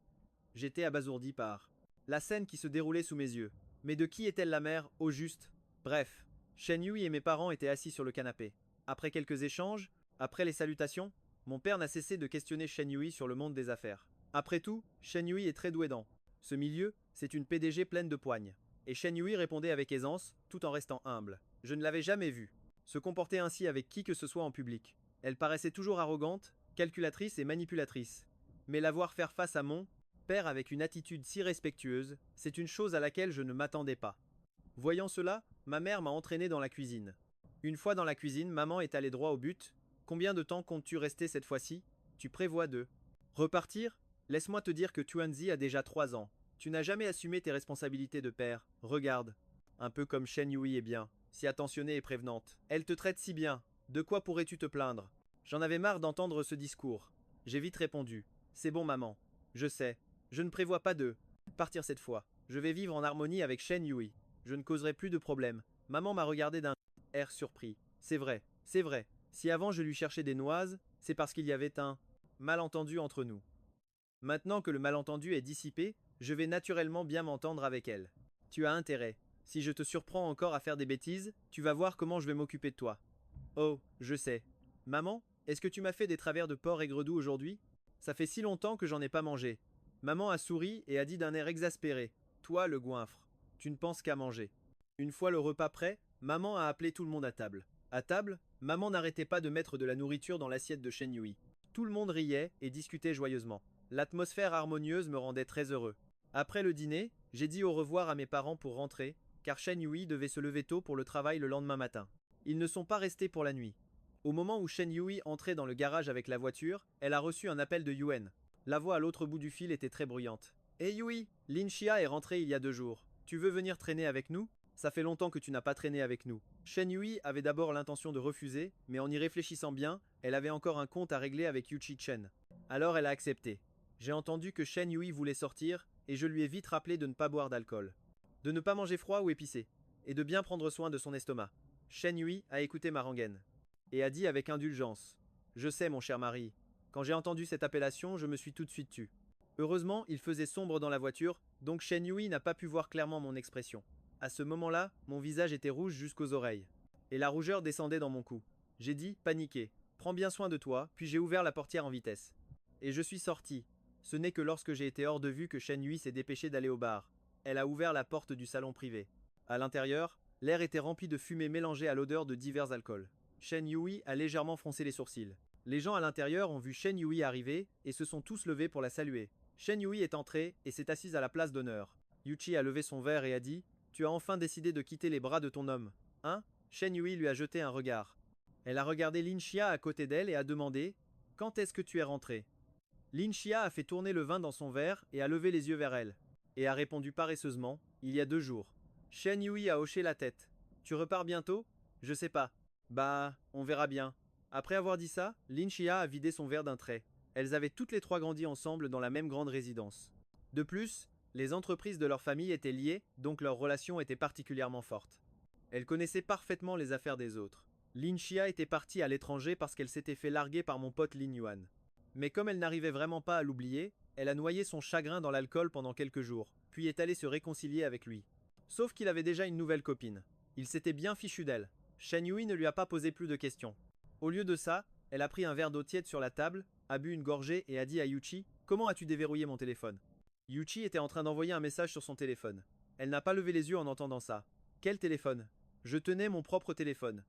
A: J'étais abasourdi par la scène qui se déroulait sous mes yeux. Mais de qui est-elle la mère, au juste? Bref, Shen Yui et mes parents étaient assis sur le canapé. Après quelques échanges, après les salutations, mon père n'a cessé de questionner Shen Yui sur le monde des affaires. Après tout, Shen Yui est très doué dans ce milieu, c'est une PDG pleine de poignes. Et Shen Yui répondait avec aisance, tout en restant humble. Je ne l'avais jamais vue se comporter ainsi avec qui que ce soit en public. Elle paraissait toujours arrogante, calculatrice et manipulatrice. Mais la voir faire face à mon père avec une attitude si respectueuse, c'est une chose à laquelle je ne m'attendais pas. Voyant cela, ma mère m'a entraîné dans la cuisine. Une fois dans la cuisine, maman est allée droit au but. Combien de temps comptes-tu rester cette fois-ci? Tu prévois de repartir? Laisse-moi te dire que Tuanzi a déjà 3 ans. Tu n'as jamais assumé tes responsabilités de père. Regarde. Un peu comme Shen Yui est bien, si attentionnée et prévenante. Elle te traite si bien. De quoi pourrais-tu te plaindre? J'en avais marre d'entendre ce discours. J'ai vite répondu: C'est bon maman. Je sais. Je ne prévois pas de partir cette fois. Je vais vivre en harmonie avec Shen Yui. Je ne causerai plus de problèmes. Maman m'a regardé d'un air surpris. C'est vrai, c'est vrai. Si avant je lui cherchais des noises, c'est parce qu'il y avait un malentendu entre nous. Maintenant que le malentendu est dissipé, je vais naturellement bien m'entendre avec elle. Tu as intérêt. Si je te surprends encore à faire des bêtises, tu vas voir comment je vais m'occuper de toi. Oh, je sais. Maman, est-ce que tu m'as fait des travers de porc aigre-doux aujourd'hui? Ça fait si longtemps que j'en ai pas mangé. Maman a souri et a dit d'un air exaspéré: Toi, le goinfre, tu ne penses qu'à manger. Une fois le repas prêt, maman a appelé tout le monde à table. À table, maman n'arrêtait pas de mettre de la nourriture dans l'assiette de Shen Yui. Tout le monde riait et discutait joyeusement. L'atmosphère harmonieuse me rendait très heureux. Après le dîner, j'ai dit au revoir à mes parents pour rentrer, car Shen Yui devait se lever tôt pour le travail le lendemain matin. Ils ne sont pas restés pour la nuit. Au moment où Shen Yui entrait dans le garage avec la voiture, elle a reçu un appel de Yuen. La voix à l'autre bout du fil était très bruyante. Hé Yui, Lin Chia est rentré il y a 2 jours. Tu veux venir traîner avec nous? Ça fait longtemps que tu n'as pas traîné avec nous. Shen Yui avait d'abord l'intention de refuser, mais en y réfléchissant bien, elle avait encore un compte à régler avec Yuchi Chen. Alors elle a accepté. J'ai entendu que Shen Yui voulait sortir, et je lui ai vite rappelé de ne pas boire d'alcool, de ne pas manger froid ou épicé, et de bien prendre soin de son estomac. Shen Yui a écouté ma rengaine, et a dit avec indulgence: Je sais, mon cher mari. Quand j'ai entendu cette appellation, je me suis tout de suite tu. Heureusement, il faisait sombre dans la voiture, donc Shen Yui n'a pas pu voir clairement mon expression. À ce moment-là, mon visage était rouge jusqu'aux oreilles, et la rougeur descendait dans mon cou. J'ai dit, paniqué: Prends bien soin de toi, puis j'ai ouvert la portière en vitesse. Et je suis sorti. Ce n'est que lorsque j'ai été hors de vue que Shen Yui s'est dépêchée d'aller au bar. Elle a ouvert la porte du salon privé. À l'intérieur, l'air était rempli de fumée mélangée à l'odeur de divers alcools. Shen Yui a légèrement froncé les sourcils. Les gens à l'intérieur ont vu Shen Yui arriver et se sont tous levés pour la saluer. Shen Yui est entrée et s'est assise à la place d'honneur. Yuchi a levé son verre et a dit: Tu as enfin décidé de quitter les bras de ton homme, hein? Shen Yui lui a jeté un regard. Elle a regardé Lin Chia à côté d'elle et a demandé: Quand est-ce que tu es rentré? Lin Chia a fait tourner le vin dans son verre et a levé les yeux vers elle, et a répondu paresseusement: Il y a 2 jours. Shen Yui a hoché la tête. Tu repars bientôt? Je sais pas. Bah, on verra bien. Après avoir dit ça, Lin Chia a vidé son verre d'un trait. Elles avaient toutes les trois grandi ensemble dans la même grande résidence. De plus, les entreprises de leur famille étaient liées, donc leur relation était particulièrement forte. Elles connaissaient parfaitement les affaires des autres. Lin Xia était partie à l'étranger parce qu'elle s'était fait larguer par mon pote Lin Yuan. Mais comme elle n'arrivait vraiment pas à l'oublier, elle a noyé son chagrin dans l'alcool pendant quelques jours, puis est allée se réconcilier avec lui. Sauf qu'il avait déjà une nouvelle copine. Il s'était bien fichu d'elle. Shen Yui ne lui a pas posé plus de questions. Au lieu de ça, elle a pris un verre d'eau tiède sur la table, a bu une gorgée et a dit à Yuchi: Comment as-tu déverrouillé mon téléphone? Yuchi était en train d'envoyer un message sur son téléphone. Elle n'a pas levé les yeux en entendant ça. Quel téléphone? Je tenais mon propre téléphone.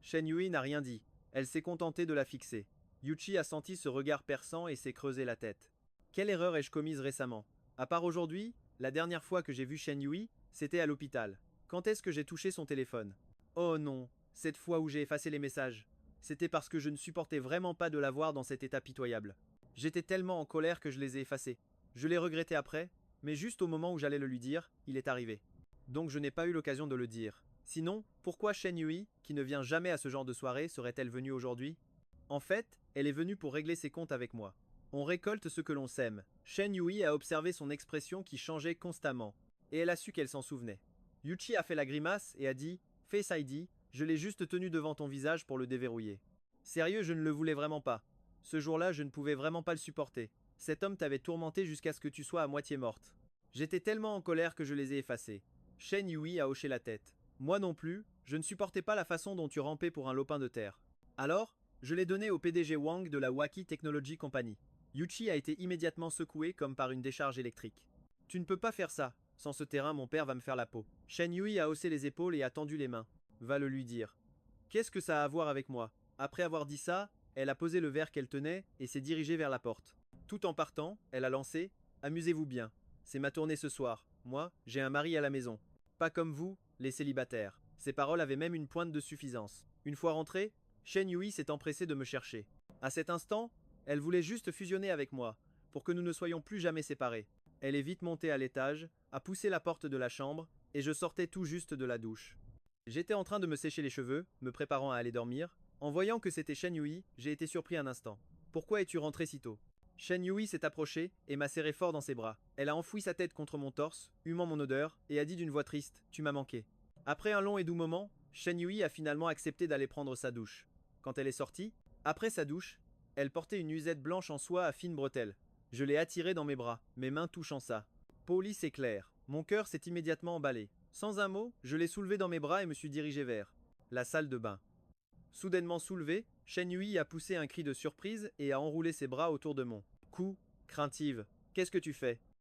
A: Shen Yui n'a rien dit. Elle s'est contentée de la fixer. Yuchi a senti ce regard perçant et s'est creusé la tête. Quelle erreur ai-je commise récemment? À part aujourd'hui, la dernière fois que j'ai vu Shen Yui, c'était à l'hôpital. Quand est-ce que j'ai touché son téléphone? Oh non, cette fois où j'ai effacé les messages. C'était parce que je ne supportais vraiment pas de la voir dans cet état pitoyable. J'étais tellement en colère que je les ai effacés. Je l'ai regretté après, mais juste au moment où j'allais le lui dire, il est arrivé. Donc je n'ai pas eu l'occasion de le dire. Sinon, pourquoi Shen Yui, qui ne vient jamais à ce genre de soirée, serait-elle venue aujourd'hui? En fait, elle est venue pour régler ses comptes avec moi. On récolte ce que l'on sème. Shen Yui a observé son expression qui changeait constamment, et elle a su qu'elle s'en souvenait. Yuchi a fait la grimace et a dit: Face ID, je l'ai juste tenu devant ton visage pour le déverrouiller. Sérieux, je ne le voulais vraiment pas. Ce jour-là, je ne pouvais vraiment pas le supporter. Cet homme t'avait tourmenté jusqu'à ce que tu sois à moitié morte. J'étais tellement en colère que je les ai effacés. Shen Yui a hoché la tête. Moi non plus, je ne supportais pas la façon dont tu rampais pour un lopin de terre. Alors, je l'ai donné au PDG Wang de la Waki Technology Company. Yuchi a été immédiatement secoué comme par une décharge électrique. Tu ne peux pas faire ça. Sans ce terrain, mon père va me faire la peau. Shen Yui a haussé les épaules et a tendu les mains. Va le lui dire. Qu'est-ce que ça a à voir avec moi? Après avoir dit ça, elle a posé le verre qu'elle tenait et s'est dirigée vers la porte. Tout en partant, elle a lancé: Amusez-vous bien. C'est ma tournée ce soir. Moi, j'ai un mari à la maison. Pas comme vous, les célibataires. Ces paroles avaient même une pointe de suffisance. Une fois rentrée, Shen Yui s'est empressée de me chercher. À cet instant, elle voulait juste fusionner avec moi, pour que nous ne soyons plus jamais séparés. Elle est vite montée à l'étage, a poussé la porte de la chambre, et je sortais tout juste de la douche. J'étais en train de me sécher les cheveux, me préparant à aller dormir. En voyant que c'était Shen Yui, j'ai été surpris un instant. Pourquoi es-tu rentré si tôt? Shen Yui s'est approchée et m'a serré fort dans ses bras. Elle a enfoui sa tête contre mon torse, humant mon odeur, et a dit d'une voix triste: Tu m'as manqué. Après un long et doux moment, Shen Yui a finalement accepté d'aller prendre sa douche. Quand elle est sortie, après sa douche, elle portait une nuisette blanche en soie à fines bretelles. Je l'ai attirée dans mes bras, mes mains touchant ça. Peau lisse et claire. Mon cœur s'est immédiatement emballé. Sans un mot, je l'ai soulevée dans mes bras et me suis dirigé vers la salle de bain. Soudainement soulevé, Shen Yui a poussé un cri de surprise et a enroulé ses bras autour de mon cou, craintive. Qu'est-ce que tu fais?